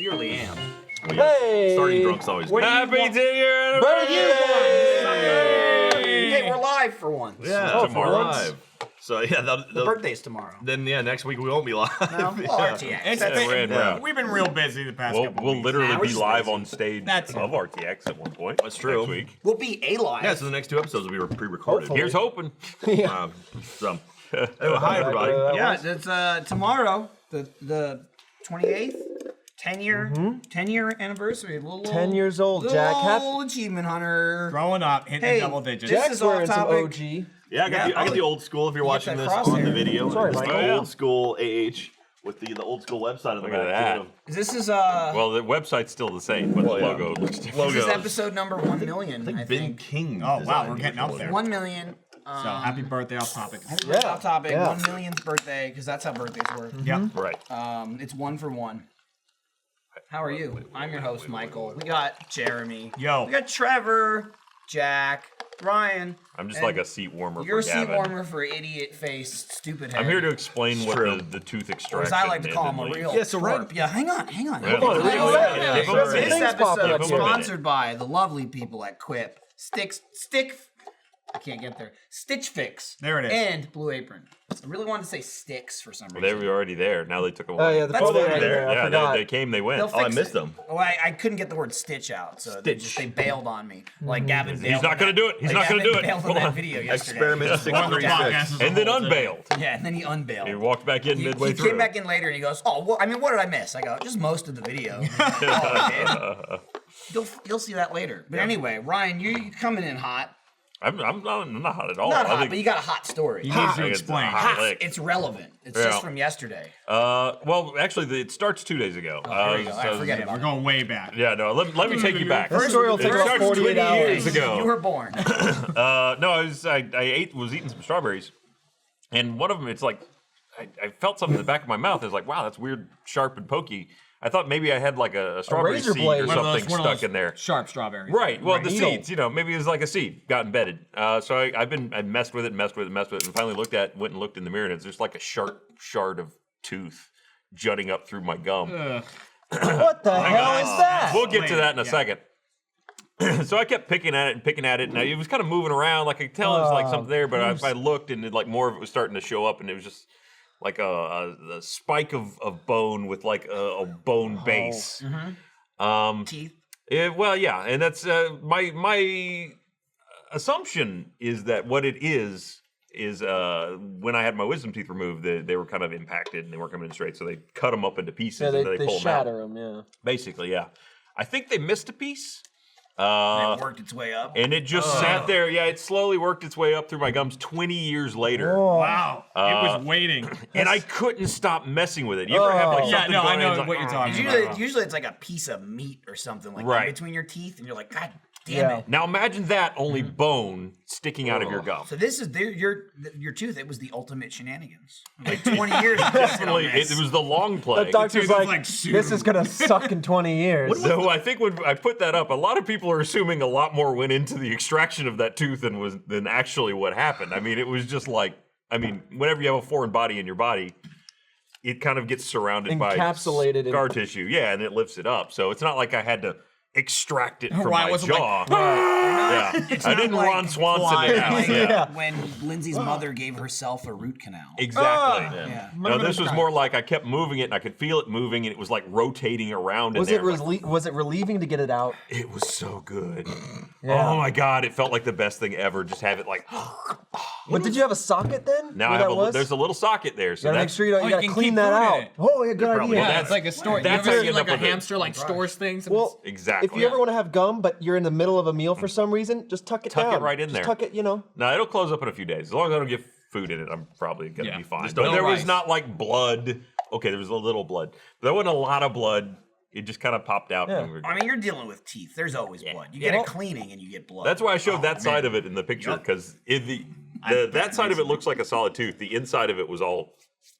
clearly am. Hey! Starting drunk's always good. Happy 10-year anniversary! Hey, we're live for once. Yeah, tomorrow. live. So yeah, The birthday's tomorrow. Then next week we won't be live. No? Well, RTX. We've been real busy the past couple We'll weeks. literally We're be just live lazy. on stage That's of RTX at one point. That's true. Next week. We'll be a live. Yeah, so the next 2 episodes will be pre-recorded. Hopefully. Here's hoping. So, anyway, hi everybody. Yeah, it's tomorrow, the 28th. 10-year anniversary. 10 years old, Jack. Little achievement hunter. Growing up, hitting Hey, double digits. this Jack's is off wearing some topic. OG. Yeah, I got the old school. If you're watching that this on crosshair. the video, Sorry, it's Mike. the Oh, yeah. old school AH with the old school website on the Look at back. that. too. This is Well, the website's still the same, but the yeah. logo looks different. this is Logos. episode number 1 million. I Ben think. King. Oh, wow, designed we're the getting up original there. 1 million. So happy birthday off topic. Birthday off topic. yeah. 1 millionth birthday, because that's how birthdays work. Yep. Right. It's 1 for 1. How are you? I'm your host, Michael. We got Jeremy. Yo. We got Trevor, Jack, Ryan. I'm just and like a seat warmer You're a for seat Gavin. warmer for idiot-faced, stupid head. I'm here to explain what true. the tooth Or extraction as I like to is call and him, a leave. real Yeah, so twerp. right- Yeah, hang on. Yeah, Hold on. yeah, Hold on. yeah, This yeah. episode Things popping up is here. sponsored by the lovely people at Quip. I can't get there. Stitch Fix. There it is. And Blue Apron. I really wanted to say Sticks for some reason. They were already there. Now they took them Oh, away. yeah, the That's photo fine. right there. I Yeah, forgot. they came, they went. They'll Oh, I fix missed it. them. Oh, I couldn't get the word Stitch out, so they bailed on me. Like Gavin bailed. He's not on gonna that- do it. He's like not gonna Gavin do it. bailed on Hold that on. video yesterday. Experiment One of the 636. podcasts as a And then whole, too. unbailed. Yeah, and then he unbailed. He walked back in midway he through. came back in later and he goes, "Oh, well, I mean, what did I miss?" I go, "Just most of the video." Oh, I did. You'll see that later. But anyway, Ryan, you're coming in hot. I'm not hot at all. Not I hot, think but you got a hot story. He needs to it's a explain. hot lick. It's relevant. It's Yeah. just from yesterday. Well, actually, it starts 2 days ago. Here we go. I forget We're about it. going way back. Yeah, no, let me take you back. This story will It take about starts 48 20 years hours. ago. You were born. No, I was eating some strawberries, and one of them, it's like I felt something in the back of my mouth. It's like, wow, that's weird, sharp and pokey. I thought maybe I had like a strawberry razor seed blade. or One One of something those stuck in there. Sharp strawberries. Right. Well, the Needle. seeds, maybe it was like a seed got embedded. So I messed with it, and finally went and looked in the mirror, and it's just like a sharp shard of tooth jutting up through my gum. What the hell is that? We'll get to that in a Yeah. second. So I kept picking at it, and it was kind of moving around. Like I could tell it was like something there, but I looked, and like more of it was starting to show up, and it was just like a spike of bone with like a bone base. Teeth. Well, yeah, and that's my assumption is that what it is when I had my wisdom teeth removed, they were kind of impacted and they weren't coming in straight, so they cut them up into pieces Yeah, and then they pull them out. shatter them, yeah. Basically, yeah. I think they missed a piece. It worked its way up. And it just sat there. Yeah, it slowly worked its way up through my gums 20 years later. Wow. It was waiting. And I couldn't stop messing with it. You ever have like Yeah, something no, I going know in, it's what like, you're talking Usually, about. usually it's like a piece of meat or something like Right. in between your teeth, and you're like, God damn Yeah. it. Now imagine that, only bone sticking out of your gum. So this is your tooth. It was the ultimate shenanigans. Like 20 years. of just Definitely, on this. it was the long play. The doctor's Dude, that's like, like soup. this is gonna suck in 20 years. So I think when I put that up, a lot of people are assuming a lot more went into the extraction of that tooth than actually what happened. I mean, it was just like, whenever you have a foreign body in your body, it kind of gets surrounded by Encapsulated in- scar tissue. Yeah, and it lifts it up. So it's not like I had to extract it from Right, it my wasn't like, jaw. Yeah, I didn't like Ron Swanson flying, it out. like Yeah. when Lindsay's mother gave herself a root canal. Exactly. Yeah. No, this was more like I kept moving it and I could feel it moving and it was like rotating around in Was there. it was it relieving to get it out? It was so good. Yeah. Oh my God, it felt like the best thing ever. Just have it like, What did you have a socket then? now Where I have that was? there's a little socket there. So You gotta make that's, sure you you gotta can clean keep that food in out. it. Oh, yeah, good probably- idea. Yeah, it's like a store. That's you how ever you see end like up a with it. hamster like stores things? And Well, exactly. if you ever want to have gum, but you're in the middle of a meal for some reason, just tuck it Tuck it down. right in Just there. Tuck it, No, it'll close up in a few days. As long as I don't get food in it, I'm probably gonna Yeah. be fine. Just But don't there was rice. not like blood. Okay, there was a little blood. But there wasn't a lot of blood. It just kind of popped out. Yeah. when we were- I mean, you're dealing with teeth. There's always blood. You get a cleaning and you get blood. That's why I showed that side of it in the picture because that side of it looks like a solid tooth. The inside of it was all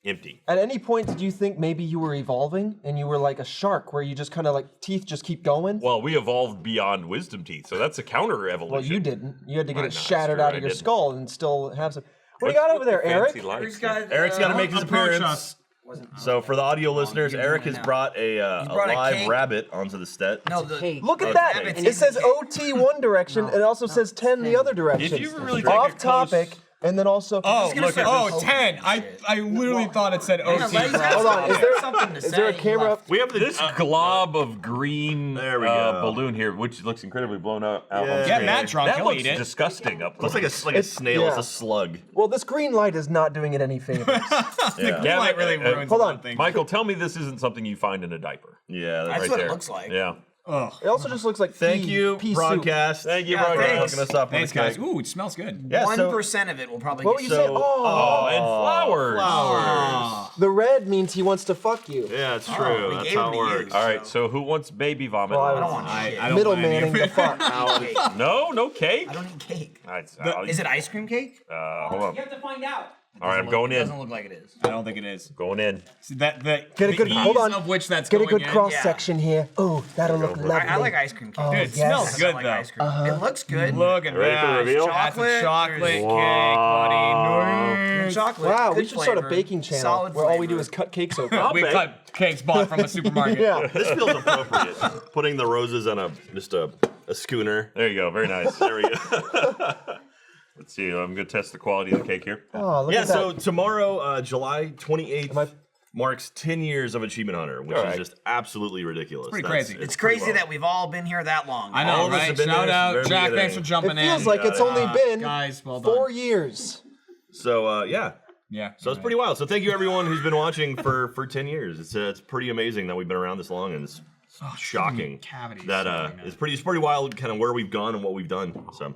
empty. At any point, did you think maybe you were evolving and you were like a shark where you just kind of like teeth just keep going? Well, we evolved beyond wisdom teeth, so that's a counter evolution. Well, you didn't. You had to get I it know, shattered it's true, out I of your didn't. skull and still have some. What do you got over there, Eric? Fancy lights Eric's here. got, Eric's got to make his Approach appearance. us. So for the audio You're listeners, doing Eric it has now. brought a brought a live cake. rabbit onto the set. No, the cake. Look at Oh, that. it's It says OT one direction, and it also says 10 the other direction. If you really take off it close- topic, and then also. Oh, gonna look at start oh, this 10. whole I literally thought it said OT. Hold on, is there a camera up? We have the This glob of green There we go. balloon here, which looks incredibly blown out on Yeah. Get screen. Matt drunk, That he'll looks eat it. disgusting up looks close. like a snail. It's yeah. a slug. Well, this green light is not doing it any favors. Yeah. That light really ruins Hold a on. lot of things. Michael, tell me this isn't something you find in a diaper. Yeah, That's right what there. it looks like. Yeah. Ugh. It also just looks like Thank pea- you, pea soup. broadcast. Thank you, Yeah, Brian. thanks. Hooking us up Thanks, with the guys. cake. Ooh, it smells good. Yeah, so 1% of it will probably What were get you saying? Oh, and flowers. Ah. The red means he wants to fuck you. yeah, it's Oh, true. we That's gave how him it to works. use. All right, so who wants baby vomit? Well, I don't want I shit. don't Middle want any manning of the it. fuck. Cake. No cake. I don't eat cake. All right, Is it ice cream cake? hold on. You have to find out. All right, I'm going It doesn't in. look like it is. I don't think it is. Going in. So that the Get a good the hold ease on. of which that's Get a going good in. cross section here. Oh, that'll look lovely. I like ice cream cake. Oh, Dude, it yes. smells good I like though. ice cream. It looks good. Look at Ready for that. reveal? That's a Chocolate. chocolate There's- cake, The buddy. chocolate. Wow, we good should start a flavor, baking channel solid where all we do flavor. is cut cakes open. We cut cakes bought from a supermarket. Yeah. This feels appropriate. Putting the roses on a schooner. There you go. Very nice. There we go. Let's see. I'm going to test the quality of the cake here. Oh, look Yeah, at that. so tomorrow, July 28th, I- marks 10 years of Achievement Hunter, which All is right. just absolutely ridiculous. Pretty That's- crazy. It's pretty crazy well. that we've all been here that long. I All know, of us right? have been Shout there out, since the Jack. very Thanks for beginning. jumping It feels in. like it's only been Guys, well done. 4 years. So, yeah. Yeah. So it's pretty wild. So thank you everyone who's been watching for 10 years. It's pretty amazing that we've been around this long, and it's shocking cavities. that Sorry, man. it's pretty wild kind of where we've gone and what we've done. So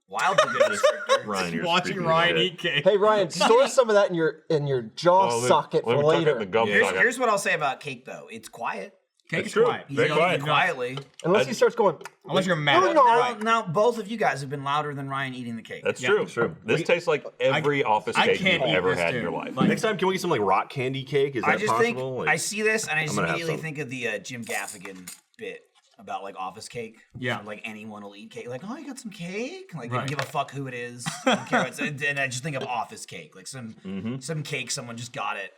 Wild's a good descriptor. Ryan, you're Watching creepy Ryan as eat shit. cake. Hey Ryan, store some of that in your jaw Oh, socket let for me tuck it in later. the gum Yeah. socket. Here's what I'll say about cake, though. It's quiet. Cake That's is true. quiet. Very You don't quiet. eat quietly. Unless he starts going. Unless you're mad. Now, both of you guys have been louder than Ryan eating the cake. That's Yeah, true. that's true. This tastes like every office I cake you've can't eat ever this, had in dude. your life. Like- Next time, can we get some like rock candy cake? Is that I just think possible? Like, I see this and I just gonna have immediately some. think of the Jim Gaffigan bit about like office cake. Yeah. Like anyone will eat cake. Like, oh, you got some cake? Like, they Right. don't give a fuck who it is. They don't care. And I just think of office cake. Like Mm-hmm. some cake, someone just got it.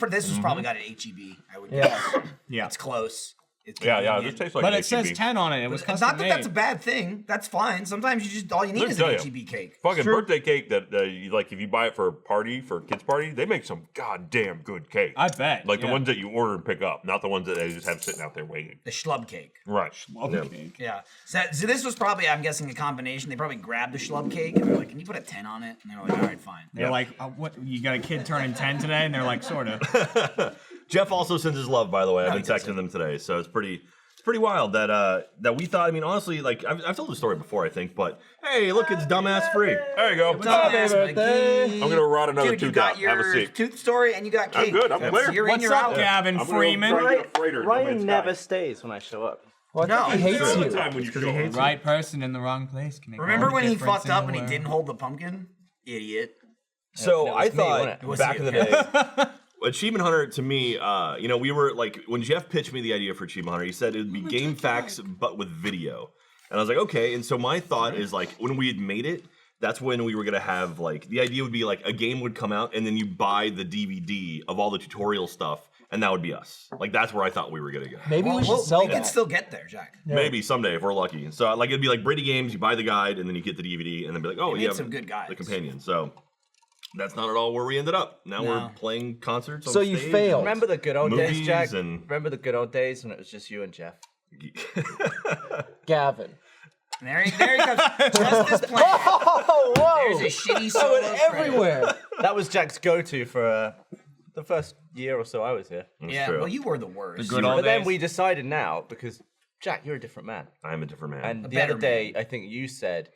This was probably got at HEB, I would Yeah. guess. Yeah. It's close. It's Yeah, yeah. This convenient. tastes like But an it says HEB. 10 on it. It was It's custom not that that's a made. bad thing. That's fine. Sometimes you just all you need Let me is an tell you. HEB cake. Fucking birthday cake that you, like if you buy it for a party, for a kid's party, they make some goddamn good cake. I bet. Like the yeah. ones that you order and pick up, not the ones that they just have sitting out there waiting. The schlub cake. Right. Okay. Yeah. So this was probably, I'm guessing, a combination. They probably grabbed the schlub cake and they're like, "Can you put a 10 on it?" And they're like, "All right, fine." They're like, what? You got a kid turning 10 today? And they're like, sort of. Jeff also sends his love, by the way. I've No, been he doesn't. texting them today, so it's pretty wild that we thought. I mean, honestly, like I've told the story before, I think, but hey, look, it's dumbass free. There you go. Dumbass birthday. McGee. I'm gonna rot another Dude, you tooth got out. your Have a seat. tooth story and you got cake. good, I'm clear. You're in, What's you're up, out. Gavin I'm gonna Freeman? try to get a freighter in the Ryan mid-sky. never stays when I show up. Well, No, he hates All the you. time when you show up. Right person in the wrong place. Can make Remember all the when he difference fucked in up the and he world. didn't hold the pumpkin? Idiot. So it was I me, thought wasn't it? was back you, in the day, Achievement Hunter to me, we were like when Jeff pitched me the idea for Achievement Hunter, he said it would be game facts but with video, and I was like, okay. And so my thought is like when we had made it, that's when we were gonna have like the idea would be like a game would come out and then you buy the DVD of all the tutorial stuff, and that would be us. Like that's where I thought we were gonna go. Maybe we should sell we can that. still get there, Jack. Maybe someday if we're lucky. So like it'd be like Brady Games, you buy the guide and then you get the DVD, and then be like, oh, They you made have some good guides. the companion. So that's not at all where we ended up. Now No. we're playing concerts. On So you stage failed. Remember the good old days, Movies Jack? and- Remember the good old days when it was just you and Jeff? Gavin. And there he comes. Just this plan. Oh, There's whoa! a shitty Oh, solo and credit. everywhere. That was Jack's go-to for the first year or so I was here. Yeah, true. well, you were the worst. Good old But then days. we decided now, because Jack, you're a different man. I'm a different man. And the better other day, I think you said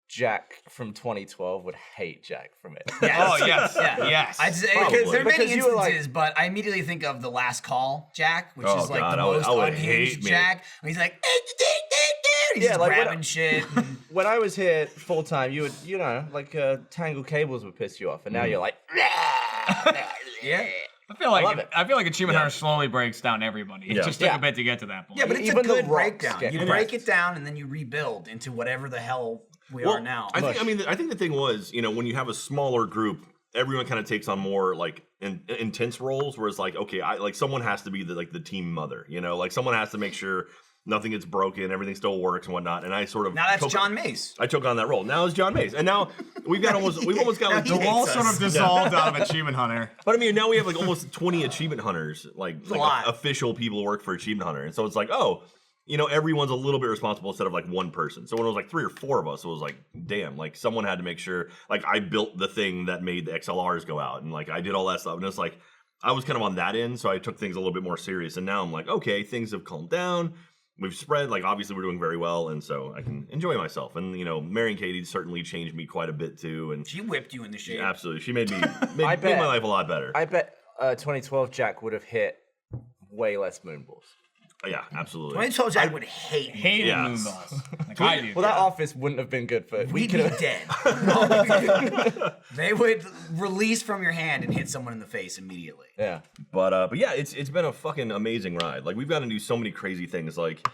Jack from 2012 would hate Jack from it. Yes. Oh, yes. Yeah. Yes. Because there are many Because you were like- instances, but I immediately think of the last call, Jack, which Oh, is like God, the I would- most I would unhinged hate me. Jack. And he's like, he's Yeah, just like, grabbing shit. and- When I was here full time, you would, like tangled cables would piss you off, and now you're like, yeah. I feel love like it. Achievement Hunter slowly breaks down everybody. It Yeah. just took Yeah. a bit to get to that point. Yeah, but it's Even a the good rocks breakdown. get You cracked. break it down and then you rebuild into whatever the hell we Well, are now. I think the thing was, when you have a smaller group everyone kind of takes on more like intense roles, where it's like, okay, someone has to be the team mother, you know, like someone has to make sure nothing gets broken, everything still works and whatnot. And I sort of Now that's John Mace. I took on that role. Now it's John Mace, and now we've almost got like He The hates wall us. sort of dissolved out of Achievement Hunter. But I mean, now we have like almost 20 achievement hunters, like lot. official people who work for Achievement Hunter, and so it's like, oh, you know, everyone's a little bit responsible instead of like one person. So when it was like 3 or 4 of us, it was like, damn, like someone had to make sure. Like I built the thing that made the XLRs go out, and like I did all that stuff, and it's like I was kind of on that end, so I took things a little bit more serious. And now I'm like, okay, things have calmed down. We've spread, like obviously we're doing very well, and so I can enjoy myself. And you know, marrying Katie certainly changed me quite a bit too. And She whipped you in the shade. absolutely, she made made my life a lot better. I bet 2012 Jack would have hit way less moonballs. Yeah, absolutely. When I told you I would hate you, Hated Yes. Moonboss. Like I do. Well, that office wouldn't have been good for. we'd be dead. They would release from your hand and hit someone in the face immediately. Yeah. But yeah, it's been a fucking amazing ride. Like we've got to do so many crazy things. Like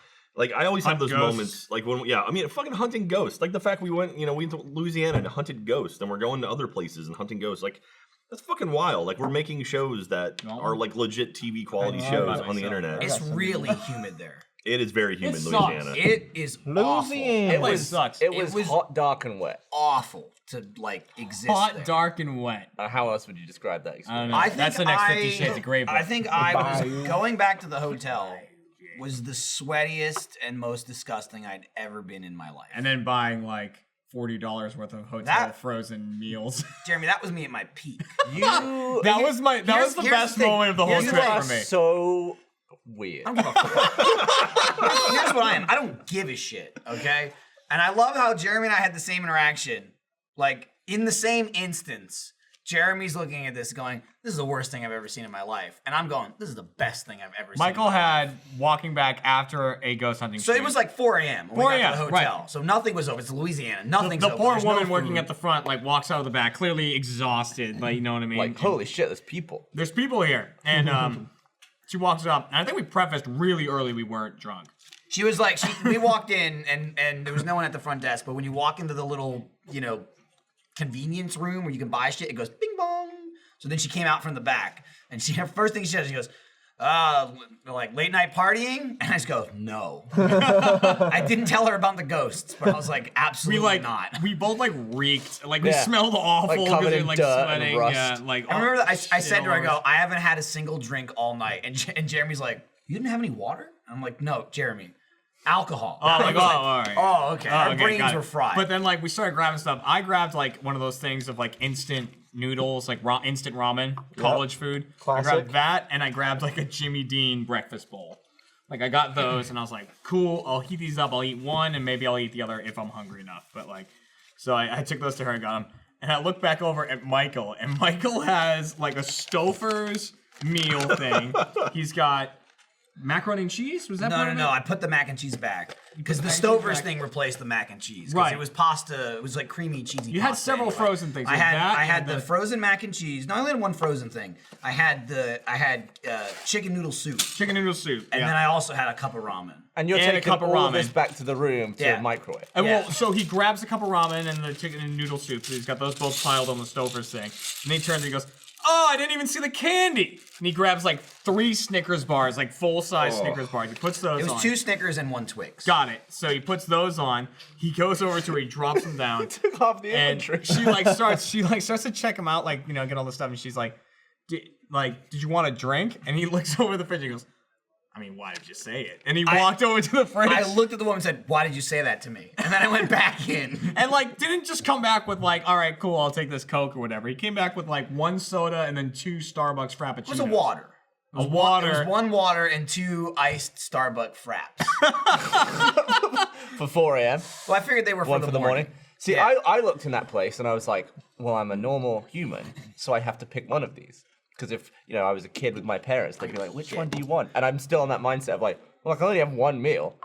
I always have Hunt those ghosts. moments. Like I mean, fucking hunting ghosts. Like the fact we went to Louisiana and hunted ghosts, and we're going to other places and hunting ghosts. Like that's fucking wild. Like we're making shows that are like legit TV quality shows on the internet. It's really humid there. It is very humid, It Louisiana. sucks. It is Louisiana. It place was sucks. It It was hot, dark, and wet. awful to like exist Hot, there. dark, and wet. How else would you describe that I don't experience? know. I think That's the next 50 Shades of Grey book. I think I was going back to the hotel was the sweatiest and most disgusting I'd ever been in my life. And then buying like $40 worth of hotel That- frozen meals. Jeremy, that was me at my peak. You, that was here's the the best thing. moment of the whole You trip are for me. so weird. I don't give a fuck. Here's what I am. I don't give a shit, okay? And I love how Jeremy and I had the same interaction. Like, in the same instance, Jeremy's looking at this going, this is the worst thing I've ever seen in my life. And I'm going, this is the best thing I've ever seen. Michael had walking back after a ghost hunting So it shoot. was like 4 a.m. when we 4 got to a.m., the hotel. right. So nothing was open. It's Louisiana. Nothing's the open. poor There's no woman working food. at the front like walks out of the back, clearly exhausted. Like, you know what I mean? Like, holy shit, there's people. There's people here, and she walks up, and I think we prefaced really early we weren't drunk. She was like, we walked in and there was no one at the front desk, but when you walk into the little, convenience room where you can buy shit, it goes bing bong. So then she came out from the back, and her first thing she says, she goes, like late night partying? And I just go, no. I didn't tell her about the ghosts, but I was like, We absolutely not. we both like reeked, like we Yeah. smelled awful Like, because covered we in were like dirt and sweating. rust. Yeah, like I remember that I shit said to her, I all go, over. I haven't had a single drink all night. And Jeremy's like, you didn't have any water? I'm like, no, Jeremy, alcohol. Oh my I was god! like, All right. oh, okay. Our okay, brains got it. were fried. But then like we started grabbing stuff. I grabbed like one of those things of like instant noodles, like instant ramen, college food. I Classic. grabbed that, and I grabbed like a Jimmy Dean breakfast bowl. Like I got those, and I was like, cool. I'll heat these up. I'll eat one, and maybe I'll eat the other if I'm hungry enough. But like, so I took those to her and got them. And I look back over at Michael, and Michael has like a Stouffer's meal thing. He's got macaroni and cheese. Was that part of it? No. I put the mac and cheese back because the mac and cheese Stover's back. thing replaced the mac and cheese. 'Cause Right. It was pasta. It was like creamy, cheesy. You had pasta several anyway. frozen things. I You had had that I had and the the- frozen mac and cheese. No, I only had one frozen thing. I had chicken noodle soup, Chicken noodle soup. and yeah. then I also had a cup of ramen. And you're And a taking cup of all ramen. this back to the room to Yeah. microwave. And Yeah. well, so he grabs a cup of ramen and the chicken and noodle soup. So he's got those both piled on the Stover's thing. And then he turns and he goes, "Oh, I didn't even see the candy." And he grabs like 3 Snickers bars, like full-size Snickers bars. He puts those It was on. 2 Snickers and 1 Twix. Got it. So he puts those on. He goes over to her. He drops them down. Took off the And inventory. she starts to check him out, like, get all this stuff. And she's like, did you want a drink? And he looks over the fridge and goes, I mean, why did you say it? And he walked over to the fridge. I looked at the woman and said, "Why did you say that to me?" And then I went back in. And like didn't just come back with like, all right, cool, I'll take this Coke or whatever. He came back with like 1 soda and then 2 Starbucks Frappuccinos. It was a water. It was water. It was 1 water and 2 iced Starbucks fraps. For 4 a.m. Well, I figured they were One for the morning. See, Yeah. I looked in that place and I was like, well, I'm a normal human, so I have to pick one of these. Because if, I was a kid with my parents, they'd be like, which one do you want? And I'm still on that mindset of like, well, I can only have 1 meal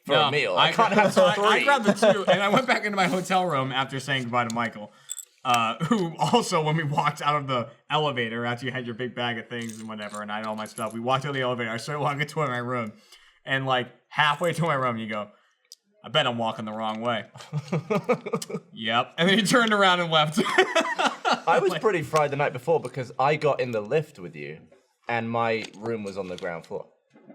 for a meal. I can't have 3. I grabbed the 2 and I went back into my hotel room after saying goodbye to Michael. Who also, when we walked out of the elevator after you had your big bag of things and whatever, and I had all my stuff, we walked out of the elevator. I started walking toward my room, and like halfway to my room, you go, I bet I'm walking the wrong way. Yep. And then he turned around and left. I was pretty fried the night before because I got in the lift with you, and my room was on the ground floor.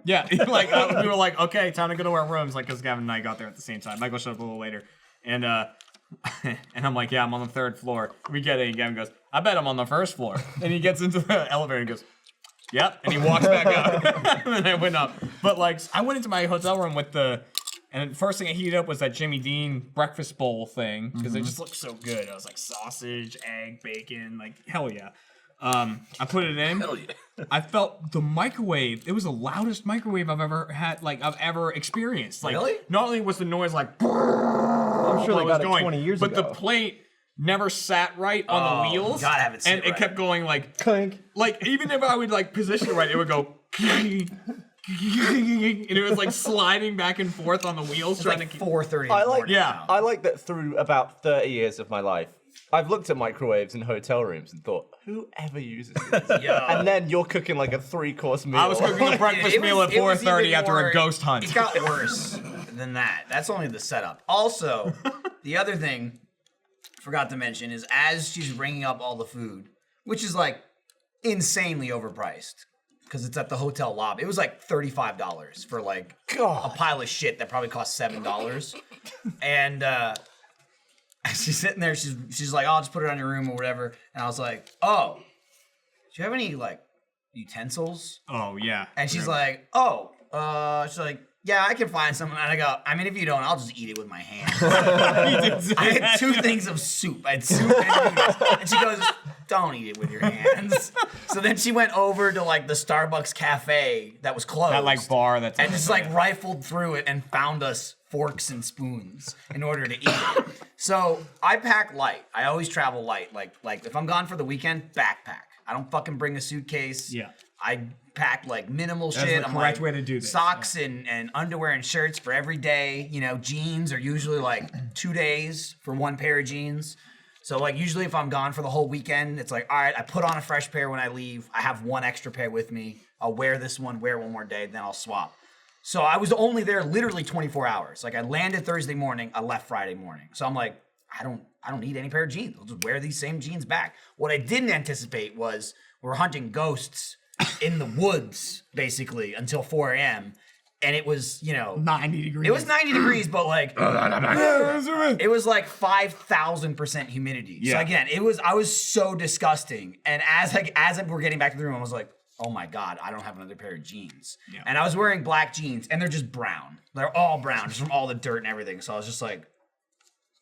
Yeah, like we were like, okay, time to go to our rooms, like because Gavin and I got there at the same time. Michael showed up a little later, and and I'm like, yeah, I'm on the 3rd floor. We get in, and Gavin goes, I bet I'm on the 1st floor. And he gets into the elevator and goes, yep, and he walks back up. And then I went up, but like I went into my hotel room with and the first thing I heated up was that Jimmy Dean breakfast bowl thing because it just looked so good. I was like sausage, egg, bacon, like hell yeah. I put it in. Hell yeah. I felt the microwave. It was the loudest microwave I've ever had, like I've ever experienced. Like, Really? not only was the noise like, I'm sure they while it got was it going, 20 years but ago. the plate never sat right on the wheels. gotta have it sit and it right. kept going like, Clink. like even if I would like position it right, it would go. And it was like sliding back and forth on the wheels, It's trying like to keep. 4:30. I like, Yeah. I like that through about 30 years of my life, I've looked at microwaves in hotel rooms and thought, who ever uses these? Yo. And then you're cooking like a 3-course meal. I was cooking a breakfast It meal was- at it was 4:30 even after more- a ghost hunt. It got worse than that. That's only the setup. Also, the other thing I forgot to mention is as she's ringing up all the food, which is like insanely overpriced because it's at the hotel lobby. It was like $35 for like a pile of shit that probably cost $7. And she's sitting there. She's like, oh, I'll just put it on your room or whatever. And I was like, oh, do you have any like utensils? Oh yeah. And she's like, oh, she's like, yeah, I can find some. And I go, I mean, if you don't, I'll just eat it with my hands. I had 2 things of soup. I had soup and noodles. And she goes, don't eat it with your hands. So then she went over to like the Starbucks cafe that was closed. That like bar that's And just like rifled through it and found us forks and spoons in order to eat it. So I pack light. I always travel light. Like if I'm gone for the weekend, backpack. I don't fucking bring a suitcase. Yeah. I pack like minimal That's shit. the I'm correct like way to do this, socks and underwear and shirts for every day. You know, jeans are usually like 2 days for one pair of jeans. So like usually if I'm gone for the whole weekend, it's like, all right, I put on a fresh pair when I leave. I have one extra pair with me. I'll wear this one, wear one more day, then I'll swap. So I was only there literally 24 hours. Like I landed Thursday morning, I left Friday morning. So I'm like, I don't need any pair of jeans. I'll just wear these same jeans back. What I didn't anticipate was we're hunting ghosts in the woods basically until 4 a.m. And it was, 90 degrees. it was 90 degrees, but like it was like 5,000% humidity. So Yeah. again, I was so disgusting. And as we're getting back to the room, I was like, oh my God, I don't have another pair of jeans. Yeah. And I was wearing black jeans and they're just brown. They're all brown just from all the dirt and everything. So I was just like,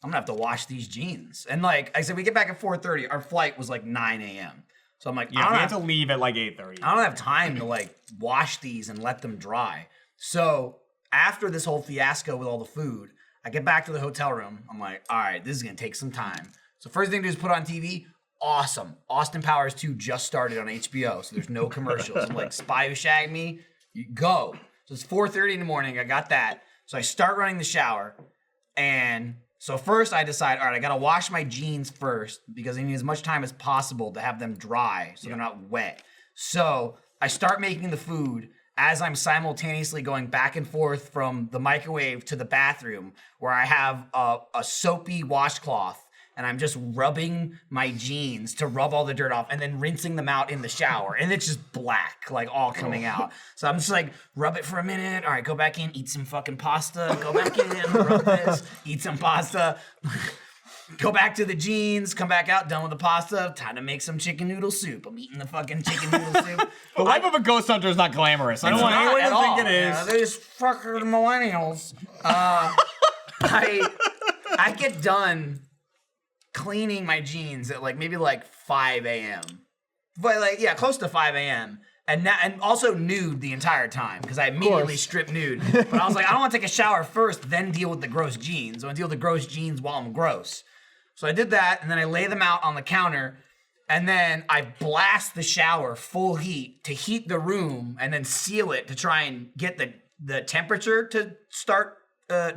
I'm gonna have to wash these jeans. And like I said, we get back at 4:30. Our flight was like 9 a.m. So I'm like, Yeah, we had to leave at like 8:30. I don't have time to like wash these and let them dry. So after this whole fiasco with all the food, I get back to the hotel room. I'm like, all right, this is gonna take some time. So first thing to do is put on TV. Awesome. Austin Powers 2 just started on HBO, so there's no commercials. I'm like, Spy Who Shagged Me, you go. So it's 4:30 in the morning. I got that. So I start running the shower, and so first I decide, all right, I gotta wash my jeans first because I need as much time as possible to have them dry so they're not wet. So I start making the food as I'm simultaneously going back and forth from the microwave to the bathroom where I have a soapy washcloth and I'm just rubbing my jeans to rub all the dirt off and then rinsing them out in the shower. And it's just black, like all coming out. So I'm just like, rub it for a minute. All right, go back in, eat some fucking pasta. Go back in, rub this, eat some pasta. Go back to the jeans, come back out, done with the pasta. Time to make some chicken noodle soup. I'm eating the fucking chicken noodle soup. The life of a ghost hunter is not glamorous. I don't want anyone to think it is. They're just fucking millennials. I get done cleaning my jeans at like maybe like 5 a.m. But like, yeah, close to 5 a.m. And also nude the entire time because I immediately stripped nude. But I was like, I don't want to take a shower first, then deal with the gross jeans. I want to deal with the gross jeans while I'm gross. So I did that, and then I lay them out on the counter, and then I blast the shower full heat to heat the room, and then seal it to try and get the temperature to start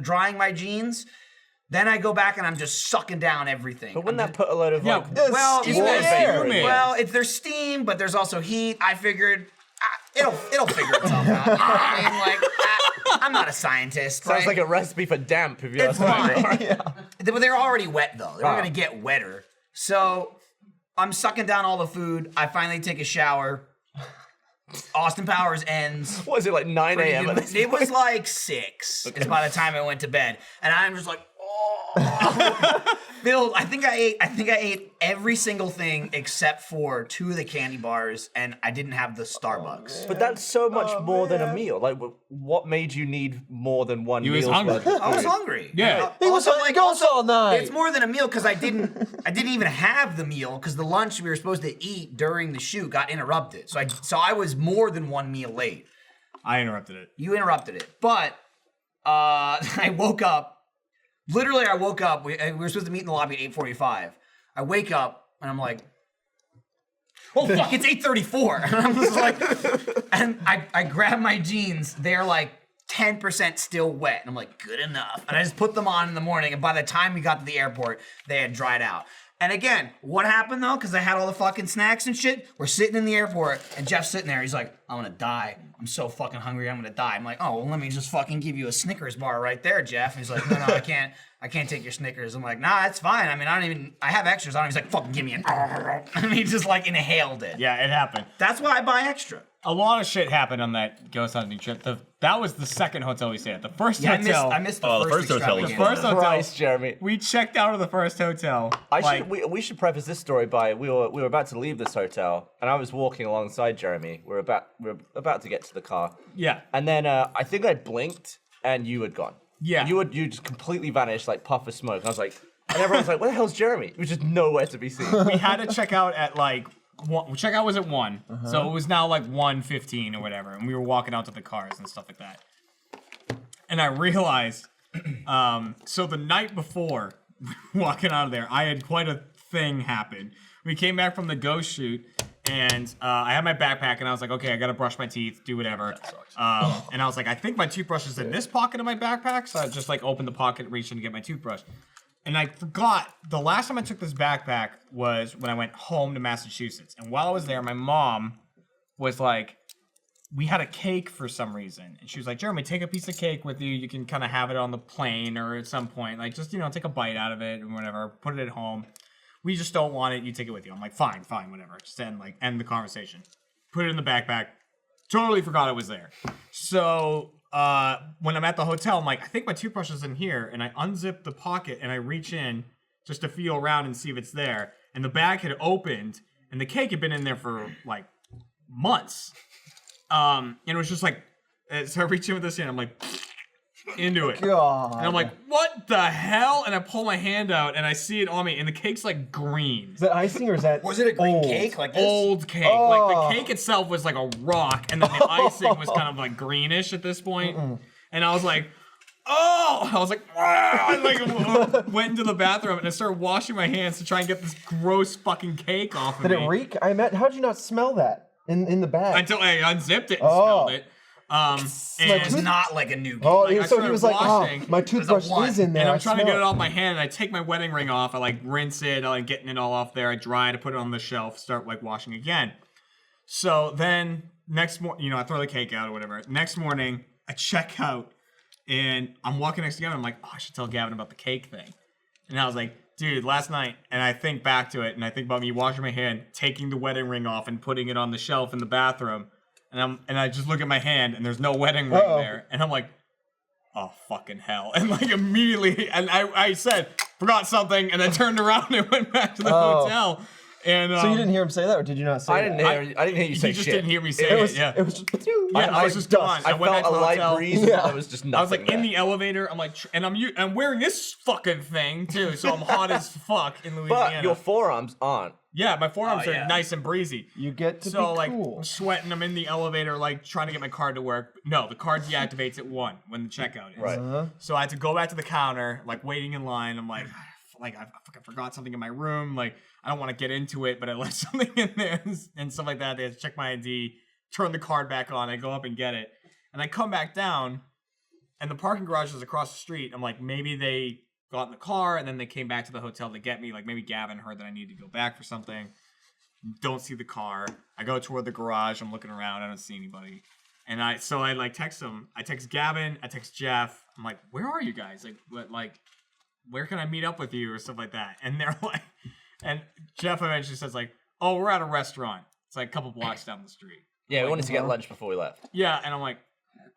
drying my jeans. Then I go back and I'm just sucking down everything. But wouldn't that put a load of like... Well, Steam even air. well, there's steam, but there's also heat. I figured it'll figure itself out. You know what I mean? Like I'm not a scientist. Sounds right? like a recipe for damp. If you It's ask me. fine. They're already wet though. They're gonna get wetter. So I'm sucking down all the food. I finally take a shower. Austin Powers ends. What is it, like 9 a.m.? at this It was point? like 6 is by the time I went to bed, and I'm just like, oh, filled. I think I ate every single thing except for 2 of the candy bars, and I didn't have the Starbucks. But that's so much more than a meal. Like, what made you need more than one He meal? was hungry. I was hungry. Yeah. He was on ghost all night. It's more than a meal because I didn't even have the meal because the lunch we were supposed to eat during the shoot got interrupted. So I was more than 1 meal late. I interrupted it. You interrupted it, but I woke up. Literally, I woke up. We were supposed to meet in the lobby at 8:45. I wake up and I'm like, "Oh fuck! It's 8:34." And I'm just like, and I grab my jeans. They're like 10% still wet, and I'm like, "Good enough." And I just put them on in the morning. And by the time we got to the airport, they had dried out. And again, what happened though? Because I had all the fucking snacks and shit. We're sitting in the airport, and Jeff's sitting there. He's like, "I'm gonna die. I'm so fucking hungry. I'm gonna die." I'm like, "Oh, well, let me just fucking give you a Snickers bar right there, Jeff." And he's like, "No, I can't. I can't take your Snickers." I'm like, "Nah, it's fine. I mean, I have extras on." He's like, "Fucking give me an." And he just like inhaled it. Yeah, it happened. That's why I buy extra. A lot of shit happened on that ghost hunting trip. That was the second hotel we stayed at. The first Yeah, hotel. I missed the Oh, the first first hotel was extravaganza. first hotel. Christ, Jeremy. We checked out of the first hotel. We should preface this story by we were about to leave this hotel, and I was walking alongside Jeremy. We were about to get to the car, Yeah. and then I think I blinked, and you had gone. Yeah. You just completely vanished like puff of smoke. And I was like, and everyone's like, "Where the hell's Jeremy?" He was just nowhere to be seen. We had to check out at like checkout was at 1, so it was now like 1:15 or whatever, and we were walking out to the cars and stuff like that. And I realized, so the night before walking out of there, I had quite a thing happen. We came back from the ghost shoot, and I had my backpack, and I was like, okay, I gotta brush my teeth, do whatever. And I was like, I think my toothbrush is in this pocket of my backpack, so I just like opened the pocket, reached in to get my toothbrush. And I forgot, the last time I took this backpack was when I went home to Massachusetts. And while I was there, my mom was like, we had a cake for some reason. And she was like, Jeremy, take a piece of cake with you. You can kind of have it on the plane or at some point. Like, just, take a bite out of it and whatever. Put it at home. We just don't want it. You take it with you. I'm like, fine, whatever. Just end the conversation. Put it in the backpack. Totally forgot it was there. So when I'm at the hotel, I'm like, I think my toothbrush is in here. And I unzip the pocket and I reach in just to feel around and see if it's there. And the bag had opened and the cake had been in there for like months. And it was just like, so I reach in with this hand, I'm like, into it. God. And I'm like, what the hell? And I pull my hand out and I see it on me and the cake's like green. Is that icing or is that Was it a green old? cake like this? Old cake. Like the cake itself was like a rock and then the icing was kind of like greenish at this point. And I was like, oh! I was like, ah! I like went into the bathroom and I started washing my hands to try and get this gross fucking cake off of Did me. it reek? How'd you not smell that in the bag? Until I unzipped it and Oh. smelled it. It's And not like a new cake. Oh, Like, I so he started was like, washing. my toothbrush one. is in there. and I I'm trying to smell get it off my hand, and I take my wedding ring off. I like rinse it. I like getting it all off there. I dry it. I put it on the shelf. Start like washing again. So then next morning, I throw the cake out or whatever. Next morning, I check out, and I'm walking next to Gavin. I'm like, oh, I should tell Gavin about the cake thing. And I was like, dude, last night, and I think back to it, and I think about me washing my hand, taking the wedding ring off, and putting it on the shelf in the bathroom. And I just look at my hand, and there's no wedding ring there. And I'm like, oh, fucking hell. And like immediately, and I said, forgot something, and I turned around and went back to the hotel. And So you didn't hear him say that, or did you not say I that? didn't hear you say he just shit. didn't hear me say It was, yeah. it was just. I was just gone. I went back felt to a the light hotel. breeze, and there was just nothing. I was like there. in the elevator. I'm like, and I'm wearing this fucking thing too, so I'm hot as fuck in Louisiana. But your forearms aren't. Yeah, my forearms yeah. are nice and breezy. You get to So be like cool. sweating, I'm in the elevator, like trying to get my card to work. No, the card deactivates at 1 when the checkout is. Right. So I had to go back to the counter, like waiting in line. I'm like I fucking forgot something in my room. Like I don't want to get into it, but I left something in there and stuff like that. They had to check my ID, turn the card back on. I go up and get it, and I come back down, and the parking garage is across the street. I'm like, maybe they got in the car and then they came back to the hotel to get me. Like maybe Gavin heard that I needed to go back for something. Don't see the car. I go toward the garage. I'm looking around. I don't see anybody. And I like text them. I text Gavin. I text Jeff. I'm like, where are you guys? Like, where can I meet up with you or stuff like that? And they're like, and Jeff eventually says like, oh, we're at a restaurant. It's like a couple blocks down the street. Yeah, we wanted to get lunch before we left. Yeah, and I'm like,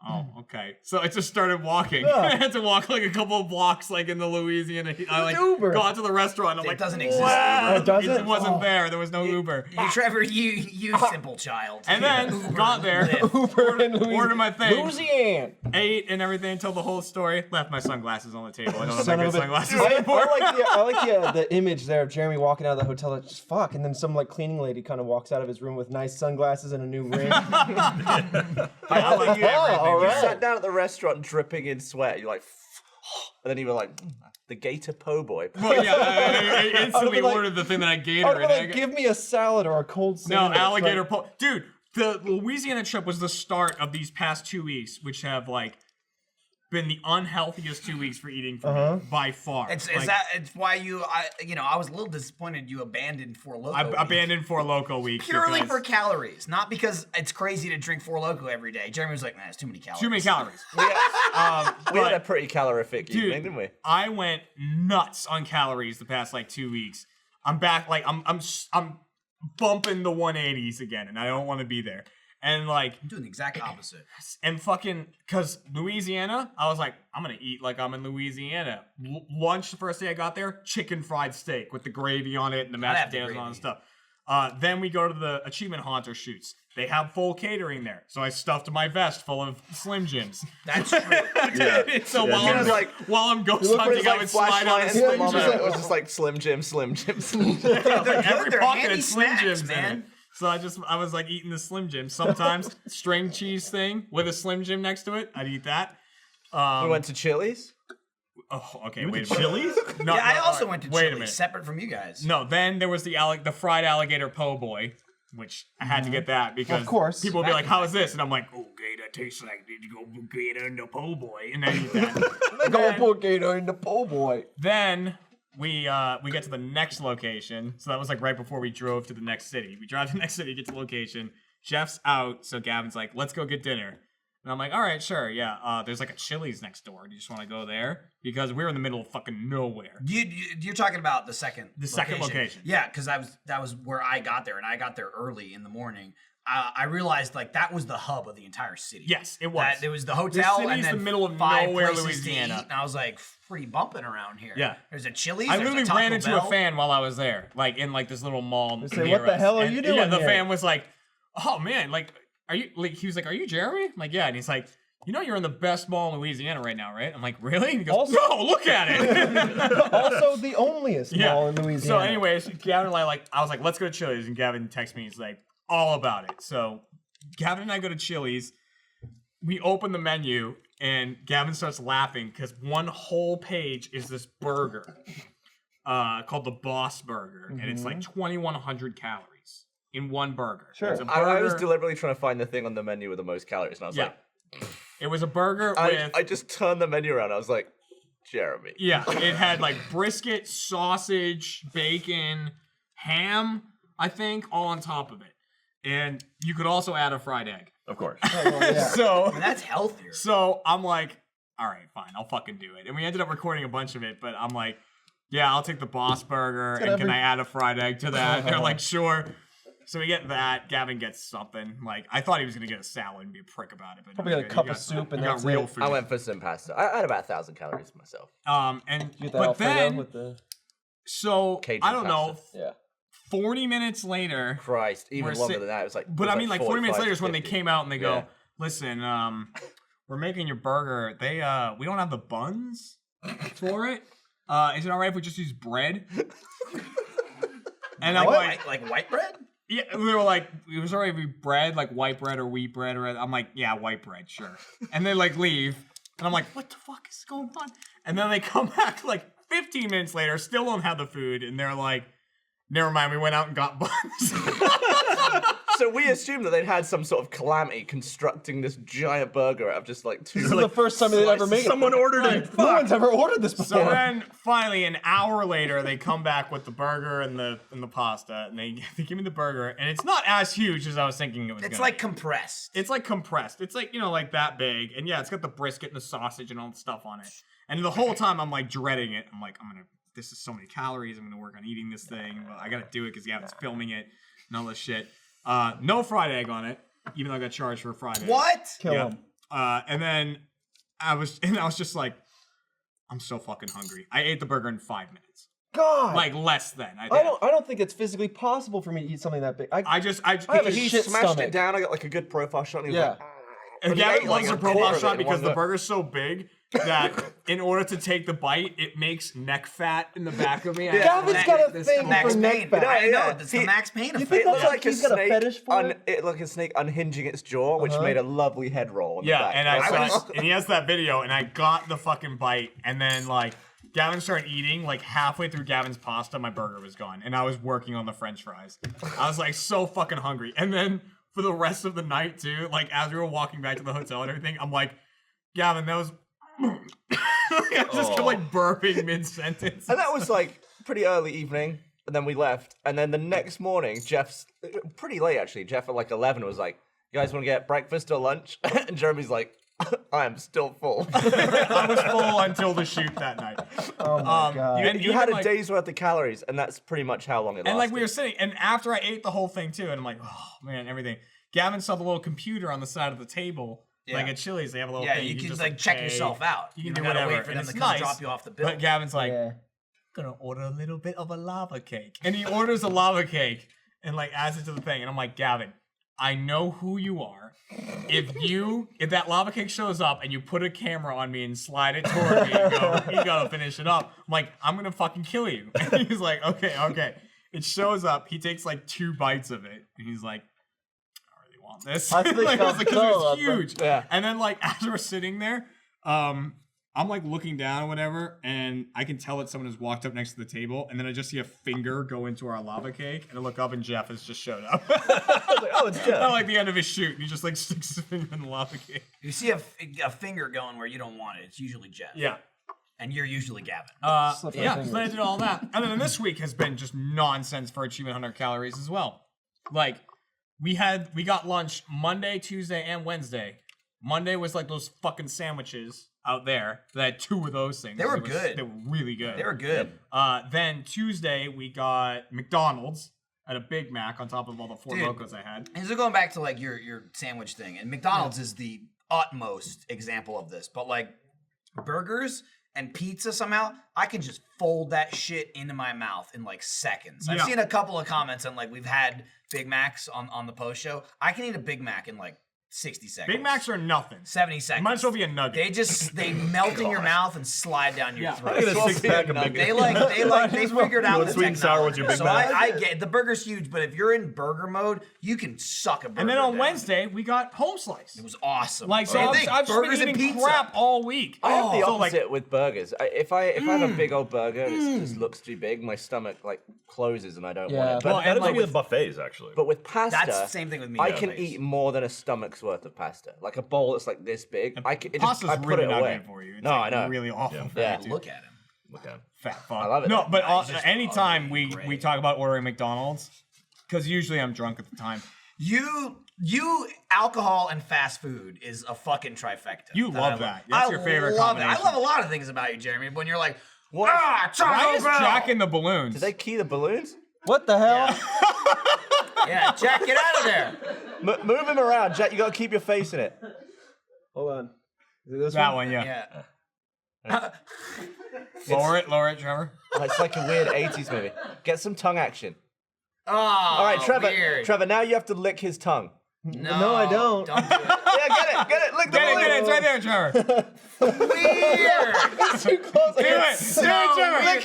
oh, okay. So I just started walking. I had to walk like a couple of blocks, like in the Louisiana. I like Uber. got to the restaurant. I'm It like, doesn't exist. wow. It doesn't? It wasn't Oh. there. There was no Uber. Trevor, you simple child. And then got there, Uber in ordered my thing, Louisiana. ate and everything, told the whole story. Left my sunglasses on the table. I don't have Son my good of a- sunglasses I anymore. like the image there of Jeremy walking out of the hotel like, just fuck, and then some like cleaning lady kind of walks out of his room with nice sunglasses and a new ring. I like you everything. all You right. sat down at the restaurant dripping in sweat. You're like, and then you were like, the gator po' boy. Well, yeah, I instantly like- ordered the thing that I gave I her. would be like, give me a salad or a cold No, sandwich. alligator Like, Dude, the Louisiana trip was the start of these past 2 weeks, which have like been the unhealthiest 2 weeks for eating for me by far. It's Like, it's why I was a little disappointed you abandoned Four Loko. I Week. abandoned Four Loko week Purely because for calories, not because it's crazy to drink Four Loko every day. Jeremy was like, "Man, it's too many calories." too many calories. We had a But, pretty calorific dude, evening, didn't we? I went nuts on calories the past like 2 weeks. I'm back, like I'm bumping the 180s again, and I don't want to be there. And like, I'm doing the exact opposite. and fucking, cause Louisiana, I was like, I'm gonna eat like I'm in Louisiana. Lunch the first day I got there, chicken fried steak with the gravy on it and the mashed have the potatoes and all that gravy. stuff. Then we go to the Achievement Hunter shoots. They have full catering there, so I stuffed my vest full of Slim Jims. That's true. So while I'm ghost Look for his hunting, I like would slide on a flashlight and Slim Slim Jim. Jim. It was just like Slim Jim, Slim Jim, Slim Jim. Every They're pocket handy had Slim snacks, Jims in man. it. So I was like eating the Slim Jim. Sometimes string cheese thing with a Slim Jim next to it. I'd eat that. We went to Chili's. Oh, okay. You Wait went a to minute. Chili's? No, Yeah, I no, also alright, went to wait a Chili's, minute. separate from you guys. No, then there was the fried alligator po' boy, which I had to get that because Of course. people would be like, "How is this?" And I'm like, "Okay, that tastes like did you go gator and the po' boy," and then eat that. Go put gator in the po' boy. Then we get to the next location. So that was like right before we drove to the next city. We drive to the next city, get to the location. Jeff's out, so Gavin's like, "Let's go get dinner." And I'm like, "All right, sure, yeah." There's like a Chili's next door. Do you just want to go there? Because we're in the middle of fucking nowhere. You're talking about the second second location. Yeah, because that was where I got there, and I got there early in the morning. I realized like that was the hub of the entire city. Yes, it was. That, there was the hotel, city's and then the middle of 5 nowhere, places to Louisiana. eat, and I was like, pretty bumping around here. Yeah. There's a Chili's. I there's literally a Taco ran into Bell. a fan while I was there, like in like this little mall. say, near "What the us." hell are And, you doing Yeah, the here? fan was like, "Oh man, like, are you?" Like, he was like, "Are you Jeremy?" I'm like, "Yeah," and he's like, "You know, you're in the best mall in Louisiana right now, right?" I'm like, "Really?" And he goes, Also- "No, look at it." Also, the onlyest mall in Louisiana. So, anyways, Gavin and I was like, "Let's go to Chili's," and Gavin texts me. He's like, "All about it." So, Gavin and I go to Chili's. We open the menu, and Gavin starts laughing because one whole page is this burger called the Boss Burger, and it's like 2,100 calories in one burger. Sure. It's a I was burger- deliberately trying to find the thing on the menu with the most calories, and I was Yeah. like, It was a burger I with just turned the menu around. I was like, Jeremy. yeah, it had like brisket, sausage, bacon, ham, I think, all on top of it. And you could also add a fried egg. Of course. yeah. So That's healthier. so I'm like, all right, fine, I'll fucking do it. And we ended up recording a bunch of it, but I'm like, yeah, I'll take the Boss Burger, and can I add a fried egg to that? And they're like, sure. So we get that. Gavin gets something. Like, I thought he was gonna get a salad and be a prick about it, but Probably no, got a he cup got- of soup and he got that's real it. food. I went for some pasta. I had about 1,000 calories myself. And Get the but Alfredo then with the so Cajun I don't know. pasta. yeah. 40 minutes later, Christ, even We're longer sit- than that. It was like. but I mean, like 40 minutes later is when they 50. came out and they go, Yeah. "Listen, we're making your burger. We don't have the buns for it. Is it all right if we just use bread?" And I'm like, like white bread? yeah, we were like, it was all right if we bread, like white bread or wheat bread, or I'm like, yeah, white bread, sure. And they like leave, and I'm like, what the fuck is going on? And then they come back like 15 minutes later, still don't have the food, and they're like, never mind, we went out and got buns. So we assumed that they'd had some sort of calamity constructing this giant burger out of just like two. This is the first time they'd ever made it. Someone ordered it. No one's ever ordered this before. So then, finally, an hour later, they come back with the burger and the pasta, and they give me the burger, and it's not as huge as I was thinking it was. It's gonna like be. compressed. It's like compressed. It's like, like that big, and yeah, it's got the brisket and the sausage and all the stuff on it. And the whole time, I'm like dreading it. I'm like, this is so many calories. I'm gonna work on eating this thing. Well, I gotta do it because Gavin's filming it and all this shit. No fried egg on it, even though I got charged for a fried egg. What? Kill Yeah. him. And then I was just like, I'm so fucking hungry. I ate the burger in 5 minutes, God. like less than. I don't think it's physically possible for me to eat something that big. I just I have a He shit smashed stomach. it down. I got like a good profile shot. And he was Yeah. like, And But he Gavin ate, like, loves a a profile quarter of it shot in because one the go. burger's so big that in order to take the bite, it makes neck fat in the back of me. I have Gavin's neck- got a this thing Max for neck Payne. fat. I know. Yeah, It's the Max Payne You effect. think It looks that's like a he's got a snake. fetish for it? It like a snake unhinging its jaw, which Uh-huh. made a lovely head roll. On the Yeah, back. and I was like, and he has that video, and I got the fucking bite, and then like Gavin started eating. Like halfway through Gavin's pasta, my burger was gone, and I was working on the French fries. I was like so fucking hungry, and then for the rest of the night too, like as we were walking back to the hotel and everything, I'm like, Gavin, that was. I just kept like burping mid sentence. And that was like pretty early evening, and then we left. And then the next morning, Jeff's pretty late actually. Jeff at like 11 was like, "You guys want to get breakfast or lunch?" And Jeremy's like, "I am still full." I was full until the shoot that night. Oh my God. And You had even, a like- day's worth of calories, and that's pretty much how long it lasted. And like we were sitting, and after I ate the whole thing too, and I'm like, oh man, everything. Gavin saw the little computer on the side of the table, like Yeah. at Chili's. They have a little Yeah, thing. you can just like check pay. yourself out. You can don't do gotta whatever. wait for and them to it's come nice, drop you off the bill. But Gavin's like, Yeah. gonna order a little bit of a lava cake, and he orders a lava cake and like adds it to the thing, and I'm like, Gavin, I know who you are. If that lava cake shows up and you put a camera on me and slide it toward me and go, you gotta finish it up. I'm like, I'm gonna fucking kill you. And he's like, okay. It shows up. He takes like 2 bites of it, and he's like, I really want this. I think like, I'll because it tell was them. huge. Yeah. And then like as we're sitting there, I'm like looking down or whatever, and I can tell that someone has walked up next to the table, and then I just see a finger go into our lava cake, and I look up and Jeff has just showed up. I was like, "Oh, it's Jeff." At like the end of his shoot, and he just like sticks his finger in the lava cake. You see a finger going where you don't want it. It's usually Jeff. Yeah. And you're usually Gavin. Slip my Yeah, fingers. so I did all that. And then this week has been just nonsense for Achievement Hunter calories as well. Like, we got lunch Monday, Tuesday, and Wednesday. Monday was like those fucking sandwiches out there. They had 2 of those things. They were It was- good. They were really good. They were good. Then Tuesday we got McDonald's at a Big Mac on top of all the 4 Dude. Locos I had. And so going back to like your sandwich thing, and McDonald's is the utmost example of this. But like burgers and pizza somehow, I can just fold that shit into my mouth in like seconds. I've Yeah. seen a couple of comments on like we've had Big Macs on the post show. I can eat a Big Mac in like 60 seconds. Big Macs are nothing. 70 It seconds. might as well be a nugget. They melt in your mouth and slide down your Yeah. throat. Look at a 6-pack of Big They figured out want the sweet and sour with your Big so Mac? I get the burger's huge, but if you're in burger mode, you can suck a burger. And then on down. Wednesday we got home slice. it was awesome. Like so, Same I've thing, just been burgers and eating pizza. crap all week. I have the So, like, opposite with burgers. If I have a big old burger and it just looks too big, my stomach like closes and I don't Yeah. want it. But Well, that and is like with the buffets, actually. But with pasta, That's the same thing with me. I though, can Mace. eat more than a stomach's worth of pasta. Like a bowl that's like this big. I can, Pasta's I put really it not away. good for you. It's No, like I know. really awful. For Yeah. you, too. Look at him. Look at 'em. Fat fuck. I love it. No, but He's just anytime we great. talk about ordering McDonald's, because usually I'm drunk at the time. You alcohol and fast food is a fucking trifecta. You that love I that. That's your favorite love it. I combination. love a lot of things about you, Jeremy. When you're like, What? Taco Why is Bell! Jack in the balloons? Did they key the balloons? What the hell? Yeah, Jack, get out of there. Move him around, Jack. You gotta keep your face in it. Hold on. Is it this that one? one, yeah. Yeah. Lower it, Trevor. Oh, it's like a weird 80s movie. Get some tongue action. Oh, All right, Trevor. Weird. Trevor, now you have to lick his tongue. No, I don't. Don't do it. Yeah, get it. Lick the Get balloon. it. It's right there, Trevor. Weird. Too close. Do it. So Do it, Trevor. weird.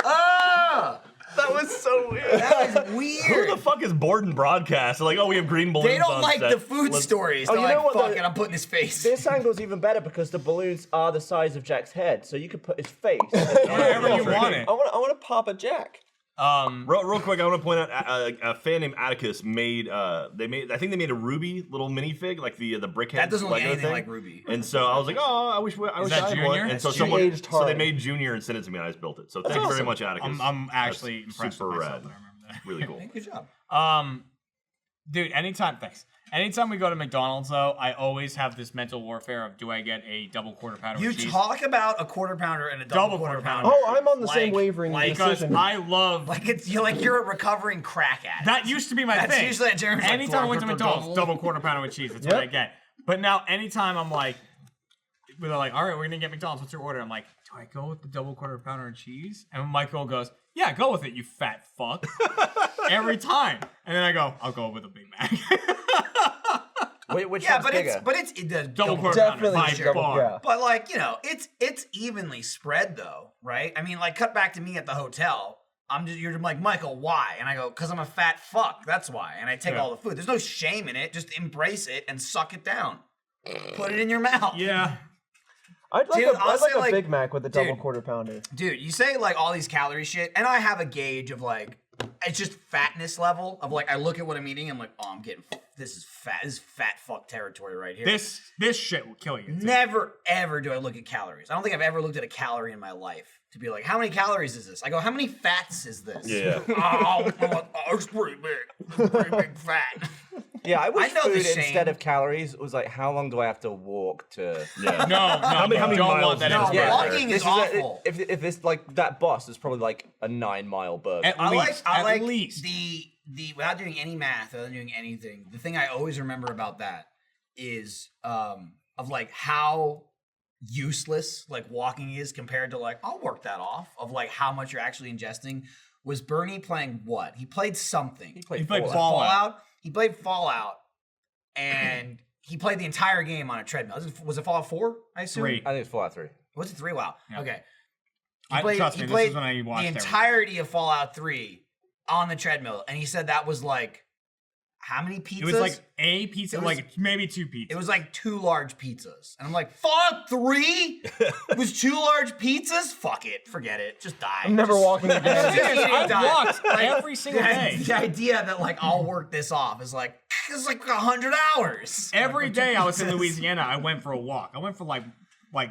Oh, That was so weird. that was Who weird. the fuck is Borden Broadcast? Like, oh, we have green balloons They don't on like set. the food Let's- stories. Oh, They're you know like, what, fuck though? it, I'm putting his face. This angle's even better because the balloons are the size of Jack's head, so you could put his face. Wherever you want it. I want to pop a Jack. Real quick, I want to point out a fan named Atticus made I think they made a Ruby little minifig, like the brickhead. That doesn't look Lego anything thing. like Ruby. And so I was like, oh, I wish I that had one. Junior? And so She someone, aged so they hard. made Junior and sent it to me, and I just built it. So thank you very much, Atticus. I'm actually That's impressed super with myself rad. that I remember that. Really cool. Good job. Dude, anytime we go to McDonald's, though, I always have this mental warfare of, do I get a double quarter pounder You with cheese? talk about a quarter pounder and a double quarter pounder. Oh, I'm on the same Like- wavering Because decision. I love... Like you're a recovering crack addict. That used to be my That's thing. usually at Jeremy's like, Anytime I went to McDonald's, double quarter pounder with cheese. That's what I Yep. get. But now, anytime I'm like, they're like, all right, we're going to get McDonald's. What's your order? I'm like, do I go with the double quarter pounder and cheese? And Michael goes, yeah, go with it, you fat fuck. Every time. And then I go, I'll go with a Big Mac. Wait, which Yeah, one's but bigger? it's the Double quarter Definitely pounder by double, far. yeah. But like, it's evenly spread though, right? I mean, like cut back to me at the hotel. You're like, Michael, why? And I go, because I'm a fat fuck. That's why. And I take all the food. There's no shame in it. Just embrace it and suck it down. Put it in your mouth. Yeah. I'd like, Dude, I'd honestly, like a like- Big Mac with a double dude. quarter pounder. Dude, you say like all these calorie shit, and I have a gauge of like, it's just fatness level of like, I look at what I'm eating, I'm like, oh, I'm getting, this is fat. This is fat fuck territory right here. This shit will kill you. too. Never, ever do I look at calories. I don't think I've ever looked at a calorie in my life to be like, how many calories is this? I go, how many fats is this? Yeah. Oh, it's pretty big. Pretty big fat. Yeah, I wish know the food shame. instead of calories was like, how long do I have to walk to? Yeah. No, How many don't miles want that is in it? his Yeah, burger. walking this is awful. If it's like that bus is probably like a 9-mile burger. At I least, like at least. the without doing any math, without doing anything, the thing I always remember about that is of like how useless like walking is compared to like, I'll work that off of like how much you're actually ingesting. Was Bernie playing what? He played something. He played He played Fallout. Fallout. He played Fallout, and he played the entire game on a treadmill. Was it Fallout 4? I assume. 3. I think it's Fallout 3. Was it 3? Wow. Yeah. Okay. Trust me, he this played is when I watched the everything. entirety of Fallout 3 on the treadmill, and he said that was like how many pizzas? It was like a pizza, It was- like maybe 2 pizzas. It was like 2 large pizzas, and I'm like, Fallout 3 it was 2 large pizzas. Fuck it, forget it, just die. I'm never Just- walking again. Seriously, I've die. walked every single day. The idea that like I'll work this off is like it's like 100 hours. Every day I was in Louisiana, I went for a walk. I went for like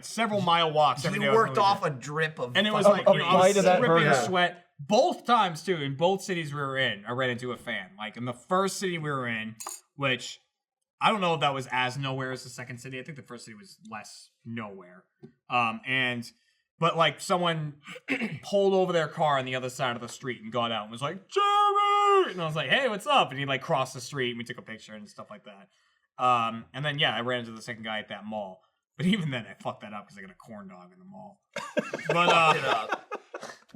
several mile walks every day. You I was in worked off Louisiana. a drip of And it was fucking like, a I was bite of that dripping burger. sweat. Both times, too, in both cities we were in, I ran into a fan. Like, in the first city we were in, which I don't know if that was as nowhere as the second city. I think the first city was less nowhere. But, like, someone pulled over their car on the other side of the street and got out and was like, Jeremy! And I was like, hey, what's up? And he, like, crossed the street and we took a picture and stuff like that. And then, yeah, I ran into the second guy at that mall. But even then, I fucked that up because I got a corn dog in the mall. But,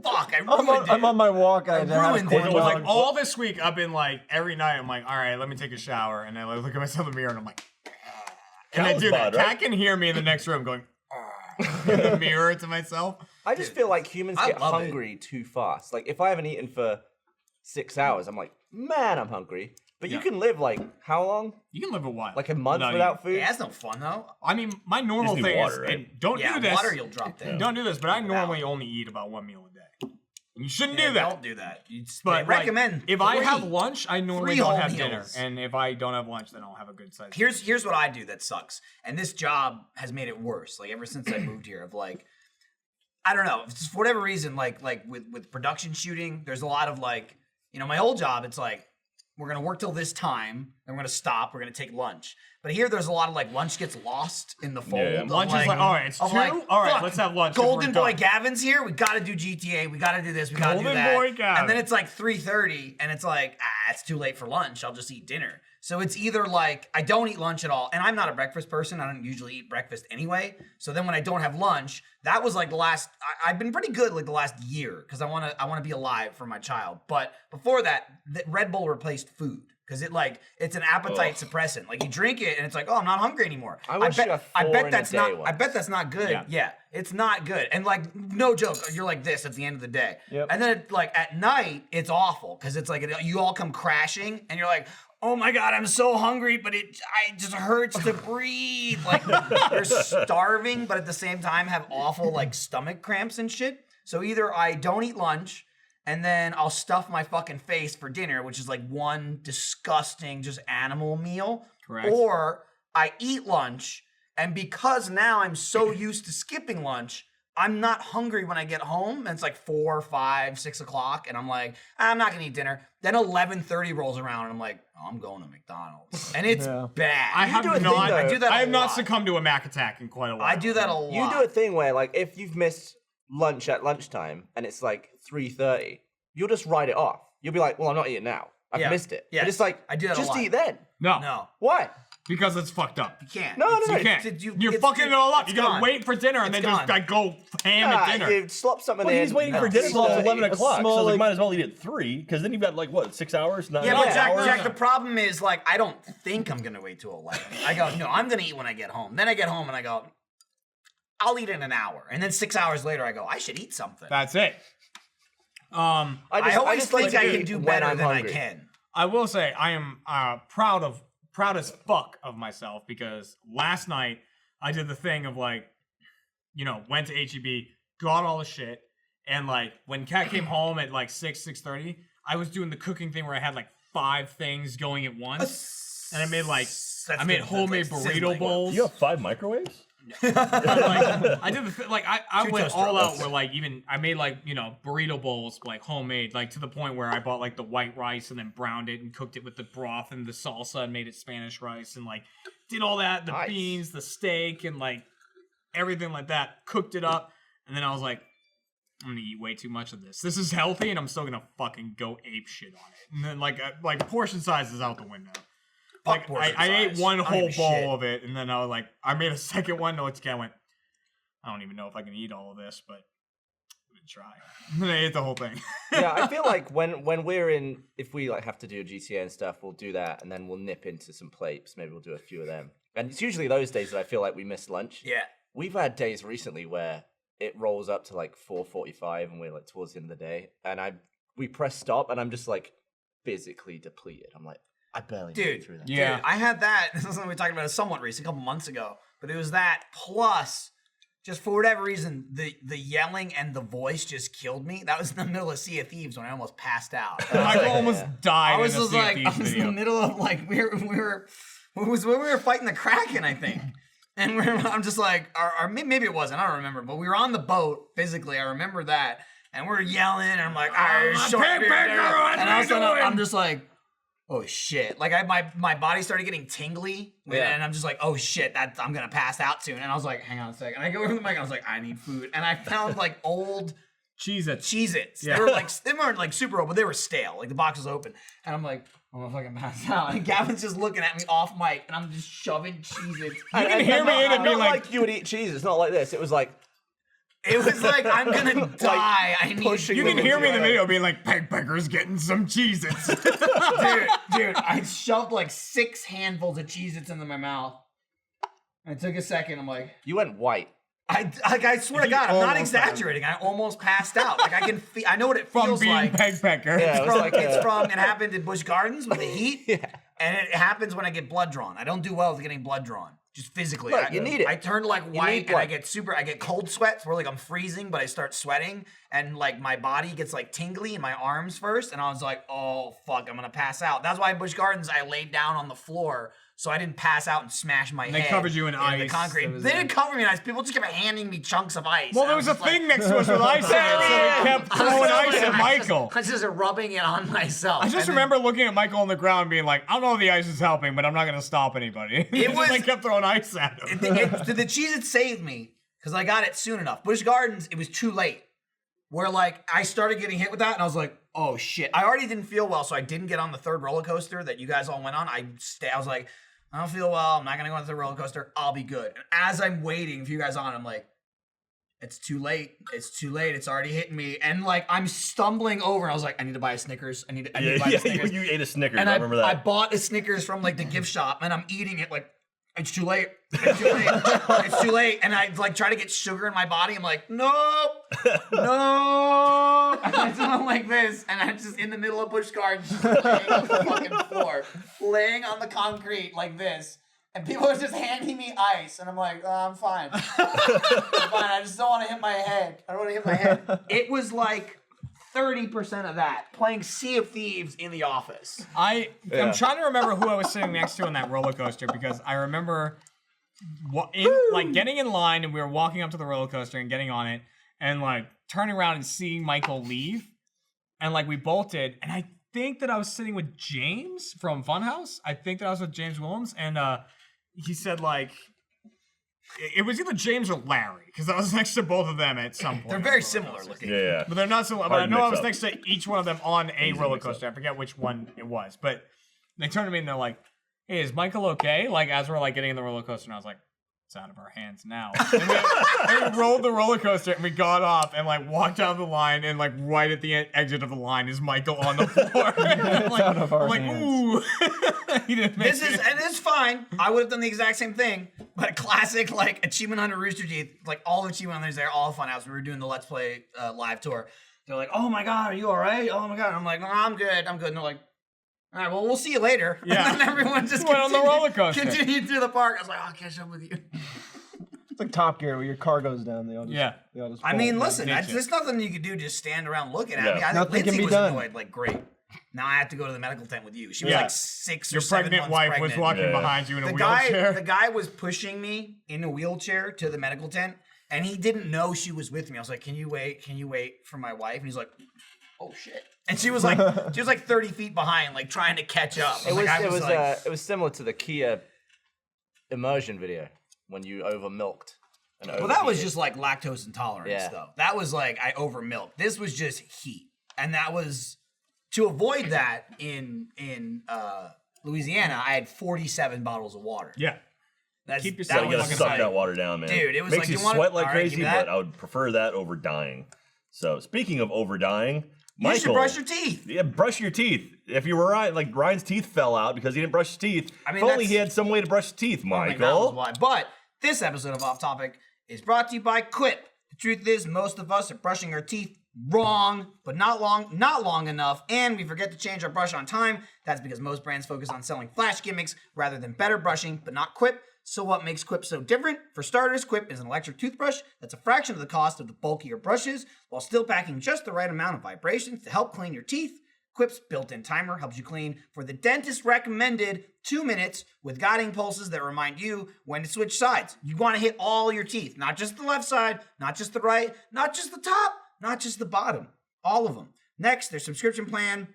fuck, I ruined it. I'm on my walk. I had ruined a corn it. it was dog. like all this week I've been like every night I'm like, all right, let me take a shower, and then I look at myself in the mirror and I'm like, "Ah." And I do that. Carlsbad, right? Cat can hear me in the next room going in the mirror to myself. I just feel like humans I get love it. hungry too fast. Like if I haven't eaten for 6 hours, I'm like, man, I'm hungry. But you Yeah. can live like how long? You can live a while, Like a month without without eating. food? Yeah, that's no fun though. I mean, my normal Just need thing water, is, right? and don't Yeah, do this. water you'll drop dead. Don't do this, but I normally only eat about 1 meal a day. You shouldn't Yeah, do that. Don't do that. But They like, recommend if I 3. have lunch, I normally 3 don't whole have dinner, meals. and if I don't have lunch, then I'll have a good size. Here's what I do that sucks, and this job has made it worse. Like ever since I moved here, of like, I don't know, for whatever reason, like with production shooting, there's a lot of like, my old job, it's like we're gonna work till this time, then we're gonna stop, we're gonna take lunch. But here, there's a lot of like lunch gets lost in the fold. Yeah. of, Lunch is like, all right, it's of 2? like, All right, fuck, let's have lunch. Golden We're Boy done. Gavin's here. We gotta do GTA. We gotta do this. We gotta do Golden that. Boy Gavin. And then it's like 3:30, and it's like, it's too late for lunch. I'll just eat dinner. So it's either like I don't eat lunch at all, and I'm not a breakfast person. I don't usually eat breakfast anyway. So then when I don't have lunch, that was like the last. I've been pretty good like the last year because I wanna be alive for my child. But before that, Red Bull replaced food. Because it's an appetite suppressant. Like you drink it and it's like, oh, I'm not hungry anymore. I wish you had 4 in a that's day not. I once. bet that's not good. Yeah, it's not good. And like, no joke, you're like this at the end of the day. Yep. And then like at night, it's awful because it's like you all come crashing and you're like, oh my god, I'm so hungry, but it just hurts to breathe. Like you're starving, but at the same time have awful like stomach cramps and shit. So either I don't eat lunch. and then I'll stuff my fucking face for dinner, which is like one disgusting just animal meal. Correct. Or I eat lunch, and because now I'm so used to skipping lunch, I'm not hungry when I get home, and it's like 4, 5, 6 o'clock, and I'm like, I'm not gonna eat dinner. Then 11:30 rolls around, and I'm like, oh, I'm going to McDonald's, and it's bad. I have do a thing, not. though. I do that. I a have not lot. succumbed to a Mac attack in quite a while. I do that a lot. You do a thing where, like, if you've missed lunch at lunchtime and it's like 3:30, you'll just write it off. You'll be like, well, I'm not eating now. I've Yeah. missed it. Yes. But it's like, I do that a just lot. eat then. No, Why? because it's fucked up. You can't. No, It's- no, You can't. it's- You're it's- fucking it all up. it's You gotta gone. wait for dinner and It's then just gone. like go ham at dinner. You slop something Well, in. he's waiting for at dinner till 3:30. 11 o'clock. small, So like, like- might as well eat at 3, because then you've got like what, 6 hours? Yeah, but Jack, hours? the problem is like I don't think I'm gonna wait till 11. I go, no, I'm gonna eat when I get home. Then I get home and I go, I'll eat in an hour. And then 6 hours later, I go, I should eat something. That's it. I always just like think to I can eat do when better I'm than hungry. I can. I will say I am proud as fuck of myself because last night I did the thing of like, went to HEB, got all the shit, and like when Kat came home at like 6:30, I was doing the cooking thing where I had like 5 things going at once, and I made homemade burrito bowls. You have 5 microwaves? But, like, I did the like I Two went toaster all out ovens. where like even I made like burrito bowls like homemade, like to the point where I bought like the white rice and then browned it and cooked it with the broth and the salsa and made it Spanish rice and like did all that, the Nice. beans, the steak, and like everything like that, cooked it up, and then I was like, I'm gonna eat way too much of this. This is healthy and I'm still gonna fucking go ape shit on it. And then like portion size is out the window. Like portion I ate size. one I don't whole give a bowl shit. of it, and then I was like, I made a second one. No, it's I went, I don't even know if I can eat all of this, but I'm gonna try. And then I ate the whole thing. Yeah, I feel like when we're in, if we like have to do GTA and stuff, we'll do that, and then we'll nip into some plates. Maybe we'll do a few of them. And it's usually those days that I feel like we miss lunch. Yeah. We've had days recently where it rolls up to like 4:45, and we're like towards the end of the day, and we press stop, and I'm just like physically depleted. I'm like, I barely made it through that. Yeah. Dude, I had that. This is something we talked about somewhat recent, a couple months ago. But it was that plus, just for whatever reason, the yelling and the voice just killed me. That was in the middle of Sea of Thieves when I almost passed out. I almost died. I was in a just Sea of like, Thieves I was in video. the middle of like it was when we were fighting the Kraken, I think. And I'm just like, or maybe it wasn't. I don't remember. But we were on the boat physically. I remember that, and we're yelling. And I'm like, and all of a sudden I'm just like, oh shit! Like my body started getting tingly, and I'm just like, oh shit! I'm gonna pass out soon. And I was like, hang on a second. And I go over to the mic. And I was like, I need food. And I found like old Cheez-Its. Yeah. They weren't like super old, but they were stale. Like the box was open, and I'm like, I'm gonna fucking pass out. And Gavin's just looking at me off mic, and I'm just shoving Cheez-Its. You can hear me in and be Not like, like you would eat cheese. It's not like this. It was like It was like I'm gonna die. I need pushing you can them hear me in the into video being like, Peg Pecker's getting some Cheez-Its. dude, I shoved like 6 handfuls of Cheez-Its into my mouth. And it took a second. I'm like, You went white. I swear to God, I'm not almost exaggerating. I almost passed out. Like I can I know what it From feels being like. Peg Pecker. Yeah, it was like It happened in Busch Gardens with the heat. Yeah. And it happens when I get blood drawn. I don't do well with getting blood drawn. Just physically. Look, you need it. I turn like need white and I blood. get cold sweats where like I'm freezing, but I start sweating and like my body gets like tingly in my arms first. And I was like, oh fuck, I'm gonna pass out. That's why in Busch Gardens I laid down on the floor so I didn't pass out and smash my head. They covered you in the ice. concrete. It was They didn't cover me in ice. People just kept handing me chunks of ice. Well, And I there was a just like- thing next to us with ice in it, so we kept throwing ice at Michael. I was just rubbing it on myself. I just And then- remember looking at Michael on the ground and being like, I don't know if the ice is helping, but I'm not going to stop anybody. It was- like kept throwing ice at him. the Cheez-It saved me because I got it soon enough. Busch Gardens, it was too late. Where like I started getting hit with that and I was like, oh shit. I already didn't feel well, so I didn't get on the third roller coaster that you guys all went on. I was like, I don't feel well. I'm not gonna go on the roller coaster. I'll be good. And as I'm waiting for you guys on, I'm like, it's too late. It's too late. It's already hitting me. And like I'm stumbling over and I was like, I need to buy a Snickers. I need to buy a Snickers. you ate a Snickers. And I remember that. I bought a Snickers from like the gift shop and I'm eating it like, it's too late. It's too late. It's too late. And I like try to get sugar in my body. I'm like, nope, no. And I do it like this. And I'm just in the middle of Busch Gardens, just laying on the fucking floor, laying on the concrete like this. And people are just handing me ice. And I'm like, oh, I'm fine. I'm fine. I just don't want to hit my head. I don't want to hit my head. It was like 30% of that playing Sea of Thieves in the office. I'm trying to remember who I was sitting next to on that roller coaster because I remember getting in line and we were walking up to the roller coaster and getting on it and like turning around and seeing Michael leave and like we bolted and I think that I was sitting with James from Funhouse. I think that I was with James Willems and he said like it was either James or Larry because I was next to both of them at some point. They're very similar looking. Yeah. But they're not similar. But Hard I to know I mix was up. next to each one of them on a Easy to roller mix up. coaster. I forget which one it was. But they turned to me and they're like, hey, is Michael okay? Like, as we're like getting in the roller coaster. And I was like, it's out of our hands now. And we rolled the roller coaster and we got off and like walked down the line. And like right at the exit of the line is Michael on the floor. Like, out of our I'm like, hands. ooh. He didn't make This is it. and it's fine. I would have done the exact same thing, but classic like Achievement Hunter Rooster Teeth, like all the Achievement Hunters there, all Funhouse. We were doing the Let's Play live tour. They're like, "Oh my god, are you all right? Oh my god." And I'm like, "No, I'm good. I'm good." And they're like, "All right, well, we'll see you later." Yeah. And then everyone just Went on the roller coaster. Continued through the park. I was like, "Oh, I'll catch up with you." It's like Top Gear where your car goes down. They all just, Yeah. They all just I fall mean, down. listen, Ditch it. there's nothing you could do. Just stand around looking at Yeah. me. I think Nothing can Lindsay be was done. annoyed. Like, great. Now I have to go to the medical tent with you. She was Yeah. like 6 Your or 7 pregnant months wife pregnant. was walking Yeah. behind you in a The wheelchair. guy was pushing me in a wheelchair to the medical tent, and he didn't know she was with me. I was like, "Can you wait? Can you wait for my wife?" And he's like, "Oh shit!" And she was like 30 feet behind, like trying to catch up. It was Like, I like, it was similar to the Kia immersion video when you over milked. well, that was just like lactose intolerance, Yeah. though. That was like I over milked. This was just heat, and that was to avoid that in Louisiana. I had 47 bottles of water. Yeah. That's, Keep that yourself You was gotta fucking suck like- that water down, man. Dude, it was makes like, you you wanna- sweat like all right, give crazy, me that. but I would prefer that over dying. So speaking of over dying, You should Michael, brush your teeth. Yeah, brush your teeth. If you were Ryan, like Ryan's teeth fell out because he didn't brush his teeth. I mean, if only that's- he had some way to brush his teeth, I think that was Michael. why. But this episode of Off Topic is brought to you by Quip. The truth is, most of us are brushing our teeth wrong, but not long enough, and we forget to change our brush on time. That's because most brands focus on selling flash gimmicks rather than better brushing, but not Quip. So what makes Quip so different? For starters, Quip is an electric toothbrush that's a fraction of the cost of the bulkier brushes, while still packing just the right amount of vibrations to help clean your teeth. Quip's built-in timer helps you clean for the dentist recommended 2 minutes with guiding pulses that remind you when to switch sides. You want to hit all your teeth, not just the left side, not just the right, not just the top, not just the bottom, all of them. Next, their subscription plan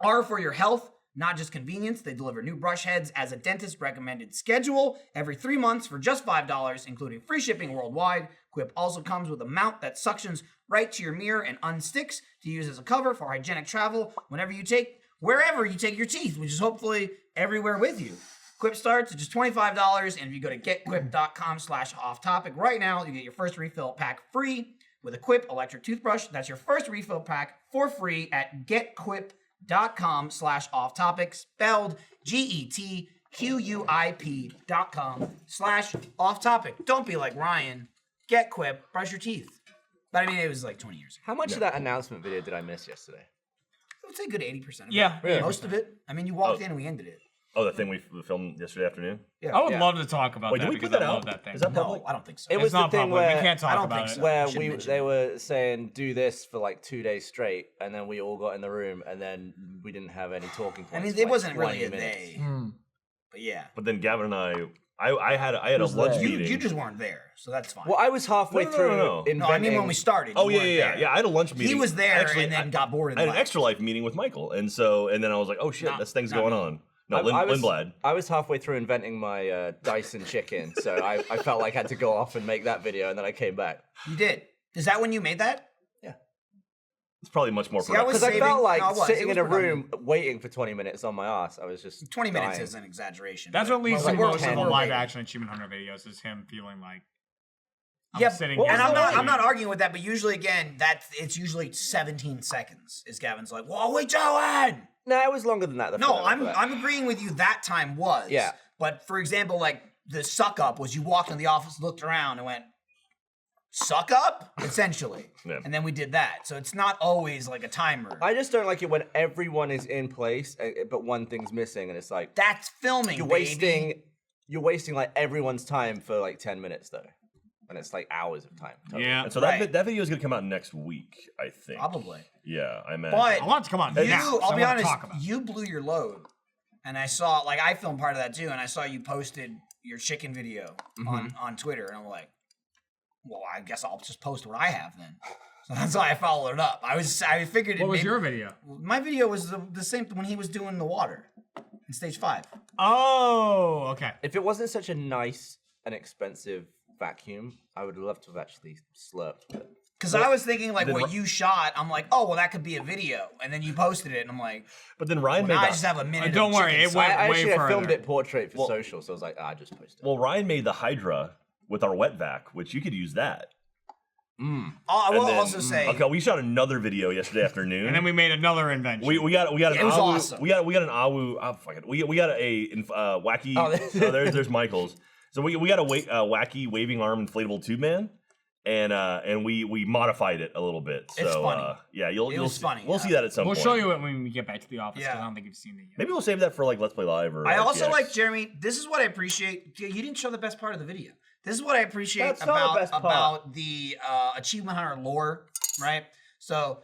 are for your health, not just convenience. They deliver new brush heads as a dentist recommended schedule every 3 months for just $5, including free shipping worldwide. Quip also comes with a mount that suctions right to your mirror and unsticks to use as a cover for hygienic travel wherever you take your teeth, which is hopefully everywhere with you. Quip starts at just $25, and if you go to getquip.com/offtopic right now, you get your first refill pack free with a Quip electric toothbrush. That's your first refill pack for free at getquip.com/offtopic, spelled GETQUIP.com/offtopic. Don't be like Ryan. Get Quip, brush your teeth. But I mean, it was like 20 years ago. How much of that announcement video did I miss yesterday? I would say a good 80% of it. Yeah. Really? Most of it. I mean, you walked in and we ended it. Oh, the thing we filmed yesterday afternoon. I would Yeah. love to talk about Wait, that did we because put that I love out? that thing. Is that No, public? I don't think so. It was It's not the thing public. where We can't talk I don't about think it. so. where Shouldn't mention they it. were saying do this for like 2 days straight, and then we all got in the room, and then we didn't have any talking points. I mean, for it like wasn't 20 really a minutes. day. But yeah. But then Gavin and I had a Who's lunch that? meeting. You just weren't there, so that's fine. Well, I was halfway No, no, through no, no. inventing. No, I mean when we started. Oh you yeah, weren't yeah, there. yeah. I had a lunch meeting. He was there Actually, and then got bored and I had an left. extra life meeting with Michael, and then I was like, oh shit, Not- this thing's not going me. on. No, I was, Lindblad. I was halfway through inventing my Dyson chicken, so I felt like I had to go off and make that video, and then I came back. You did. Is that when you made that? It's probably much more See, I was productive. Because I felt saving- like no, it was. sitting It in a was productive. room waiting for 20 minutes on my ass. I was just 20 minutes dying. is an exaggeration. That's but- what leads but to we're- most of the we're live waiting. action Achievement Hunter videos is him feeling like I'm Yeah, sitting and here I'm waiting. not arguing with that, but usually again, it's usually 17 seconds. Is Gavin's like, whoa, wait, Joanne! No, it was longer than that. No, I'm agreeing with you. That time was. Yeah. But for example, like the suck up was you walked in the office, looked around, and went, suck up, essentially. Yeah. And then we did that. So it's not always like a timer. I just don't like it when everyone is in place, but one thing's missing, and it's like That's filming. you're baby. wasting like everyone's time for like 10 minutes though. and it's like hours of time. Totally. Yeah. And so Right. that video is gonna come out next week, I think. Probably. Yeah, I imagine. But I want it to come on you, now. I'll I be wanna honest, talk about it. you blew your load. And I saw, like, I filmed part of that too, and I saw you posted your chicken video on Twitter, and I'm like, well, I guess I'll just post what I have then. So that's why I followed it up. I figured. What was your video? My video was the same when he was doing the water in stage 5. Oh, okay. If it wasn't such a nice and expensive vacuum, I would love to have actually slurped it. Because I was thinking, like, then what you shot, I'm like, oh, well, that could be a video. And then you posted it, and I'm like, But then Ryan now made I just have a minute. Don't of worry, chicken it sauce. went- I way filmed further. it portrait for social, so I was like, I just post it. well, Ryan made the Hydra with our wet vac, which you could use that. I will And then- also say, okay, we shot another video yesterday afternoon. And then we made another invention. We got an It was awu, awesome. we got an awu. Oh, fuck it. We got a wacky. Oh, there's Michael's. So we got a wacky waving arm inflatable tube man, and we modified it a little bit. So It's funny. yeah, It you'll was see, funny, we'll yeah. see that at some We'll point. show you it when we get back to the office. 'Cause Yeah. I don't think you've seen it yet. Maybe we'll save that for like Let's Play Live or. I also RTX. like, Jeremy, this is what I appreciate. You didn't show the best part of the video. This is what I appreciate That's not the best part. about the Achievement Hunter lore, right? So,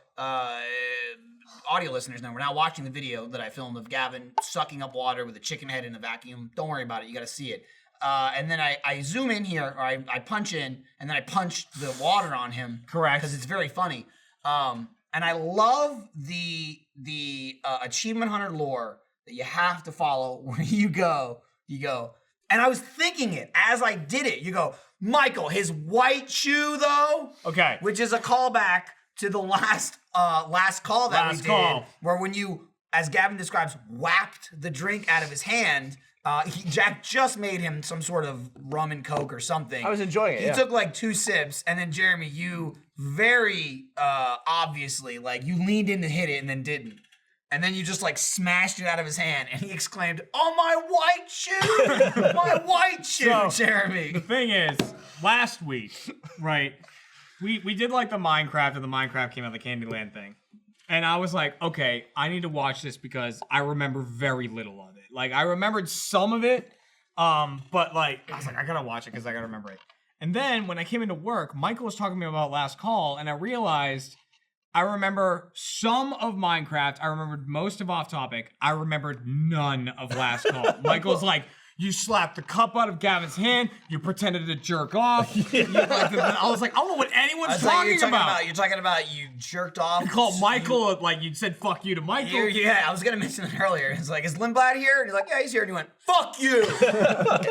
audio listeners know we're now watching the video that I filmed of Gavin sucking up water with a chicken head in a vacuum. Don't worry about it. You got to see it. And then I zoom in here, or I punch in, and then I punch the water on him. Correct. Because it's very funny. And I love the Achievement Hunter lore that you have to follow where you go. And I was thinking it as I did it. You go, Michael, his white shoe though, Okay. which is a callback to the last call that we Last did, call. where when you, as Gavin describes, whacked the drink out of his hand. Jack just made him some sort of rum and coke or something. I was enjoying it, He yeah. took like 2 sips, and then Jeremy, you very obviously, like, you leaned in to hit it and then didn't. And then you just like smashed it out of his hand, and he exclaimed, "Oh, my white shoe! My white shoe, So, Jeremy!" The thing is, last week, right, we did like the Minecraft, and the Minecraft came out, the Candyland thing. And I was like, okay, I need to watch this because I remember very little of it. Like, I remembered some of it, but like, I was like, I gotta watch it because I gotta remember it. And then when I came into work, Michael was talking to me about Last Call, and I realized I remember some of Minecraft. I remembered most of Off Topic. I remembered none of Last Call. Michael's like, you slapped the cup out of Gavin's hand. You pretended to jerk off. I was like, I don't know what anyone's talking about. You're talking about you jerked off. You called Michael, like you said, fuck you to Michael. Yeah, I was gonna mention it earlier. It's like, is Lindblad here? And he's like, yeah, he's here. And he went, fuck you.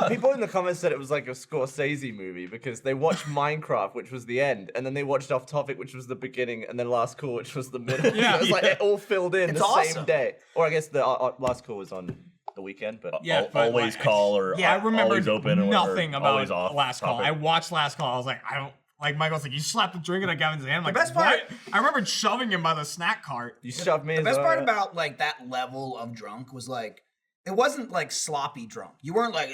People in the comments said it was like a Scorsese movie because they watched Minecraft, which was the end, and then they watched Off Topic, which was the beginning, and then Last Call, which was the middle. Yeah. It was like it all filled in It's the awesome. same day. Or I guess the Last Call was on the weekend, but Yeah, but, always like, call or Yeah, I remember always open or nothing about always off Last Call. topic. I watched Last Call. I was like, I don't. Like Michael's like, you slapped the drink out of Gavin's hand. I'm like, best part- what? I remember shoving him by the snack cart. you shoved me. The as best well, part yeah. about like that level of drunk was like, it wasn't like sloppy drunk. You weren't like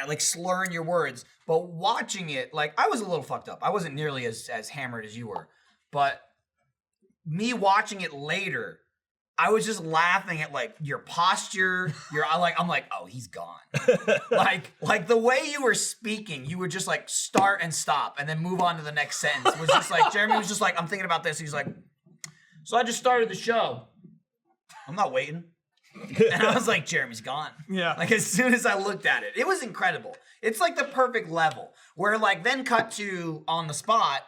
like slurring your words. But watching it, like, I was a little fucked up. I wasn't nearly as hammered as you were. But me watching it later, I was just laughing at like your posture. I'm like, oh, he's gone. like the way you were speaking, you would just like start and stop and then move on to the next sentence. It was just like Jeremy was just like, I'm thinking about this. He's like, so I just started the show. I'm not waiting. And I was like, Jeremy's gone. Yeah. Like as soon as I looked at it, it was incredible. It's like the perfect level where like then cut to On the Spot,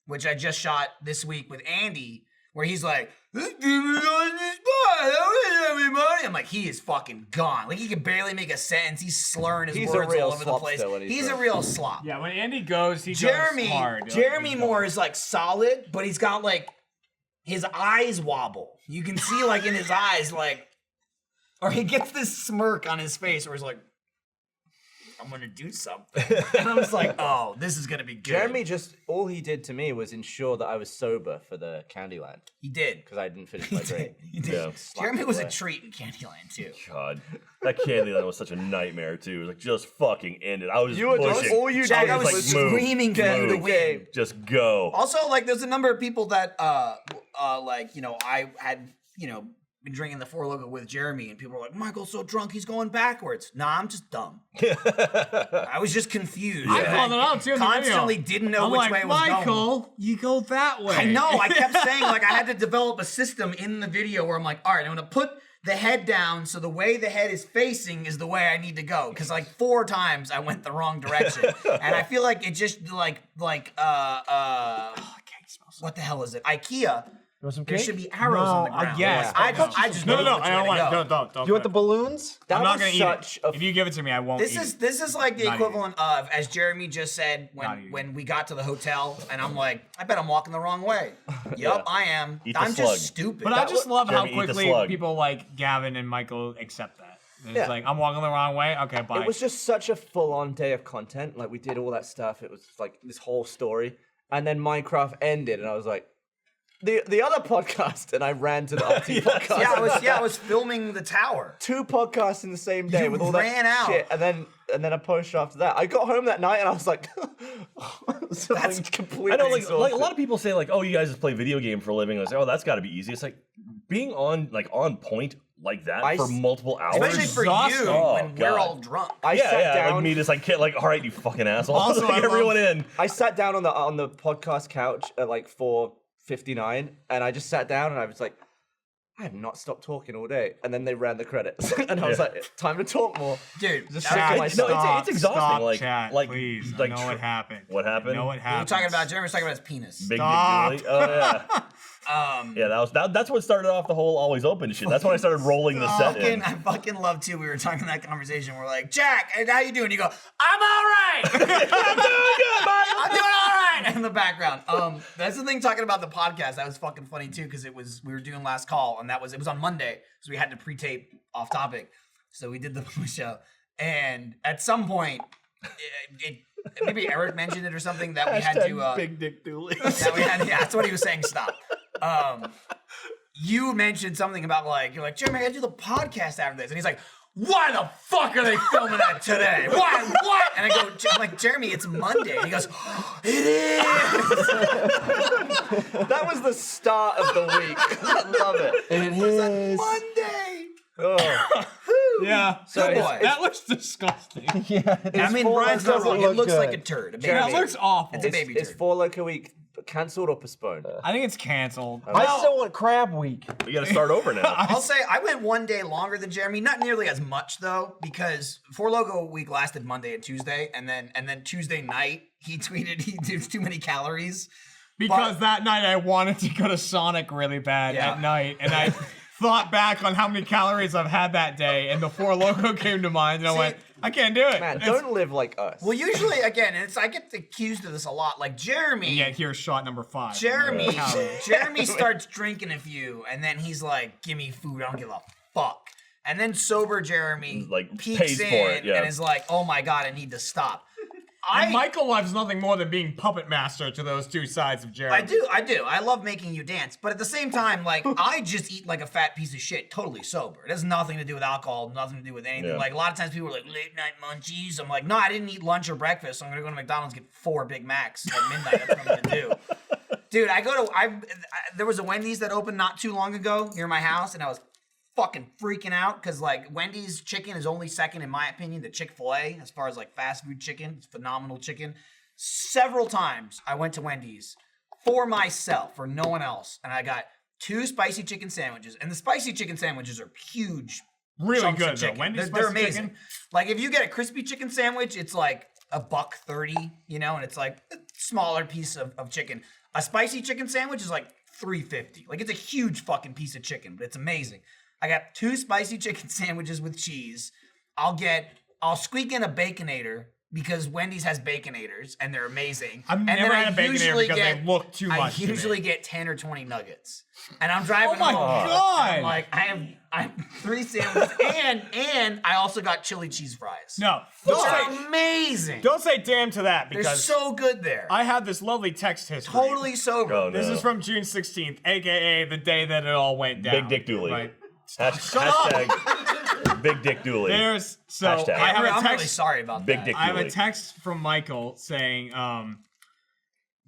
which I just shot this week with Andy, where he's like, "Let's give it on the spot. Hello, everybody." I'm like, he is fucking gone. Like he can barely make a sentence. He's slurring his He's a words real all over the slop place. still when he's He's a drunk. real slop. Yeah, when Andy goes, he Jeremy, goes hard. Like, Jeremy he's Moore gone. is like solid, but he's got like his eyes wobble. You can see like in his eyes, like, or he gets this smirk on his face where he's like, I'm gonna do something. And I'm just like, oh, this is gonna be good. Jeremy just all he did to me was ensure that I was sober for the Candyland He did. because I didn't finish my drink. He did. Yeah. Jeremy was a away. treat in Candyland too. God, that Candyland was such a nightmare too. It was like just fucking end it. I was You were pushing. just all you Jack, did I was was like, move, screaming for you to move. win. Just go. Also, like, there's a number of people that, like, you know, I had, you know, been drinking the Four Loko with Jeremy, and people are like, Michael's so drunk, he's going backwards. Nah, I'm just dumb. I was just confused. I called it out too in the video. Constantly didn't know I'm which like, way it was going. Michael, you go that way. I know. I kept saying, like, I had to develop a system in the video where I'm like, all right, I'm going to put the head down so the way the head is facing is the way I need to go. Because, like, 4 times I went the wrong direction. And I feel like it just, what the hell is it? IKEA. You want some There cake? should be arrows on the ground. yes. I just No, know I which way don't to want it. go. Don't. Do you want the balloons? That I'm not was gonna eat such it. a If you give it to me, I won't This eat is it. this is like the Not equivalent of, as Jeremy just said Not eating. when we got to the hotel, and I'm like, I bet I'm walking the wrong way. Yup, I am. Eat the I'm slug. just stupid. But I just love how Jeremy, eat the quickly slug. people like Gavin and Michael accept that. It's Yeah. like, I'm walking the wrong way? Okay, bye. It was just such a full-on day of content. Like, we did all that stuff. It was like this whole story. And then Minecraft ended, and I was like, the other podcast, and I ran to the RT podcast. I was filming the tower. 2 podcasts in the same day You with all ran that out. shit, and then a post after that. I got home that night, and I was like, that's completely I know, like a exhausted. lot of people say, like, oh, you guys just play video game for a living. I was like, oh, that's got to be easy. It's like being on point like that for multiple hours. Especially for you exhausting. when we're God. all drunk. I yeah, sat yeah, down. like me just like, all right, you fucking asshole. Also, like, I everyone love- in. I sat down on the podcast couch at like 4:59, and I just sat down and I was like, I have not stopped talking all day. And then they ran the credits, and I was like, time to talk more. Dude, Just that- sick of No, myself. it's exhausting. Stop like, chat, like, please. like I know what happened. What happened? I know what we're happened. talking about Jeremy was talking about his penis. Big Stop. Dick Dooley. Oh yeah. Yeah, that's what started off the whole always open shit. That's when I started rolling the set in. I fucking love too. We were talking that conversation. We're like, Jack, and how you doing? You go, I'm all right. I'm doing good, buddy. I'm doing all right. In the background. That's the thing. Talking about the podcast, that was fucking funny too, because we were doing last call, and it was on Monday, so we had to pre-tape off topic. So we did the show, and at some point, maybe Eric mentioned it or something that we had to. Big Dick Dooley. Yeah, that's what he was saying. Stop. You mentioned something about you're like, Jeremy, I gotta do the podcast after this. And he's like, why the fuck are they filming that today? Why? What? And I'm like, Jeremy, it's Monday. And he goes, it is. That was the start of the week. I love it. It is. Monday. Oh. Yeah. So Good it's- boy. That looks disgusting. Yeah. I mean, full Brian's not doesn't wrong. It look looks like a good. turd. A baby That turd. looks awful. It's a baby Is turd. 4 Loco Week cancelled or postponed? I think it's canceled. I still want crab week. We got to start over now. I'll say I went one day longer than Jeremy, not nearly as much though, because Four Logo Week lasted Monday and Tuesday, and then Tuesday night he tweeted he did too many calories. Because that night I wanted to go to Sonic really bad Yeah. at night, and I thought back on how many calories I've had that day, and the Four Loco came to mind, and I went, I can't do it. Man, It's- don't live like us. Well, usually again, I get accused of this a lot. Like Jeremy, Yet here's shot number 5. Jeremy Calories. starts drinking a few, and then he's like, "Give me food, I don't give a fuck." And then sober Jeremy Like, peeks pays in for it, yeah. and is like, "Oh my god, I need to stop." And Michael loves nothing more than being puppet master to those two sides of Jeremy. I do. I love making you dance, but at the same time, like I just eat like a fat piece of shit, totally sober. It has nothing to do with alcohol, nothing to do with anything. Yeah. Like a lot of times people are like late night munchies. I'm like, no, I didn't eat lunch or breakfast. So I'm gonna go to McDonald's and get 4 Big Macs at midnight. That's what I'm gonna do. Dude, there was a Wendy's that opened not too long ago near my house, and I was fucking freaking out because like Wendy's chicken is only second in my opinion to Chick-fil-A as far as like fast food chicken. It's phenomenal chicken. Several times I went to Wendy's for myself, for no one else, and I got 2 spicy chicken sandwiches, and the spicy chicken sandwiches are huge. Really chunks of good, though. chicken. Wendy's They're spicy amazing. chicken? Like if you get a crispy chicken sandwich, it's like $1.30, and it's like a smaller piece of chicken. A spicy chicken sandwich is like $3.50. Like it's a huge fucking piece of chicken, but it's amazing. I got 2 spicy chicken sandwiches with cheese. I'll squeak in a Baconator because Wendy's has Baconators and they're amazing. I've And never then had a Baconator usually because they look too much to I me. usually get 10 or 20 nuggets. And I'm driving Oh my home. God. I'm like, I have 3 sandwiches and I also got chili cheese fries. No, Which don't are say, amazing. don't say damn to that They're because so good there. I had this lovely text history. Totally sober. Oh, This no. is from June 16th, aka the day that it all went down. Big Dick Dooley. Right. Hashtag Big Dick Dooley. There's so Hashtag. I have a I'm text. really sorry about Big that. Dick I have Dooley. a text from Michael saying,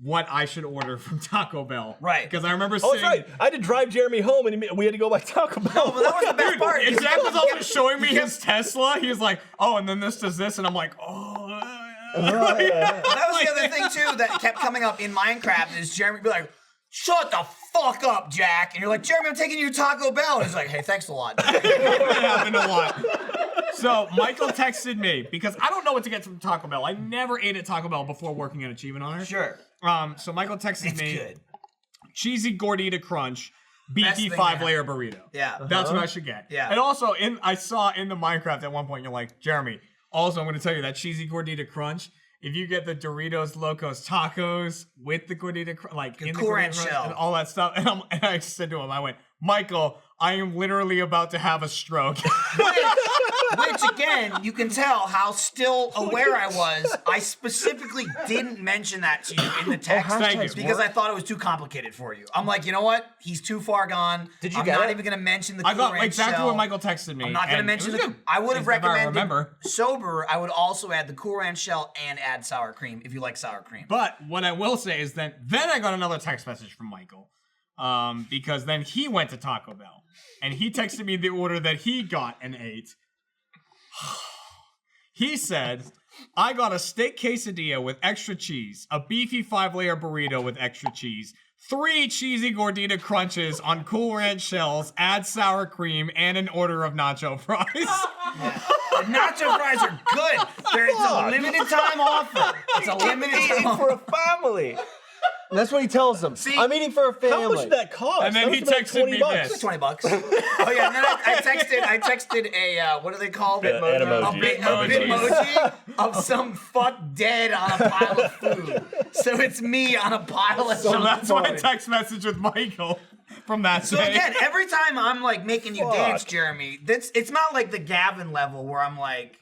what I should order from Taco Bell. Right. Because I remember Oh, seeing. that's right. I had to drive Jeremy home, and we had to go by Taco Bell. No, but that was the best part. And Jack was also showing me his Tesla. He was like, "Oh, and then this does this," and I'm like, "Oh." That was the other thing too that kept coming up in Minecraft is Jeremy would be like, "Shut the fuck up, Jack," and you're like, "Jeremy, I'm taking you to Taco Bell." And he's like, "Hey, thanks a lot." That happened a lot. So Michael texted me because I don't know what to get from Taco Bell. I never ate at Taco Bell before working at Achievement Hunter. Sure. So Michael texted It's me good. cheesy gordita crunch, Best beefy thing 5-layer burrito. Yeah. That's what I should get. Yeah. And also, I saw in the Minecraft at one point, you're like, Jeremy, also I'm going to tell you that cheesy gordita crunch, if you get the Doritos Locos Tacos with the gordita, in the Cool gordita Ranch crunch shell. and all that stuff, and I said to him, I went, Michael, I am literally about to have a stroke. Which again, you can tell how still aware I was. I specifically didn't mention that to you in the text Thank you. because I thought it was too complicated for you. I'm like, you know what? He's too far gone. Did you I'm get not it? even going to mention the I Cool got Ranch exactly shell. what Michael texted me. I'm not going to and mention it was the. good. I would have If I recommended remember. sober. I would also add the Cool Ranch shell and add sour cream if you like sour cream. But what I will say is that then I got another text message from Michael, because then he went to Taco Bell and he texted me the order that he got and ate. He said, I got a steak quesadilla with extra cheese, a beefy 5-layer burrito with extra cheese, 3 cheesy gordita crunches on Cool Ranch shells, add sour cream, and an order of nacho fries. The nacho fries are good. It's a limited time offer. It's a limited time Eating for offer. a family. And that's what he tells them. See, I'm eating for a family. How much did that cost? And then That he must have been texted me $20. this. $20. Oh yeah, and then I texted a what are they called? An emoji. A bitmoji of some fuck dead on a pile of food. So it's me on a pile of So junk that's my food. text message with Michael from that So day. again, every time I'm like making you Fuck. dance, Jeremy, it's not like the Gavin level where I'm like,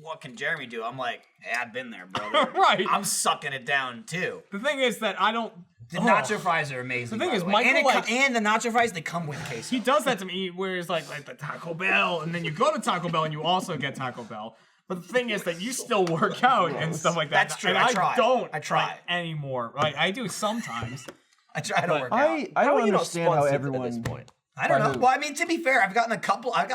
what can Jeremy do? I'm like, hey, I've been there, brother. Right. I'm sucking it down too. The thing is that I don't. The nacho fries are amazing. The thing by is, way. Michael, and, like- and the nacho fries, they come with queso. He does that to me, where it's like the Taco Bell, and then you go to Taco Bell and you also get Taco Bell. But the thing is that you still work out and stuff like that. That's true. And I try. don't. I try. like, anymore. Like I do sometimes. I try to work out. I How don't are you not understand how sponsored everyone. at this point? I don't By know. who? Well, I mean, to be fair, I've got a couple of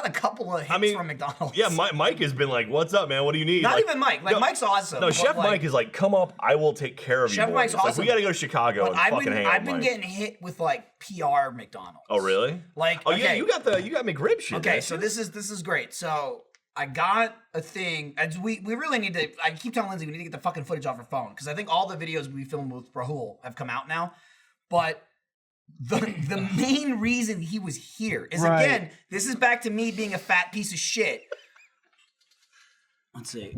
hits from McDonald's. Yeah, Mike has been like, "What's up, man? What do you need?" Not Like, even Mike. Like no, Mike's awesome. No, but, Chef like, Mike is like, "Come up, I will take care of you." Chef boys." Mike's Like, awesome. we got to go to Chicago But and fucking hang out. I've been Mike. getting hit with like PR McDonald's. Oh really? Like, Oh yeah, okay. you got McRib shit. Okay, didn't so you? this is great. So I got a thing, and we really need to. I keep telling Lindsay we need to get the fucking footage off her phone because I think all the videos we filmed with Rahul have come out now, but. The main reason he was here is Right. again, this is back to me being a fat piece of shit. Let's see.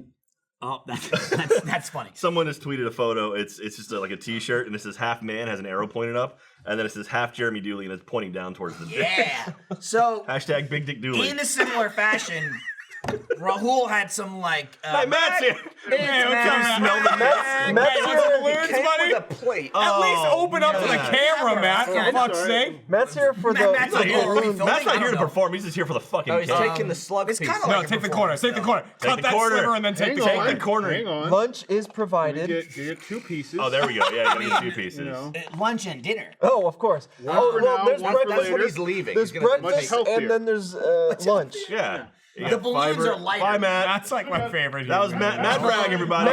Oh, that's funny. Someone has tweeted a photo. It's just like a T-shirt, and it says half man, has an arrow pointed up, and then it says half Jeremy Dooley, and it's pointing down towards the dick. Yeah. So Hashtag Big Dick Dooley. in a similar fashion, Rahul had some like. Hey, Matt's here. Hey, Matt. Smell the Matt. Matt's Hey, here. what's the balloons, Came buddy? with a plate. At least open up to the yeah. camera, Matt. Yeah, For fuck's sorry. sake. Matt's here for the. Matt's He's not like, oh, are we here. filming? Matt's I not here don't to know. perform. He's just here for the fucking Oh, he's cake. taking the slug it's piece. kinda No, like a take the corner. Take the corner. Cut the that corner. sliver and then take Hang the on. corner. the corner. Hang on. Lunch is You provided. get 2 pieces. Oh, there we go. Yeah, you got two pieces. You know. Lunch and dinner. Oh, of course. One Oh, for well, now, there's one for breakfast. That's what later. he's leaving. There's He's gonna breakfast healthier. and then there's lunch. Yeah. You The got balloons fiber. are lighter. Bye, Matt. That's like my favorite. That was humor. Matt Bragg, everybody.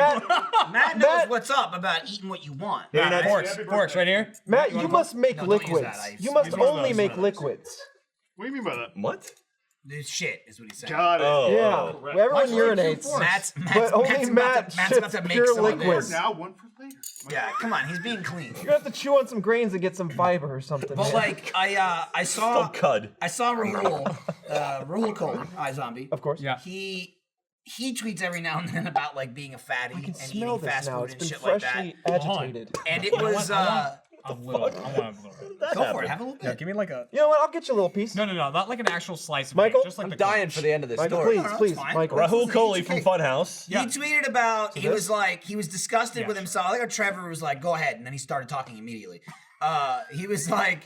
Matt knows what's up about eating what you want. Yeah, Matt, that's- forks right here. Matt, you must make No, don't use liquids. that. I You must use one of only those, make one of those. liquids. What do you mean by that? What? This shit is what he said. Got it. Oh. Yeah, oh. well, everyone urinates. Matt's But only Matt's Matt about to, Matt's about to shits make pure some of liquids. this. Now, one for later. Yeah, come on, he's being clean. You're gonna have to chew on some grains and get some fiber or something. But man. like I saw Don't cud. Rahul Cole, iZombie. of course. Yeah. He tweets every now and then about like being a fatty I can and smell eating this fast now. food It's and been shit like that. freshly agitated. And it was A little. I want a little. go for it, have a little Yeah, bit. give me like a. You know what? I'll get you a little piece. No, not like an actual slice of Michael, meat, just like I'm the dying crunch. for the end of this Michael, story. please, No, please, it's fine. Michael. Rahul Kohli from Funhouse. He tweeted about he was like he was disgusted Yeah, with sure. himself. I think Trevor was like, "Go ahead," and then he started talking immediately. He was like,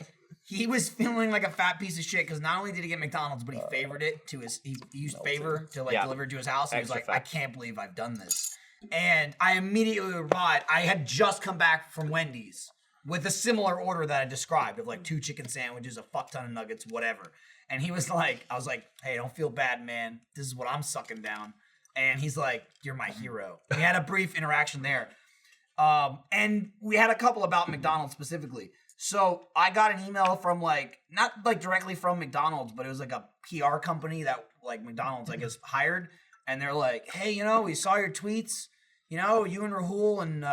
he was feeling like a fat piece of shit because not only did he get McDonald's, but he favored it to his. He used favor to like Yeah. deliver it to his house. And he was Extra like, "I fat. can't believe I've done this." And I immediately replied, I had just come back from Wendy's with a similar order that I described of like 2 chicken sandwiches, a fuck ton of nuggets, whatever. And he was like, I was like, hey, don't feel bad, man. This is what I'm sucking down. And he's like, you're my hero. We had a brief interaction there. And we had a couple about McDonald's specifically. So I got an email from like, not like directly from McDonald's, but it was like a PR company that like McDonald's, I guess, hired. And they're like, hey, you know, we saw your tweets, you know, you and Rahul and,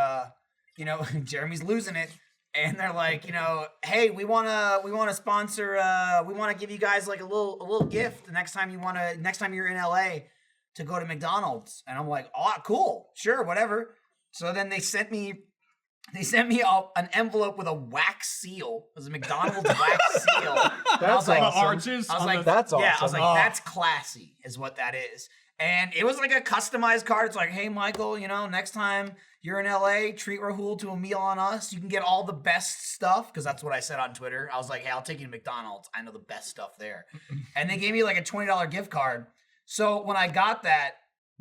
you know, Jeremy's losing it. And they're like, you know, hey, we wanna sponsor, we wanna give you guys like a little gift the next time you're in LA to go to McDonald's. And I'm like, oh, cool, sure, whatever. So then they sent me an envelope with a wax seal. It was a McDonald's wax seal. And I was like, awesome. Arches. I was like, That's yeah, I was awesome. like, that's classy, is what that is. And it was like a customized card. It's like, hey, Michael, you know, next time you're in LA, treat Rahul to a meal on us. You can get all the best stuff, because that's what I said on Twitter. I was like, hey, I'll take you to McDonald's. I know the best stuff there. And they gave me like a $20 gift card. So when I got that,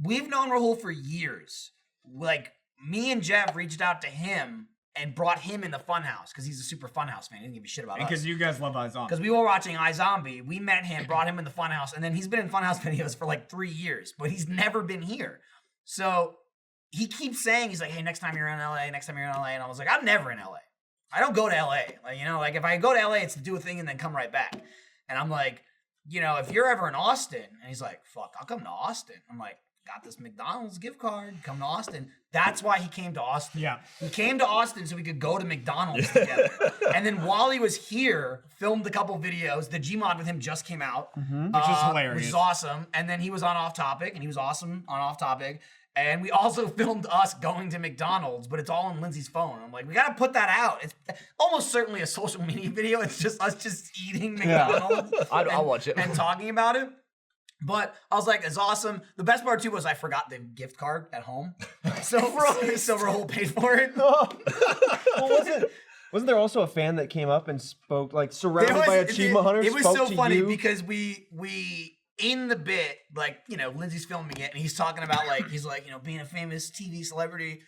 we've known Rahul for years. Like, me and Jeff reached out to him and brought him in the Funhouse, because he's a super Funhouse fan. He didn't give a shit about us. Because you guys love iZombie. Because we were watching iZombie. We met him, brought him in the Funhouse, and then he's been in Funhouse videos for like 3 years, but he's never been here. So he keeps saying, he's like, hey, next time you're in LA, next time you're in LA. And I was like, I'm never in LA. I don't go to LA. Like, you know, like if I go to LA, it's to do a thing and then come right back. And I'm like, you know, if you're ever in Austin, and he's like, fuck, I'll come to Austin. I'm like, got this McDonald's gift card, come to Austin. That's why he came to Austin. Yeah. He came to Austin so we could go to McDonald's together. And then while he was here, filmed a couple videos. The Gmod with him just came out. Which is hilarious. Which is awesome. And then he was on Off Topic, and he was awesome on Off Topic. And we also filmed us going to McDonald's, but it's all on Lindsay's phone. I'm like, we gotta put that out. It's almost certainly a social media video. It's just us just eating McDonald's. I'll watch it. And talking about it. But I was like, it's awesome. The best part too was I forgot the gift card at home. So Rahul paid for it. Well, wasn't there also a fan that came up and spoke, like surrounded by achievement hunters? It was spoke so to funny you? because we in the bit, like, you know, Lindsay's filming it and he's talking about like, he's like, you know, being a famous TV celebrity,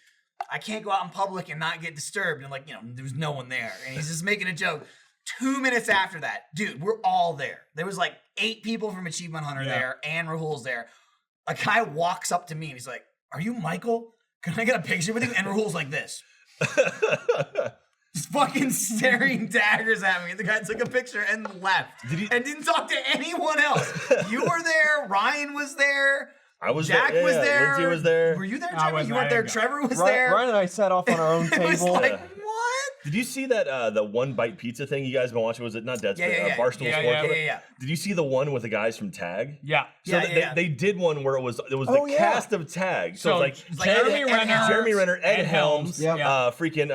I can't go out in public and not get disturbed. And like, you know, there's no one there. And he's just making a joke. 2 minutes after that, dude, we're all there. There was like 8 people from Achievement Hunter there, and Rahul's there. A guy walks up to me and he's like, are you Michael? Can I get a picture with you? And Rahul's like this. Just fucking staring daggers at me. And the guy took a picture and left. And didn't talk to anyone else. You were there. Ryan was there. I was Jack there. was Yeah, there. Lindsay was there. Were you there, I Trevor? wasn't. You I weren't there. didn't go. Trevor was there. Ryan and I sat off on our own It was table. like, what? Did you see that the one bite pizza thing you guys been watching? Was it not Dead Space? Yeah. Barstool Yeah, Sports? yeah. Did you see the one with the guys from Tag? Yeah. So Yeah. they did one where it was Oh, the yeah. cast of Tag. So, it's like Jeremy Renner, Ed Helms, Yep. freaking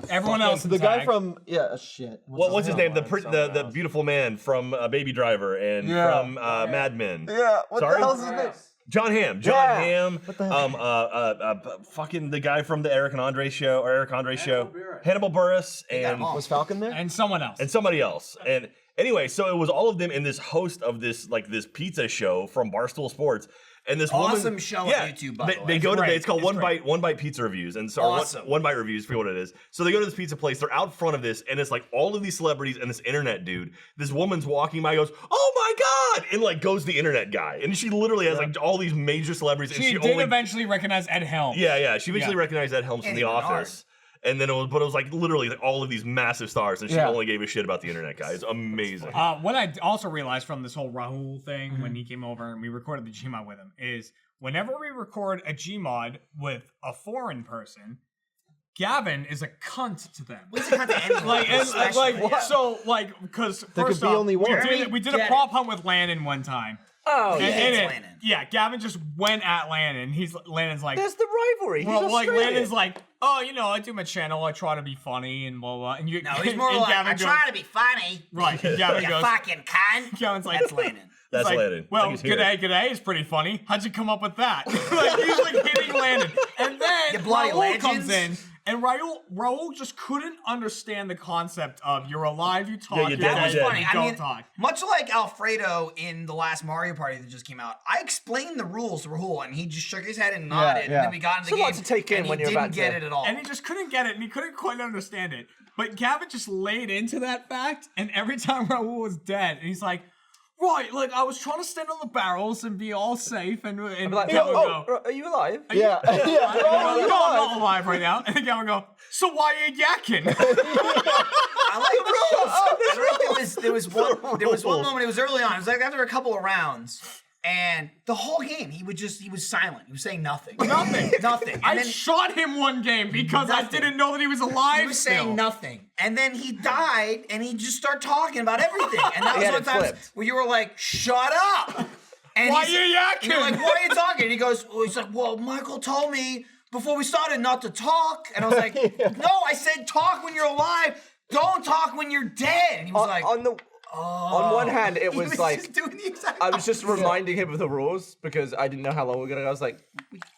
everyone else. The in guy Tag. from shit. what's his name? name? The beautiful man from Baby Driver and from Mad Men. Yeah. What Sorry? the hell's his name? John Hamm. Yeah. Hamm. What the heck? Fucking the guy from the Eric Andre show. Hannibal Buress and Was Falcon there? And someone else. and somebody else. And anyway, so it was all of them and this host of this pizza show from Barstool Sports. And this Awesome woman, show on YouTube, by the way. They go to great. it's called It's great. One Bite Pizza Reviews, and so Awesome. one Bite Reviews, forget what it is. So they go to this pizza place. They're out front of this, and it's like all of these celebrities and this internet dude. This woman's walking by, goes, "Oh my god!" and like goes the internet guy, and she literally has like all these major celebrities. she and did only, eventually recognize Ed Helms. yeah. She eventually recognized Ed Helms from Andy The Bernard. Office. And then it was like literally like all of these massive stars, and she Yeah. only gave a shit about the internet guy. It's amazing. What I also realized from this whole Rahul thing when he came over and we recorded the Gmod with him is whenever we record a Gmod with a foreign person, Gavin is a cunt to them. What's it got to anyone? Like, and, Especially, like yeah. so, like, because There first could be off, only one. we did a Get prop hunt with Landon one time. Oh, And yeah. hates in it, Landon. yeah, Gavin just went at Landon. Landon's like, There's the rivalry. well, He's like Australian. Landon's like, oh, you know, I do my channel, I try to be funny and blah blah. And you, No, he's more and like, Gavin I goes, try to be funny. right. And Gavin You goes, fucking cunt. Gavin's like, That's Landon. That's like, Landon. well, He's here. g'day is pretty funny. How'd you come up with that? Like, he's like hitting Landon. And then You bloody Raul comes legends. in And Raul just couldn't understand the concept of you're alive, you talk, you're you're dead, dead, you're you dead. Funny. I don't mean, talk. much like Alfredo in the last Mario Party that just came out, I explained the rules to Rahul, and he just shook his head and nodded. yeah. And then we got into the It's a lot game, to take in and when he you're didn't about get to- it at all. And he just couldn't get it, and he couldn't quite understand it. But Gavin just laid into that fact, and every time Raul was dead, and he's like, right, like, I was trying to stand on the barrels and be all safe, and I'd be like, Gavin would go, are you alive? Yeah. no, I'm not alive right now. And then Gavin would go, so why are you yakking? I like there was one moment. It was early on. It was like after a couple of rounds, and the whole game he was silent. He was saying nothing. Nothing. And I then shot him one game because I Nothing. didn't know that he was alive. he was still. saying nothing, and then he died, and he just started talking about everything. And that He was had one it time flipped. where you were like, "Shut up!" And Why he's- you yakking? And you're like, "Why are you talking?" And he goes, "He's like, well, Michael told me before we started not to talk," and I was like, "No, I said talk when you're alive. Don't talk when you're dead." And he was like, On one hand, it he was was like just doing the exact I was just opposite. reminding him of the rules because I didn't know how long we were gonna go. I was like,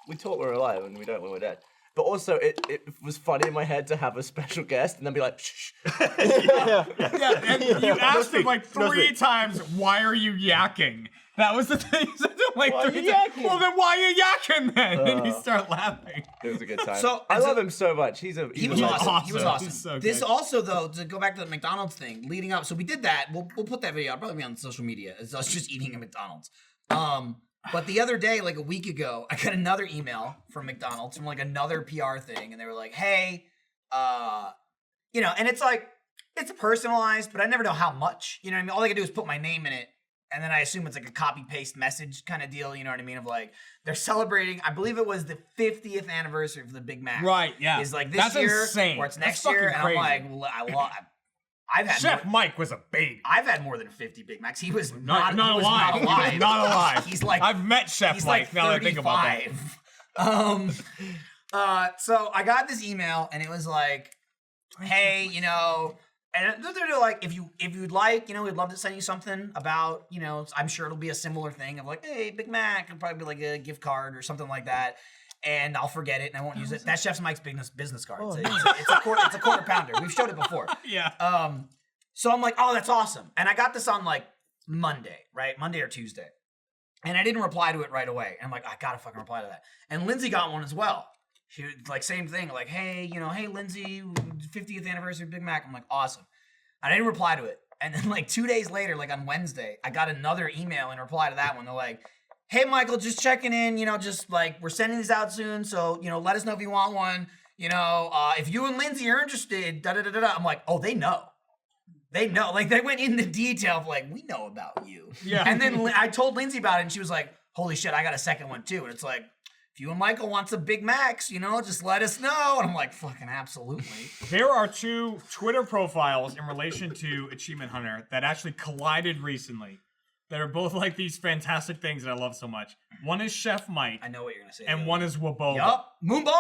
we thought we were alive and we don't when we're dead. But also, it was funny in my head to have a special guest and then be like, shh. Yeah, and you asked him like three times, why are you yakking? That was the thing. He said to him like Why 3 you times. yakking? Well, then why are you yakking then? And he started laughing. It was a good time. So- I so- love him so much. He He was was awesome. awesome. He was awesome. He's so This good. also, though, to go back to the McDonald's thing, leading up. So we did that. We'll put that video. I'll probably be on social media. It's us just eating at McDonald's. But the other day, like a week ago, I got another email from McDonald's from like another PR thing, and they were like, "Hey, and it's like it's personalized, but I never know how much. You know what I mean? All they can do is put my name in it, and then I assume it's like a copy paste message kind of deal. You know what I mean? Of like they're celebrating. I believe it was the 50th anniversary of the Big Mac. Right, yeah. Is like this That's year insane. or it's That's next year, fucking and crazy. I'm like, I've had Chef more, Mike was a baby. I've had more than 50 Big Macs. He was Not he was alive. Not alive. Not alive. He's like I've met Chef he's Mike like now that I think about that. 35. So I got this email and it was like, hey, and they're like, if you'd like, we'd love to send you something about, I'm sure it'll be a similar thing of like, hey, Big Mac, it'll probably be like a gift card or something like that. And I'll forget it and I won't use it. That's Chef Mike's business card. It's a quarter pounder. We've showed it before. Yeah. So I'm like, oh, that's awesome. And I got this on like Monday, right? Monday or Tuesday. And I didn't reply to it right away. And I'm like, I gotta fucking reply to that. And Lindsay got one as well. She was like, same thing, like, hey, hey, Lindsay, 50th anniversary of Big Mac. I'm like, awesome. And I didn't reply to it. And then like 2 days later, like on Wednesday, I got another email in reply to that one. They're like, hey, Michael, just checking in, just like, we're sending these out soon. So, let us know if you want one. If you and Lindsay are interested, da-da-da-da-da. I'm like, oh, they know. They know. Like, they went into detail of like, we know about you. Yeah. And then I told Lindsay about it, and she was like, holy shit, I got a second one too. And it's like, if you and Michael want some Big Macs, just let us know. And I'm like, fucking absolutely. There are two Twitter profiles in relation to Achievement Hunter that actually collided recently. That are both like these fantastic things that I love so much. One is Chef Mike, I know what you're going to say. and one is Waboba. Yup. Moonball?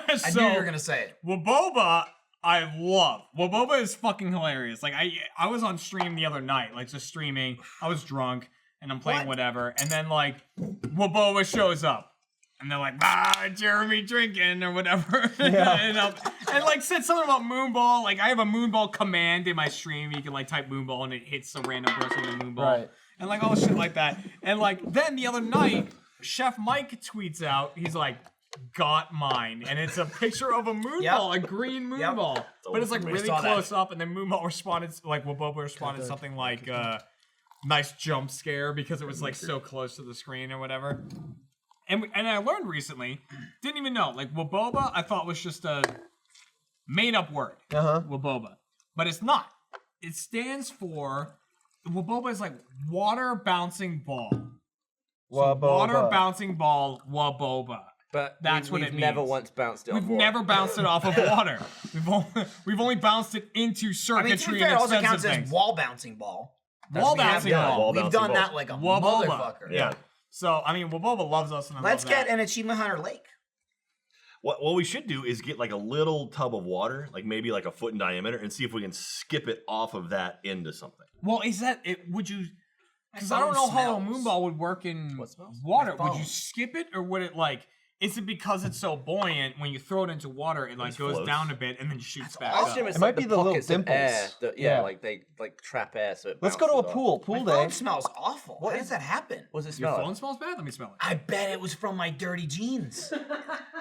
I So, knew you were going to say it. Waboba, I love. Waboba is fucking hilarious. Like I was on stream the other night, like just streaming. I was drunk and I'm playing What? whatever, and then like Waboba shows up. And they're like, Jeremy drinking or whatever. and like said something about Moonball. Like I have a Moonball command in my stream. You can like type Moonball and it hits a random person with a Moonball. Right. And like all shit like that. And like then the other night, Chef Mike tweets out, he's like, got mine. And it's a picture of a Moonball, a green Moonball. But it's like really saw that. close up. And then Moonball responded, like Waboba responded something like, nice jump scare because it was like so close to the screen or whatever. And I learned recently, didn't even know, like Waboba I thought was just a made up word. Waboba. But it's not. It stands for, Waboba is like water bouncing ball. So Waboba. water bouncing ball, Waboba. But That's what we've it never means. once bounced it off We've water. never bounced it off of water. We've only bounced it into I mean, to circuitry be fair, it and also extensive counts as things. wall bouncing ball. Wall We have bouncing done- ball. Wall We've bouncing done ball. that like a Waboba. motherfucker. Yeah. So, I mean, Waboba loves us and I Let's love that. get an Achievement Hunter Lake. What we should do is get like a little tub of water, like maybe like a foot in diameter, and see if we can skip it off of that into something. Well, is that it? Would you? Because I phone don't know how a smells. moonball would work in What smells? water. My Would you phone. skip it, or would it like Is it because it's so buoyant? When you throw it into water, it like goes floats. down a bit and then shoots back I up. assume it's It like might be the little pockets of air dimples. that, Yeah. like they like trap air. So it Let's go to a bounces off. pool. Pool My day. phone smells awful. Why does that happen? What does it Your smell phone like? smells bad. Let me smell it. I bet it was from my dirty jeans.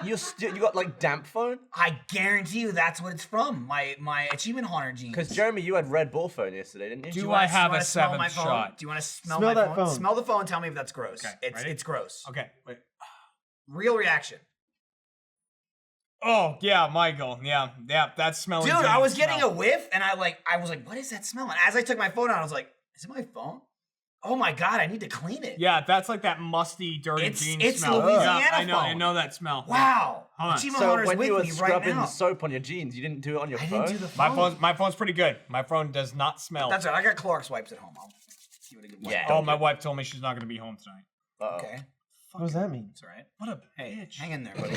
You got like damp phone? I guarantee you that's what it's from. My Achievement Hunter jeans. Because Jeremy, you had Red Bull phone yesterday, didn't you? Do you I wanna- have you wanna a smell my seventh phone? shot? Do you want to smell Smell my that phone. Smell the phone. Tell me if that's gross. Okay, It's ready? gross. Okay, wait. Real reaction. Oh yeah, Michael. Yeah, that's smelling. Dude, I was getting smell. a whiff and I was like, what is that smell? And as I took my phone out, I was like, is it my phone? Oh my god, I need to clean it. Yeah, that's like that musty, dirty It's- jeans it's smell. Louisiana yeah, I phone. know that smell. Wow. Hold on. Achievement So Hunter's when with you were me right scrubbing now. the soap on your jeans, you didn't do it on your I phone? didn't do the My phone. phone's pretty good. My phone does not smell. That's right. I got Clorox wipes at home. I'll give it a good wipe. Yeah. Oh, my wife told me she's not gonna be home tonight. Uh-oh. Okay. What does that mean? That's all right. What a Hey, bitch. hang in there, buddy.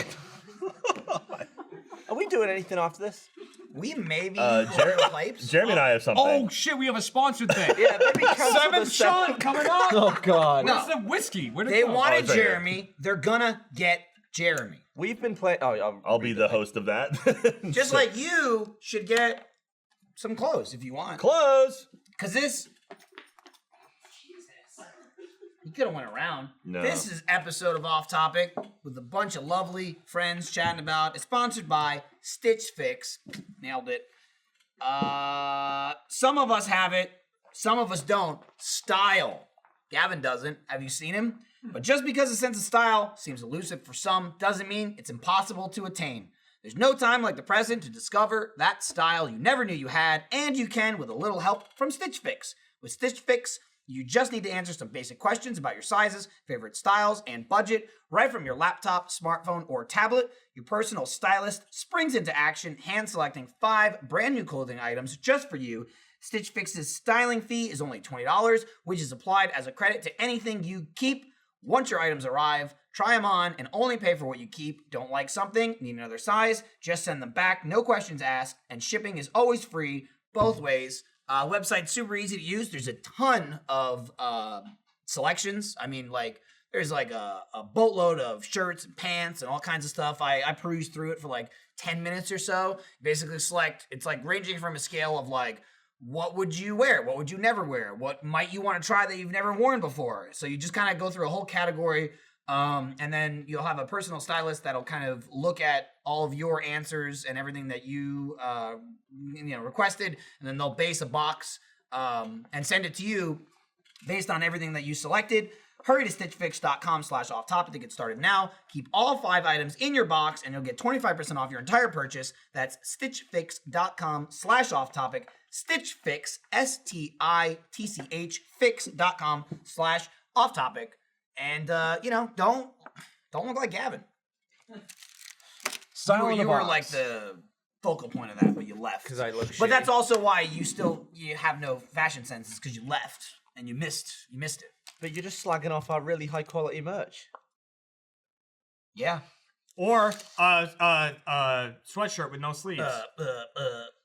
Are we doing anything after this? We maybe pipes. Jeremy and I have something. Oh shit, we have a sponsored thing. Yeah, maybe cancel Seventh the shot coming up. Oh God. No. What's the whiskey? Where'd it They go? wanted it's right here. Jeremy. They're gonna get Jeremy. We've been playing. Oh, I'll be the host of that. Just like you should get some clothes if you want. Close. Cause this, you could have went around. No. This is episode of Off Topic with a bunch of lovely friends chatting about. It's sponsored by Stitch Fix. Nailed it. Some of us have it, some of us don't. Style. Gavin doesn't. Have you seen him? But just because a sense of style seems elusive for some doesn't mean it's impossible to attain. There's no time like the present to discover that style you never knew you had, and you can with a little help from Stitch Fix. With Stitch Fix, you just need to answer some basic questions about your sizes, favorite styles, and budget right from your laptop, smartphone, or tablet. Your personal stylist springs into action, hand-selecting 5 brand new clothing items just for you. Stitch Fix's styling fee is only $20, which is applied as a credit to anything you keep. Once your items arrive, try them on and only pay for what you keep. Don't like something, need another size, just send them back, no questions asked, and shipping is always free, both ways. Website's super easy to use. There's a ton of selections. I mean, like, there's like a boatload of shirts and pants and all kinds of stuff. I perused through it for like 10 minutes or so. Basically select, it's like ranging from a scale of like, what would you wear? What would you never wear? What might you want to try that you've never worn before? So you just kind of go through a whole category, and then you'll have a personal stylist that'll kind of look at all of your answers and everything that you requested, and then they'll base a box and send it to you based on everything that you selected. Hurry to stitchfix.com/offtopic to get started now. Keep all 5 items in your box and you'll get 25% off your entire purchase. That's stitchfix.com/offtopic. Stitch Fix, STITCH, fix.com/offtopic. And, don't look like Gavin. Style in You a were box. like the focal point of that, but you left. because I look. But shitty. that's also why you have no fashion sense, because you left and you missed it. But you're just slagging off our really high quality merch. Yeah. Or sweatshirt with no sleeves.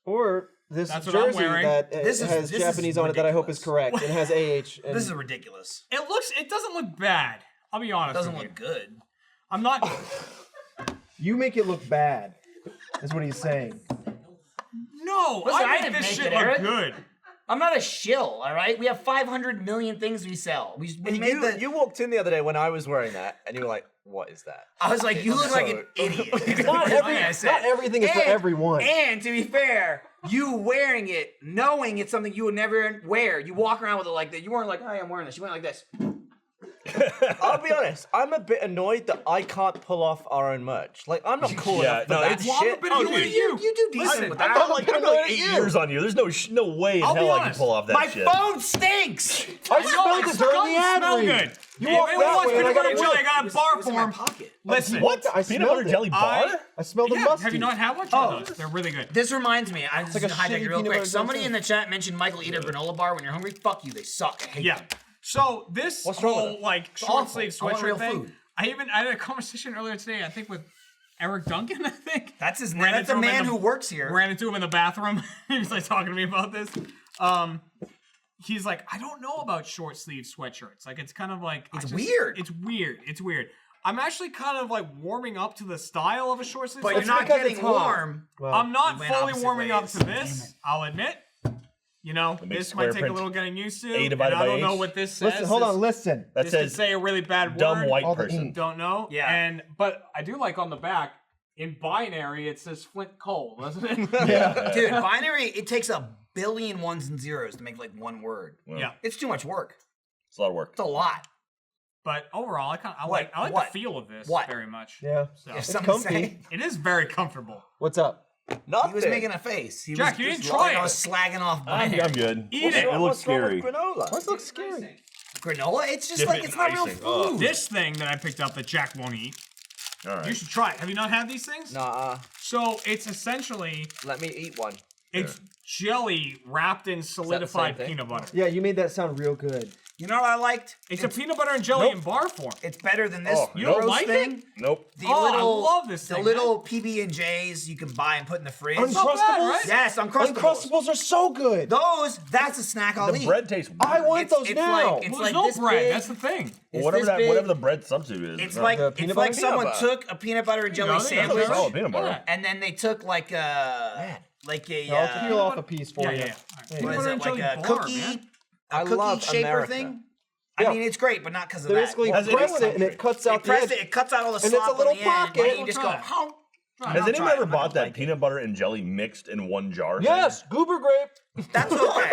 Or this That's what I'm jersey wearing. that This is- has this is Japanese on it that I hope is ridiculous. correct and has AH. And This is ridiculous. It doesn't look bad. I'll be honest. It doesn't with look you. good. I'm not. you make it look bad, is what he's saying. No, Listen, I I didn't make this make shit it, look Eric. good. I'm not a shill, all right? We have 500 million things we sell. We made the... You walked in the other day when I was wearing that, and you were like, "What is that?" I was like, you look like an So- idiot. Not, That's what I said. not everything is for And- everyone. And to be fair, you wearing it, knowing it's something you would never wear, you walk around with it like that. You weren't like, hey, I'm wearing this. You went like this. I'll be honest. I'm a bit annoyed that I can't pull off our own merch. Like, I'm not cool Yeah, enough for no, that it's- Well, I'm a shit. bit Oh, annoyed dude. at you. You do decent Listen, with I've that. got like 8 years on you. There's no way in I'll be hell I can honest. pull off that My shit. phone stinks. I know, smelled it it during the ad smell read. good. You Hey, walked if that anyone wants way and I peanut got butter it jelly, I wet. got a bar It's in my form. pocket. Listen. What? I Peanut smelled butter it. jelly bar? I smelled the Yeah, musty. have you not had one? Try those. They're really good. This reminds me, I'm just like a gonna hijack shitty it real peanut quick. butter Somebody jelly. in the chat mentioned Michael eat a granola bar when you're hungry. Fuck you, they suck. I hate Yeah. them. So this What's wrong with whole it? like short awful. sleeve I want real sweatshirt thing. food. I had a conversation earlier today. I think with Eric Duncan. I think That's his name. Ran That's into the him in man the- who works here. ran into him in the bathroom. He was like talking to me about this. He's like, I don't know about short sleeve sweatshirts. Like it's kind of like It's weird. It's weird. It's weird. I'm actually kind of like warming up to the style of a short sleeve. But sweatshirt. you're not because getting it's hot. warm. Well, I'm not We went fully opposite warming up ways. to this. I'll admit. You know, big this square might take a print. little getting used to. A And divided I by don't know H. what this says. listen, hold on, listen. That This could says say a really bad dumb word. white All the person. ink. Don't know. Yeah. But I do like on the back in binary it says Flint Coal, doesn't it? Yeah. Dude, binary, it takes a billion ones and zeros to make like one word. Yeah. It's too much work. It's a lot of work. It's a lot. But overall, I What? like What? the feel of this What? very much. Yeah. So If It's something comfy. say- it is very comfortable. What's up? Nothing. He was making a face. He Jack, was you just didn't try like I it. was slagging off I'm binary. good. Eat it. It looks What's wrong scary. with granola? Why does it look scary? Granola? It's just Dip like it it's in not real icing. Oh. food. This thing that I picked up that Jack won't eat, All right. you should try it. Have you not had these things? Nah, So it's essentially let me eat one. it's jelly wrapped in solidified thing? peanut butter. Yeah, you made that sound real good. You know what I liked? It's a peanut butter and jelly in bar form. It's better than this Oh, you don't roast like thing. it? Nope. The Oh, I little, love this the thing, little PB&Js you can buy and put in the fridge. not bad, right? Yes, Uncrustables. Uncrustables are so good. That's a snack I'll The eat. bread tastes weird. I want those it's now. like- Well, It's there's no this bread. big. That's the thing. It's whatever this that big. whatever the bread substitute is. It's not- like The it's peanut like butter? someone Peanut butter. took a peanut butter and jelly go, there you go. sandwich, Oh, peanut butter. Yeah. and then they took like a I'll peel off a piece for Yeah, you. yeah. Hey, what Peanut is butter it, and like jelly a bar, cookie, man. I a cookie love shaper America. thing? Yeah. I mean, it's great, but not because of They that. basically Has press anyone- it and it cuts They out the press edge. it cuts out all the And it's slop a little on the end, pocket. and you just go, Try it. how? Has I'll anyone try it. ever I'm not bought gonna that like it. peanut butter and jelly mixed in one jar? Yes, goober grape. That's okay.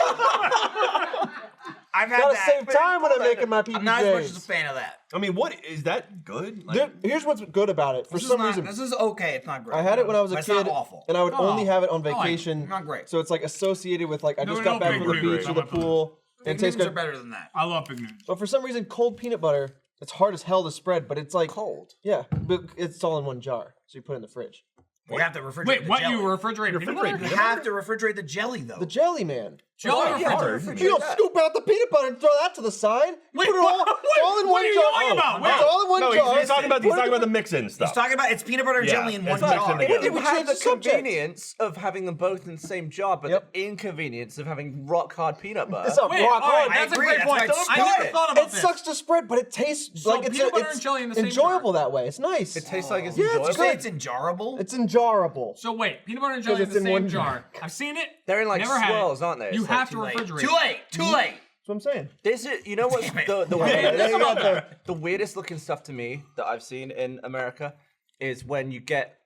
I've had Gotta that. save time when I'm making my PBJs. I'm not as much as a fan of that. I mean, what is that good? Like, Dude, here's what's good about it. For This is some not- reason, this is okay. It's not great. I had it when I was a But it's kid, not awful. and I would only have it on I like it. vacation. Not great. So it's like associated with like I No, just no, got back Big from the Noodles. beach or I'm the not fun. pool, and it tastes Noodles are good. better than that. I love Big Noodles. But for some reason, cold peanut butter, it's hard as hell to spread, but it's like Cold. yeah, but it's all in one jar, so you put it in the fridge. You have to refrigerate Wait, the what? jelly. You refrigerate peanut butter? You have to refrigerate the jelly, though. The jelly, man. Jelly Yeah, refrigerator. You don't scoop out the peanut butter and throw that to the side. You Wait, put it all, what? it's all in What one are you jar. talking about? It's Wait. all in one no, jar. he's talking about the mix-in He's stuff. talking about it's peanut butter and Yeah, jelly in one it's mixed in jar. together. You we have changed the the subject. convenience of having them both in the same jar, but Yep. the inconvenience of having rock hard peanut butter. It's not Wait, rock all right, hard. that's a agree, great that's point. why it's I never spicy. thought about It this. sucks to spread, but it tastes So like it's peanut butter and jelly in the same enjoyable that way. It's nice. It tastes like it's Yeah, it's Did you enjoyable. say it's enjarable? It's enjarable. So wait, peanut butter and jelly in it's the in same one jar. I've seen it. They're in like Never had it. swirls, aren't they? You It's like have to too late. refrigerate. Too late. Too late. That's what I'm saying. This is, you know what's Damn it. the Yeah, that's about that. the weirdest looking stuff to me that I've seen in America is when you get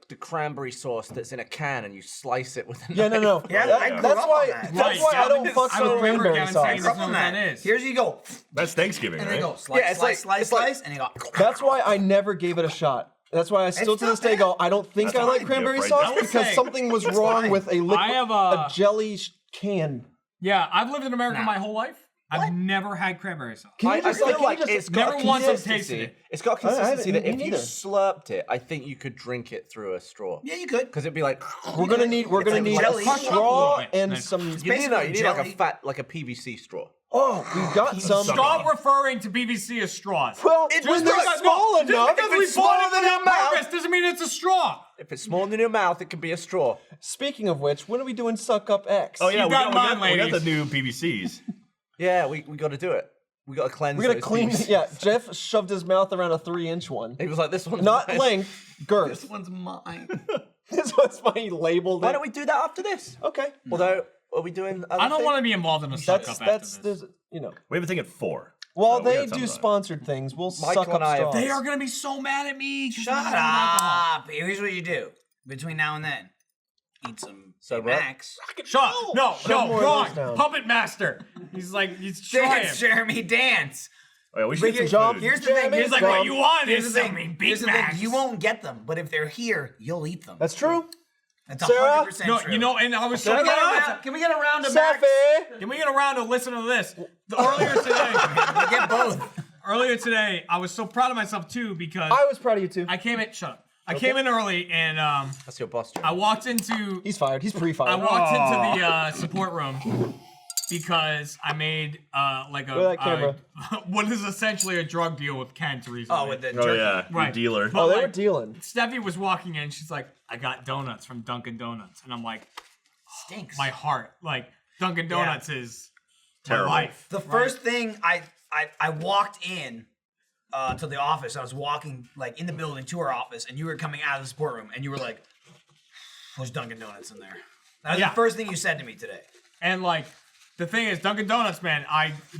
the cranberry sauce that's in a can and you slice it with a Yeah, knife. no. Yeah, That- I grew that's up why. on that. That's Right, why I Gavin don't does- fuck I with remember cranberry Gavin sauce. saying Grew up That's on what that. that is. Here's you go, That's Thanksgiving, and right? then go slice, Yeah, it's slice, like- slice, it's like- slice, and you go. That's why I never gave it a shot. That's why I still to not this day bad. go. I don't think That's I like fine, cranberry Jeff, right? sauce I would because say- something was wrong fine. with a liquid, I have a jelly can. Yeah, I've lived in America Nah. my whole life. I've never had cranberry sauce. Can you I just feel like, can you like just it's got Never once I've consistency. tasted it. It's got I haven't- consistency that me if you neither. slurped it, I think you could drink it through a straw. Yeah, you could. Because it'd be like We're gonna need like a jelly. straw Bit. and Nice. some. you need basically like a jelly. fat like a PVC straw. Oh, we got some. Stop referring to PVC as straws. Well, It when was they're like- small Just enough. because if we it's bought smaller it than for your that mouth- purpose doesn't mean it's a straw. If it's smaller than your mouth, it can be a straw. Speaking of which, when are we doing Suck Up X? Oh yeah, You we got got, mine, we got the ladies. new PVCs. Yeah, we got to do it. We got to cleanse. We gotta those clean. PVCs. Yeah, Jeff shoved his mouth around a 3-inch one. He was like, "This one's Not mine." length, girth. one's mine. This was why he labeled it. Why don't we do that after this? Okay. Although, are we doing? I don't want to be involved in a suck up That's after this. there's you know. We have a thing at 4. While So we they got do some sponsored things, we'll Michael suck up and I have- straws. They are gonna be so mad at me. 'cause Shut I'm not alcohol. up. Here's what you do between now and then: eat some So, Max. Shut up. No, more of wrong. those down. Puppet master. He's trying. Dance, Jeremy, dance. Oh, yeah, we should get some job. food. Here's the thing. Jeremy, He's like, Come. what you want Here's is the something thing. Big Here's the thing. Macs. You won't get them, but if they're here, you'll eat them. That's true. That's Sarah? 100% No, true. you know, and I was so Can we get a proud. round? Can we get a round of Max? Safi. Can we get around to listen to this? Earlier today, We get both. earlier today, I was so proud of myself too because I was proud of you too. I came in. Shut up. I came in early and That's your boss. Joe. I walked into He's fired. He's pre-fired. I walked into the support room because I made like Look at that camera. what is essentially a drug deal with Kent recently. Oh, with the Oh jerky. yeah, Right. your dealer. But Oh, they like, were dealing. Steffi was walking in. She's like, "I got donuts from Dunkin' Donuts," and I'm like, Stinks. "My heart, like Dunkin' Donuts is Terrible. my life." The first thing I walked in, to the office. I was walking like in the building to our office, and you were coming out of the support room, and you were like, "There's Dunkin' Donuts in there." That was the first thing you said to me today. And like, the thing is, Dunkin' Donuts, man.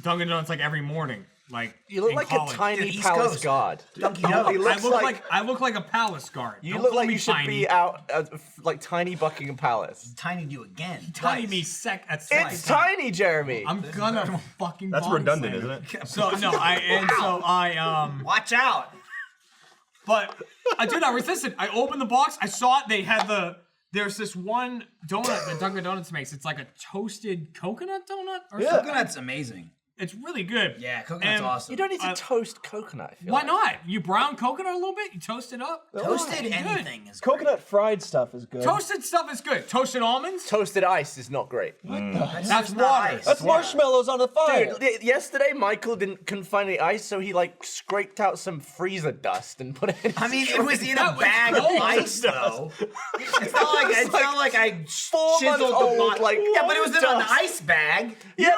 Dunkin' Donuts like every morning. Like You look in like college. a tiny East palace Coast. guard. Dunkin' I Donuts. look like a palace guard. You Don't look call like me you should tiny. be out like tiny Buckingham Palace. Tiny you again. Tiny twice. me sec at It's twice. tiny, Jeremy. I'm gonna fucking. That's body redundant, slam isn't it? So no, I Watch out. but I did. I resisted. I opened the box. I saw it. They had there's this one donut that Dunkin' Donuts makes. It's like a toasted coconut donut or something. Coconut's amazing. It's really good. Yeah, coconut's And awesome. You don't need to toast coconut. I feel Why like. not? You brown coconut a little bit. You toast it up. Toasted Good. anything is Coconut fried stuff is good. Toasted stuff is good. Toasted almonds. Toasted ice is not great. That's just not water. ice. That's marshmallows on a fire. Dude, yesterday Michael couldn't find any ice, so he like scraped out some freezer dust and put it in. I mean, it was in a That was bag of cold. ice, though. It's not like I 4 chiseled months the old, box. like, Yeah, but it was in an dust. ice bag. Yeah,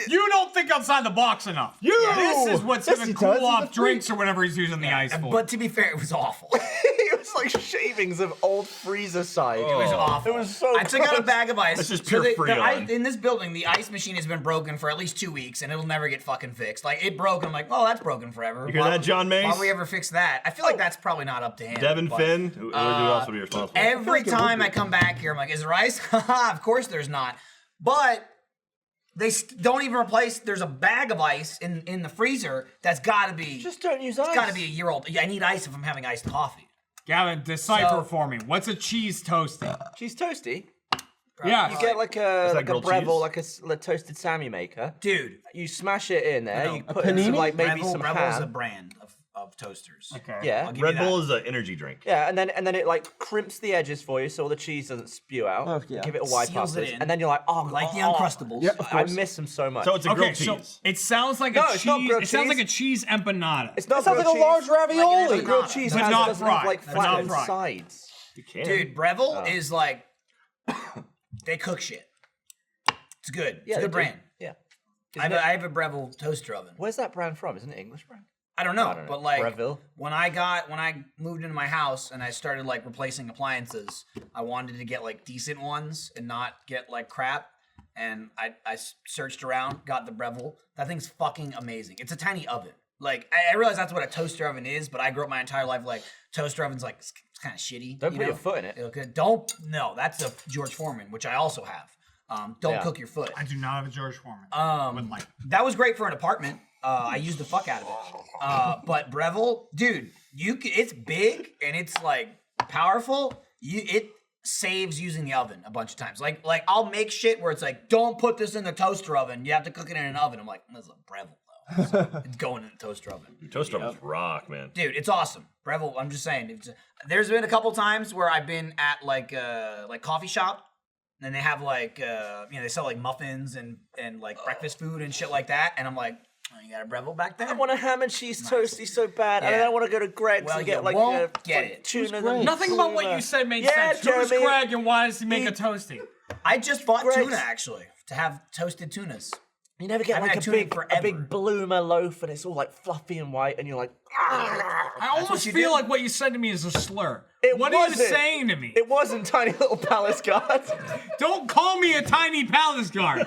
You don't think outside the box enough. This is what's Yes, gonna he does. cool He's a off freak. drinks or whatever he's using the ice for. But to be fair, it was awful. it was like shavings of old freezer side. It was awful. It was so I took out a gross. bag of ice. That's just pure Freon. In this building, the ice machine has been broken for at least 2 weeks, and it'll never get fucking fixed. Like, it broke, and I'm like, oh, that's broken forever. You hear that, John Mace? Why would we ever fix that? I feel like that's probably not up to him. Devin but Finn, who else would be responsible? Every like it would time be. I come back here, I'm like, is there ice? Haha, of course there's not. But they don't even replace. There's a bag of ice in the freezer that's got to be. Just don't use ice. It's got to be a year old. Yeah, I need ice if I'm having iced coffee. Gavin, decipher So- for me. What's a cheese toasty? Cheese toasty. Yeah. You get like a grilled Breville, cheese? like a toasted Sammy maker. Dude, You smash it in there. No. You put in some panini? like maybe Breville some is a ham. brand of toasters. Okay. Yeah. I'll give Red you that. Bull is an energy drink. Yeah, and then it like crimps the edges for you so all the cheese doesn't spew out. Oh, yeah. Give it a wipe Seals it afterwards. in. And then you're like, oh, Like the oh, Uncrustables. Yeah, of I course. miss them so much. So it's a Okay, grilled so cheese. it sounds like No, a it's not cheese. grilled It sounds like a cheese. cheese empanada. it's not It sounds like grilled a large cheese. ravioli. Like Grilled cheese But has, not doesn't have fried. like But not flattened fried. sides. You can. Dude, Breville is like they cook shit. It's good. It's Yeah, a good they do. brand. Yeah. I have a Breville toaster oven. Where's that brand from? Isn't it English brand? I don't know, I don't know. but like Breville? when I moved into my house and I started like replacing appliances, I wanted to get like decent ones and not get like crap. And I searched around, got the Breville. That thing's fucking amazing. It's a tiny oven. Like I realize that's what a toaster oven is, but I grew up my entire life like toaster ovens like it's kind of shitty. Don't you put know? your foot in it. No, that's a George Foreman, which I also have. Don't Yeah. cook your foot. I do not have a George Foreman. Would like. That was great for an apartment. I used the fuck out of it. But Breville, dude, it's big and it's like powerful. It saves using the oven a bunch of times. Like I'll make shit where it's like, don't put this in the toaster oven. You have to cook it in an oven. I'm like, this is a Breville though. So it's going in the toaster oven. Toaster ovens rock, man. Dude, it's awesome. Breville, I'm just saying. There's been a couple times where I've been at like coffee shop. And they have like, they sell like muffins and like breakfast food and shit like that. And I'm like, oh, you got a Breville back there? I want a ham and cheese toasty so bad, and Yeah. then I want to go to Greg's Well, and get you like won't a get like it. tuna. Who's and Greg's? Nothing about what tuna. you said made Yeah, sense. Who's Jeremy. Greg and why does he make a toasty? I just bought Greg's. tuna actually to have toasted tunas. You never get I haven't like had a tuna in big, forever. bloomer loaf, and it's all like fluffy and white, and you're like, I almost you feel do? like what you said to me is a slur. It What are you wasn't. saying to me? it wasn't tiny little palace guard. Don't call me a tiny palace guard.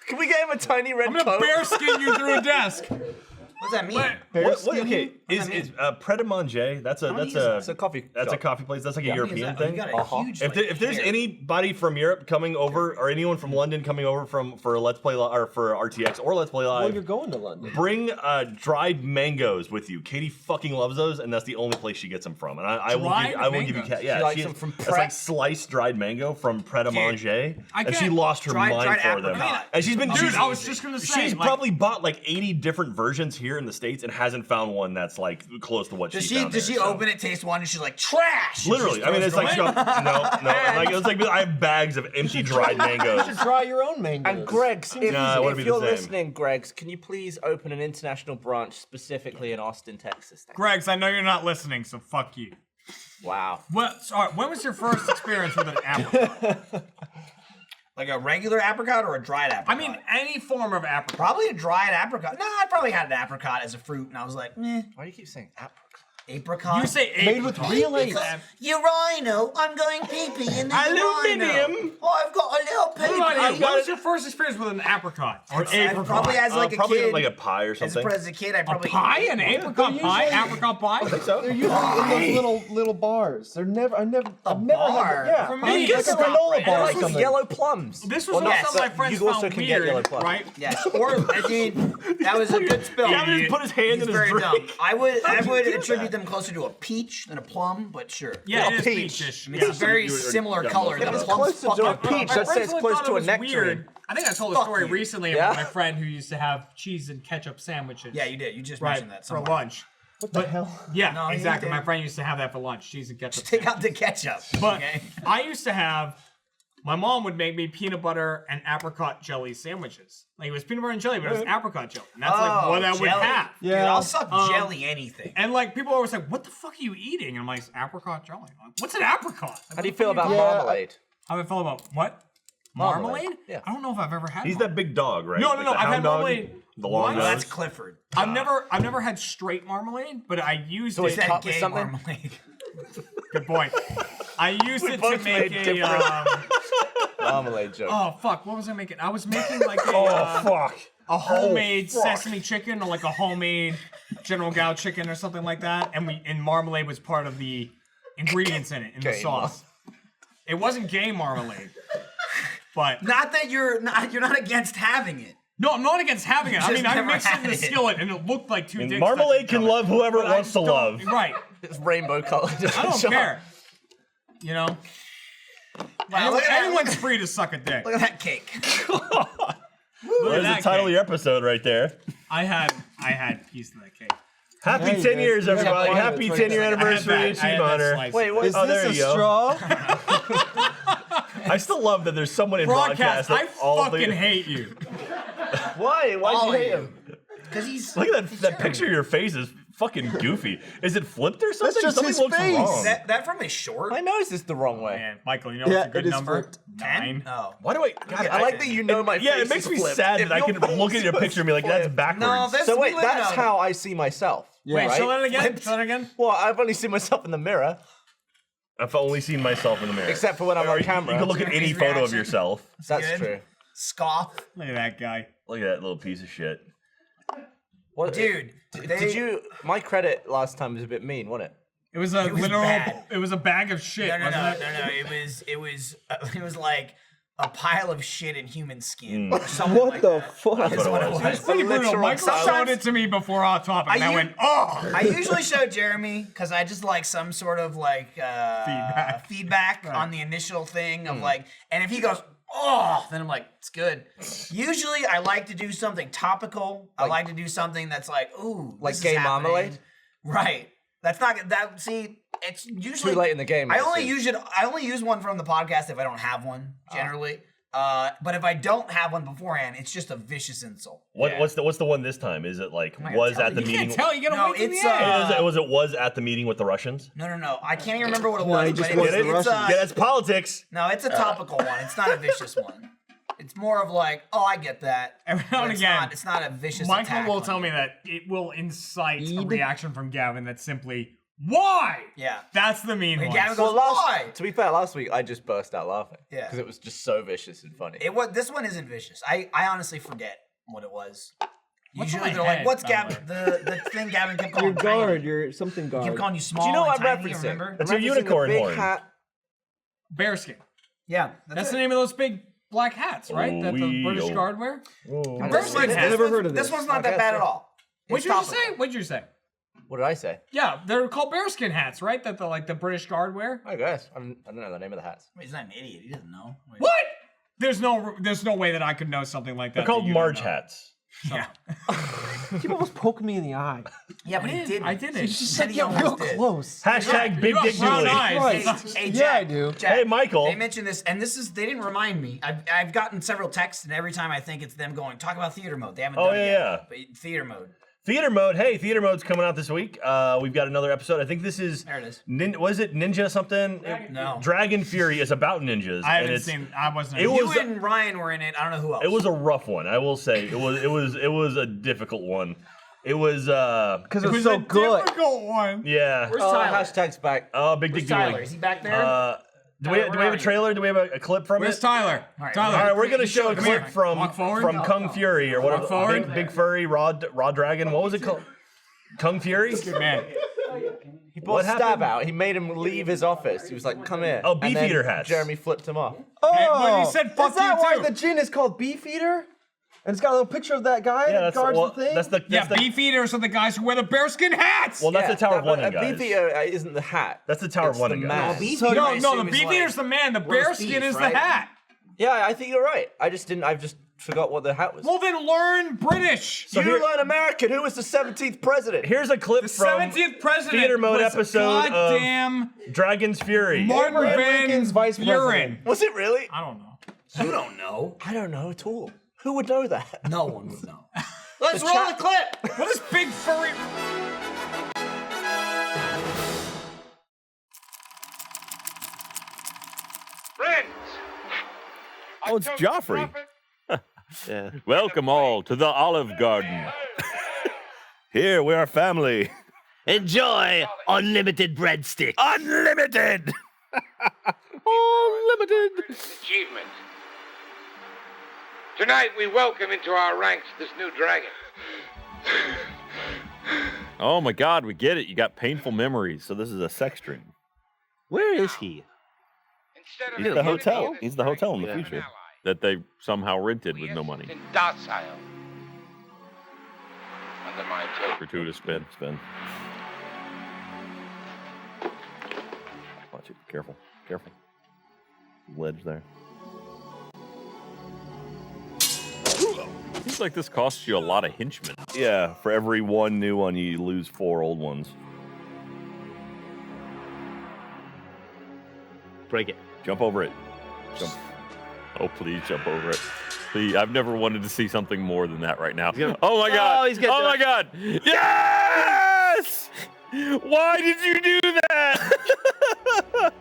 Can we get him a tiny red I'm gonna coat? bearskin you through a desk. What does that mean? Okay, is Pret a Manger? That's It's a coffee. That's a shop. coffee place. That's like a What is European that? Oh, you thing. got a huge, If, like, if there's hair. anybody from Europe coming over, or anyone from London coming over for Let's Play or for RTX or Let's Play Well, Live, you're going to London. bring dried mangoes with you. Katie fucking loves those, and that's the only place she gets them from. And I will Dried give I will give you mangoes? yeah. She likes them from it's Pret? like sliced dried mango from Pret a Manger, I and she can't- lost her dried mind for them. apricot. And she's been Dude, she's- I was just gonna say, she's like- probably bought like 80 different versions here in the States and hasn't found one that's like close to what Does she she found. does there, she so. open it, taste one, and she's like trash? and Literally, just I mean, throws it's it like away? like it's like I have bags of empty dried mangoes. Try your own mangoes. And Greg's, if, Nah, it wouldn't if be the you're same. listening, Greg's, can you please open an international branch specifically in Austin, Texas? Thank you. Greg's, I know you're not listening, so fuck you. Wow. Sorry, when was your first experience with an apple? Like a regular apricot or a dried apricot? I mean, any form of apricot. probably a dried apricot. No, I probably had an apricot as a fruit, and I was like, meh. Why do you keep saying apricot? Apricot. You say Made with apricot. real apes. Urino, I'm going pee-pee in the Aluminium. Oh, I've got a little pee-pee. What was your first experience with an apricot? Or I apricot? probably as like a probably kid. like a pie or as something. a kid, I probably pie? An apricot pie? Apricot pie? So? They're usually in those little bars. They're never. I've never bar? had. Yeah, For me, like it's a not granola right. bar or Like something. yellow plums. This was Well, what not, some of my but friends you also found can get yellow weird, plums. right? Yes, or I mean, that was a good spill. Gavin just put his hand He's in his very drink. dumb. I would attribute them closer to a peach than a plum, but sure. Yeah, A it is peach. peachish. It's a very you were- similar yeah, color. most The of It's it. plum's closer to a fucking- peach. My That says friends close thought to it a was nectarine. weird. I think I told a Fuck story you. recently Yeah? about my friend who used to have cheese and ketchup sandwiches. Yeah, you did. You just Right, mentioned that for somewhere. lunch. What the hell? Yeah, No, you exactly. did. My friend used to have that for lunch, cheese and ketchup. Take out sandwiches. the ketchup. But okay? I used to have. My mom would make me peanut butter and apricot jelly sandwiches. Like it was peanut butter and jelly, but it was apricot jelly, and that's like what I would jelly. have. Dude, Yeah. I'll suck jelly anything. And like people are always like, "What the fuck are you eating?" And I'm like, "Apricot jelly." I'm like, what's an apricot? How do you feel about Yeah. marmalade? How do I feel about what? Marmalade? Marmalade? Yeah. I don't know if I've ever had. He's marmalade. that big dog, right? No, Like no, the no. I've hound had dog, marmalade. The long once. No, nose. that's Clifford. I've never had straight marmalade, but I used So it. is That cut with gay something? marmalade. Good point. I used it to both make made a. different- Marmalade joke. Oh fuck! What was I making? I was making like a. Fuck. A homemade sesame chicken or like a homemade General Gao chicken or something like that, and marmalade was part of the ingredients in it in the Gay sauce. It wasn't gay marmalade, but Not that you're not against having it. no, I'm not against having it. I just mean, I never mixed it in had the it. skillet and it looked like two dicks. Marmalade touching can each other. love whoever it But I wants to just don't- love. Right. It's rainbow colored. I don't care. You know. Wow, look at that. Anyone's free to suck a dick. Look at that cake. Look at There's the that title of cake. your episode right there. I had a piece of that cake. Happy Yeah, you 10 guys- years, you have everybody. one Happy that's 10 year right. I had anniversary, that- I Achieve had that Hunter. slice Wait, of what it. is Oh, This there a you go. straw? I still love that there's someone in Broadcast. broadcast. I that all fucking the, hate you. Why? Why'd All you of hate you. him? Because he's Look at that picture of your face is fucking goofy. Is it flipped or something? just Something his looks face. wrong. that from his short. My nose is the wrong way. Man, Michael, you know Yeah, what's a good it is number? flipped. 9. Oh. Why do I? God, I like that you know my face. yeah, it makes is me flipped. sad If that I your can look at your face picture and be like, was that's flipped. backwards. No, this So wait, we live in that's a- how I see myself. Wait, right? show that again. Flipped. Show that again. Well, I've only seen myself in the mirror, I've only seen myself in the mirror. except for when I'm Or on you camera. can look at any His photo of reaction. yourself. That's Good. true. Scoff. Look at that guy. Look at that little piece of shit. What, Dude, Did you? My credit last time was a bit mean, wasn't it? It was a It was literal. bad. It was a bag of shit. No, no, wasn't no, it? no, no. It was like a pile of shit in human skin. Mm. Or something What like the that. fuck? Is what it was. It's pretty brutal. literal Michael silence. showed it to me before our topic, and I you- went, "Oh." I usually show Jeremy because I just like some sort of like feedback on the initial thing of like, and if he goes, oh, then I'm like, it's good. Usually I like to do something topical. I like to do something that's like, ooh, Like this is gay happening. marmalade? Right. That's not that. See, it's usually Too late in the game. I only assume. I only use one from the podcast if I don't have one generally. But if I don't have one beforehand, it's just a vicious insult. What's the one this time? Is it like gonna was tell at the you. You meeting? can't tell. You gotta No, wait till it's, the end. Was at the meeting with the Russians? No. I can't even remember what it No, was. he just but wants it's, the it's, Russians. Yeah, that's politics. no, it's a topical one. It's not a vicious one. It's more of like, oh, I get that. Every now But and it's again, not, it's not a vicious Michael attack will on tell you. me that it will incite a Eed. reaction from Gavin that's simply, why? Yeah. That's the mean When one. Gavin goes, Well, why? to be fair, last week I just burst out laughing. Yeah. Because it was just so vicious and funny. This one isn't vicious. I honestly forget what it was. What's Usually on they're my like, head, what's by the Gavin? The thing Gavin kept calling Your guard, tiny. your something He guard. kept calling you small. Do you know what and I'm tiny, referencing? remember? That's your Referencing unicorn the big horn. hat. Bearskin. Yeah. That's it. the name of those big black hats, right? Oh, that the wee- British oh. Guard wear. This one's- I've never heard of This this. one's not I that guess bad so. at all. What'd It's you just topical. say? What'd you say? What did I say? Yeah, they're called bearskin hats, right? That the British Guard wear. I guess. I don't know the name of the hats. Wait, he's not an idiot. He doesn't know. Wait. What? There's no way that I could know something like that. They're called that you don't Marge know. hats. Yeah. Keep almost poking me in the eye. Yeah, but he didn't. I did You it. just Said said he get real almost did. close. Hashtag You Big got Dick brown Julie. eyes. Christ. Hey, Yeah, Jack, I do. Jack, Hey, Michael. They mentioned this, and they didn't remind me. I've gotten several texts, and every time I think it's them going, talk about theater mode. They haven't Oh, done it yeah, yet. yeah. But theater mode. Theater Mode. Hey, Theater Mode's coming out this week. We've got another episode. I think this is. There it is. Was it Ninja something? No. Dragon Fury is about ninjas. I and haven't it's- seen. I wasn't. It You was- and Ryan were in it. I don't know who else. It was a rough one, I will say. It was a difficult one. It was Because it was a so good. difficult one. yeah. Where's Oh, Tyler? hashtag's back. Oh, big Where's dick Tyler? dueling. Is he back there? Do we have a trailer? Do we have a clip from Where's it? Tyler? right, Tyler. All right, we're gonna show a Come clip here. from Walk forward. Kung Fury or whatever. Walk forward. Big furry raw dragon. What was it called? Kung Fury. Good man. He brought What Stab happened? out. He made him leave his office. He was like, "Come here." Oh, And then Beefeater hats. Jeremy flipped him off. But he said, "Fuck is that you why too." the gin is called Beefeater? And it's got a little picture of that guy that guards the thing? That's the Yeah, that's the beef eaters are the guys who wear the bearskin hats. well, that's the Tower of London A guys. Beefeater isn't the hat. That's the Tower of It's London the guys. man. Beefeater, no, I no, the assume, is beef like eater's the man. The roast bearskin beef, is right? the hat. Yeah, I think you're right. I've just forgot what the hat was. Well, then learn British. you here- learn American. Who was the 17th president? Here's a clip The from 17th president Theater Mode was episode goddamn of Dragon's Fury. Martin Abraham Van Lincoln's vice Buren. president. Was it really? I don't know. You don't know. I don't know at all. Who would know that? No one would know. Let's roll the clip. What is big furry? Friends! Oh, it's Joffrey. Welcome all to the Olive Garden. Here, we're a family. Enjoy unlimited breadstick. Unlimited. Unlimited. Achievement. Tonight we welcome into our ranks this new dragon. Oh my God, we get it. You got painful memories. So this is a sex dream. Where is he? Instead of He's an the enemy, hotel. this He's the hotel in the dragon is future. an ally. That they somehow rented with no Quiescent money. and docile. Under my tilt. Gratuitous spin. Watch it. Careful. Careful. Ledge there. Seems like this costs you a lot of henchmen. Yeah, for every one new one, you lose 4 old ones. Break it. Jump over it. Jump. Oh, please jump over it. Please, I've never wanted to see something more than that right now. gonna- Oh my God! Oh, he's gonna Oh do my it. God! Yes! Why did you do that?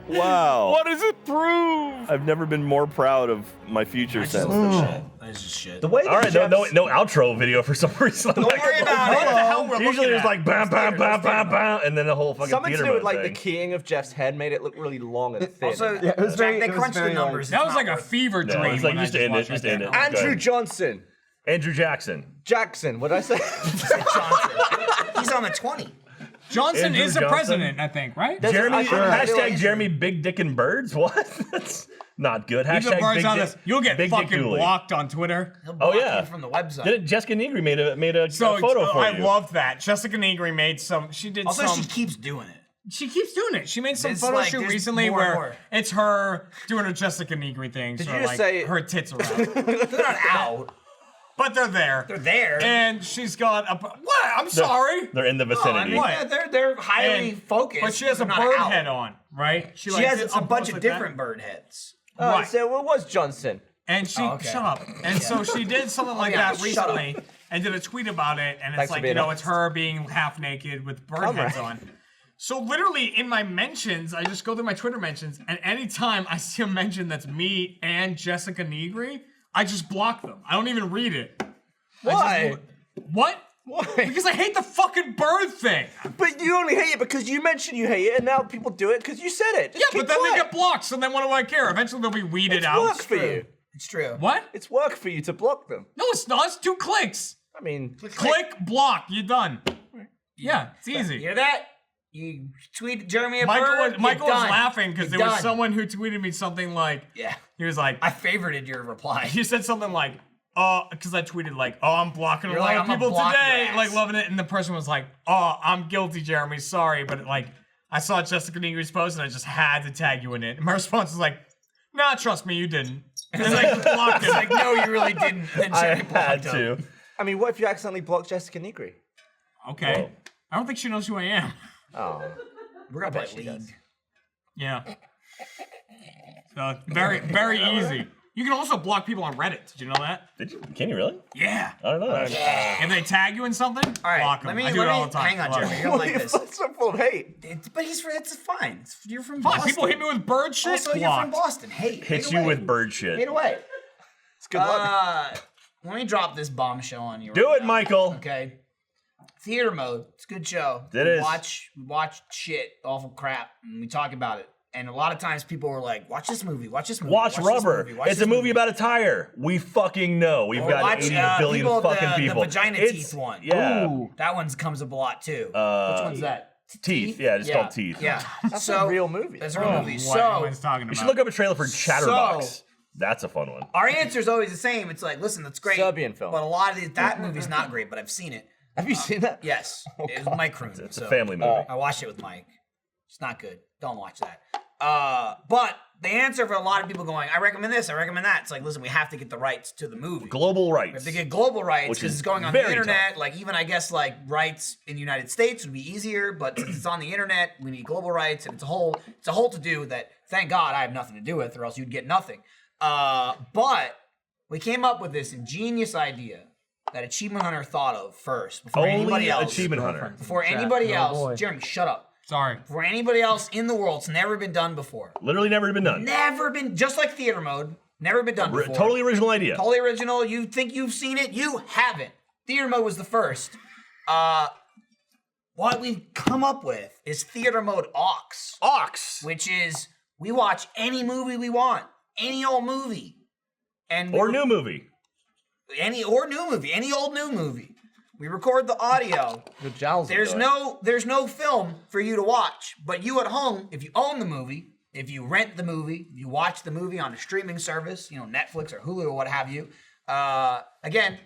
Wow. What does it prove? I've never been more proud of my future sense. That is just shit. The way All right, no outro video for some reason. Don't worry about it. What the hell we're Usually looking there's at? like bam, bam, bam, bam, bam, and then the whole fucking Something to theater do with mode like the thing. keying of Jeff's head made it look really long and thin. Also, Yeah, it was very- they it was crunched the very, like- numbers. That It's was not like a worth fever Yeah, dream. it's like when I just end it, watched just that. end it. Andrew Good. Johnson. Andrew Jackson. Jackson. What did I say? Johnson. He's on the 20. Johnson Andrew is the Johnson. president, I think, right? That's- Jeremy, I feel hashtag like- Jeremy Big Dick and Birds? What? That's not good. Leave the Hashtag birds Big on Dick- this. You'll get Big Dick fucking Dooley. blocked on Twitter. He'll Oh, block yeah. you from the website. Did it, Jessica Negri made a So photo for I you. loved that. Jessica Negri made some. She did Also, some. she keeps doing it. She keeps doing it. She made some It's photo like shoot there's recently more and where more. it's her doing her Jessica Negri thing. Did so you just like say- her tits are out, They're not out. but they're there. They're there. And she's got a what? I'm sorry. They're in the Oh, I vicinity. mean, yeah, they're highly And- focused. But she has a They're not bird out. head on, right? She like, has did a some bunch post of like that. different bird heads. Right. So it was Johnson. And she Oh, okay. shut up. And so she did something like yeah, that shut up. recently and did a tweet about it. And it's Thanks for like, being it's honest. her being half naked with bird Come heads on. on. So literally in my mentions, I just go through my Twitter mentions, and anytime I see a mention that's me and Jessica Negri, I just block them. I don't even read it. Why? What? Why? Because I hate the fucking bird thing. But you only hate it because you mentioned you hate it, and now people do it because you said it. Just Yeah, keep but then quiet. they get blocked, so then what do I care? Eventually they'll be weeded It's out. work for you. It's true. What? It's work for you to block them. No, it's not. It's 2 clicks. I mean, Click, block, you're done. Yeah, it's You easy. hear that? You tweet Jeremy a Michael bird. was, Michael you're was done. laughing because You're there was done. someone who tweeted me something like, Yeah. he was like, I favorited your reply. he said something like, because I tweeted like, oh, I'm blocking a You're lot like, of "I'm gonna people block today, your ass." like loving it, and the person was like, oh, I'm guilty, Jeremy, sorry, but like, I saw Jessica Negri's post and I just had to tag you in it. And my response was like, nah, trust me, you didn't. And then I blocked it. It's like, no, you really didn't. Then I Jeremy had blocked him. to. I mean, what if you accidentally blocked Jessica Negri? Okay. I don't think she knows who I am. Oh, We're gonna bet play she League. does. Yeah. So very, very easy. You can also block people on Reddit. Did you know that? Can you really? Yeah. I don't know that. If they tag you in something, All right, block them. let me I do it all the time. hang on, Block Jeremy. them. You're gonna like this. It's so full of hate. But it's fine. You're from Fuck, Boston. people hit me with bird shit. Also, you're from blocked. Boston. Hate Hits hate you away. with bird shit. Hate away. It's good luck. Let me drop this bombshell on you. Do right it, now. Michael. Okay. Theater mode. It's a good show. It we is. Watch shit, awful crap, and we talk about it. And a lot of times people were like, "Watch this movie. Watch this movie. Watch this Rubber. movie, watch It's this a movie about a tire. We fucking know. We've Or got watch, 80 billion people, fucking the people. vagina It's- teeth one. Yeah. Ooh, that one comes up a lot too. Which one's that? Teeth. Yeah, it's called Teeth. Yeah. That's a real movie. That's a real movie. What So everyone's talking You about. should look up a trailer for Chatterbox. So- That's a fun one. our answer is always the same. It's like, listen, that's great. Serbian film. But a lot of that movie's not great, but I've seen it. Have you seen that? Yes. It was Mike Kroon. It's a family movie. I watched it with Mike. It's not good. Don't watch that. But the answer for a lot of people going, I recommend this, I recommend that. It's like, listen, we have to get the rights to the movie. Global We have rights. to get global rights Which because is it's going on the very internet. tough. Like even I guess like rights in the United States would be easier, but since it's on the internet, we need global rights, and it's a whole to do that. Thank God I have nothing to do with, or else you'd get nothing. But we came up with this ingenious idea that Achievement Hunter thought of first before anybody Only else. Achievement Hunter. Before anybody else, boy. Jeremy, shut up. Sorry. Before anybody else in the world, it's never been done before. Literally never been done. Never been, just like theater mode, never been done before. Totally original idea. Totally original. You think you've seen it? You haven't. Theater mode was the first. What we've come up with is theater mode aux, Ox. which is we watch any movie we want, any old movie, and Or new movie. any old new movie. We record the audio. Your jowls. There's no film for you to watch, but you at home, if you own the movie, if you rent the movie, you watch the movie on a streaming service, Netflix or Hulu or what have you. Again,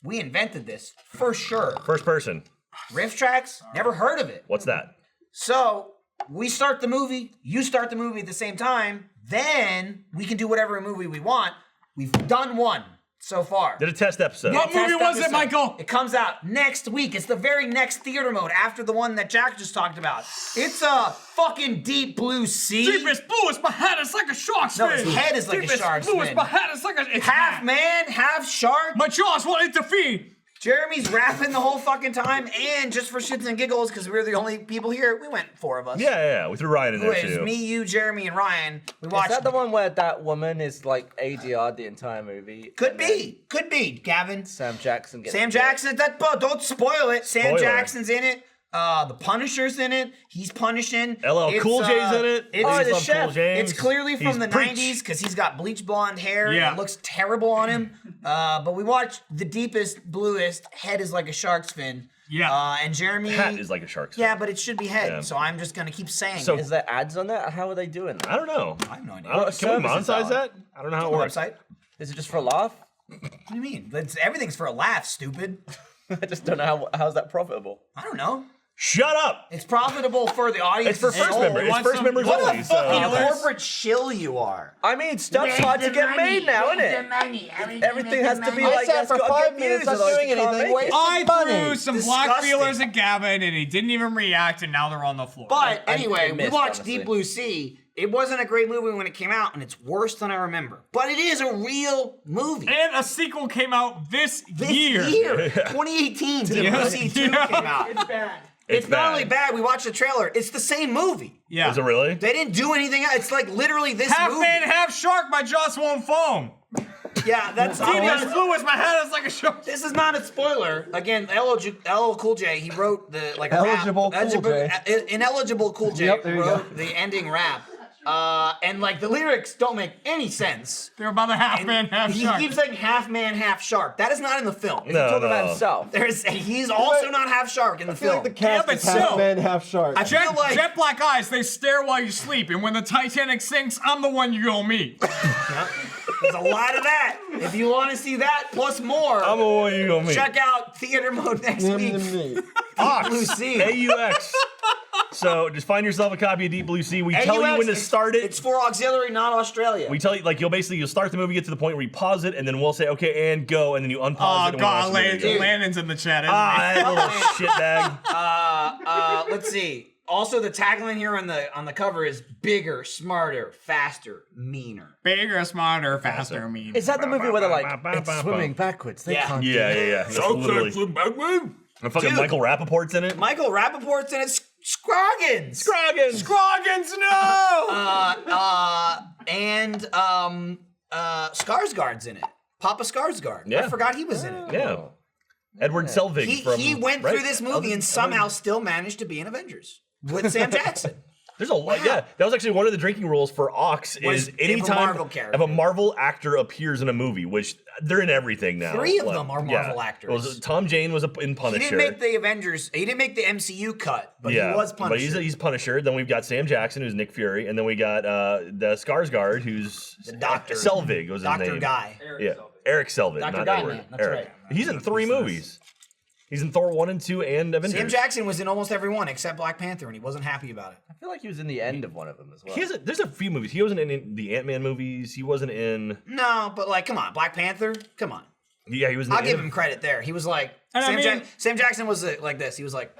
we invented this for sure. First person. Riff tracks, never heard of it. What's that? So we start the movie, you start the movie at the same time, then we can do whatever movie we want. We've done one so far. Did a test episode. What movie Test was it, episode. Michael? It comes out next week. It's the very next theater mode after the one that Jack just talked about. It's a fucking Deep Blue Sea. Deepest bluest, my head is like a shark's No, fin. his head is like a Deepest shark's bluest, fin. my head is like a it's Half mad. man, half shark. My jaws will intervene. Jeremy's rapping the whole fucking time, and just for shits and giggles, because we're the only people here, we went 4 of us. Yeah. We threw Ryan in Who there is too. me, you, Jeremy, and Ryan. We watched. Is that the one where that woman is like ADR the entire movie? Could be, Gavin. Sam Jackson gets Sam Jackson. Don't spoil it. Sam Spoiler. Jackson's in it. The Punisher's in it. He's punishing. LL Cool J's in it. It's Ladies the love chef. Cool James. It's clearly from He's the preach. 90s because he's got bleach blonde hair. Yeah. And it looks terrible on him. But we watched the deepest, bluest head is like a shark's fin. Yeah. And Jeremy. Hat is like a shark's. Yeah, but it should be head. Yeah. So I'm just gonna keep saying. So- it. Is there ads on that? How are they doing that? I don't know. I have no idea. Can we services monetize are. that? I don't know how it works. Website. Is it just for a laugh? What do you mean? Everything's for a laugh, stupid. I just don't know how's that profitable. I don't know. Shut up! It's profitable for the audience. It's for first member. It's want first some- members what the only. fuck, So. Healers? corporate shill you are. I mean, stuff's hard to get made now, isn't it? Everything has to be like sat that's for got 5 to get minutes views, not otherwise doing you can't anything. make Wait. it. I Funny. threw some black Disgusting. feelers at Gavin, and he didn't even react, and now they're on the floor. But I anyway, we missed, watched honestly. Deep Blue Sea. It wasn't a great movie when it came out, and it's worse than I remember. But it is a real movie. and a sequel came out this This year. 2018, Deep Blue Sea 2 Yeah. came out. It's bad. It's not only bad, we watched the trailer. It's the same movie. Yeah. Is it really? They didn't do anything else. It's like literally this Half movie. man, half shark. My jaws won't foam. Yeah, that's Deepest bluest, my head is like a shark. This is not a spoiler. Again, LL Cool J, he wrote the like a Eligible rap. Cool J. Ineligible Cool J Yep, there you wrote go. the ending rap. And like the lyrics don't make any sense. They're about the half man, half He shark. keeps saying half man, half shark. That is not in the film. He's talking about himself. He's also not half shark in the I feel film. like the cast but is half still. man, half shark. I feel Jet, like jet black eyes, they stare while you sleep, and when the Titanic sinks, I'm the one you're gonna meet. there's a lot of that. If you want to see that plus more, I'm a one you gonna meet. check out theater mode next week. Ox. Blue Sea. AUX. So just find yourself a copy of Deep Blue Sea. We tell you AUX, when to it's- start it. It's for auxiliary, not Australia. We tell you, like, you'll start the movie, get to the point where you pause it, and then we'll say, okay, and go, and then you unpause Oh it. And god, we watch the movie again. Landon's in the chat, isn't Ah, that little shitbag. Let's see. Also, the tagline here on the cover is bigger, smarter, faster, meaner. Bigger, smarter, faster, mean. Is that the movie where they're like, it's swimming backwards? They Yeah. can't do Yeah, it. yeah, yeah. That's literally. And fucking Dude. Michael Rappaport's in it. Michael Rappaport's in it. Scroggins. Scroggins. Scroggins, no! And Skarsgård's in it. Papa Skarsgård. Yeah. I forgot he was in it. Yeah. Edward Selvig He went right? through this movie and somehow still managed to be in Avengers with Sam Jackson. There's a lot. Yeah, that was actually one of the drinking rules for Ox. Was Is if a anytime Marvel character. if a Marvel actor appears in a movie, which they're in everything now. 3 of them are Marvel actors. It was, Tom Jane was in He Punisher. didn't make the Avengers. He didn't make the MCU cut, but he was Punisher. But he's Punisher. Then we've got Sam Jackson, who's Nick Fury, and then we got the Skarsgård, who's The Doctor. Selvig was his Dr. name. Guy. Yeah, Eric Selvig, Dr. not Guy, Edward. man. That's Eric. right. He's in 3 movies. He's in Thor 1 and 2 and Avengers. Sam Jackson was in almost every one except Black Panther, and he wasn't happy about it. I feel like he was in the end of one of them as well. There's a few movies. He wasn't in the Ant-Man movies. He wasn't in. No, but like, come on, Black Panther, come on. Yeah, he was. I'll give him credit there. He was like Sam Jackson was like this. He was like,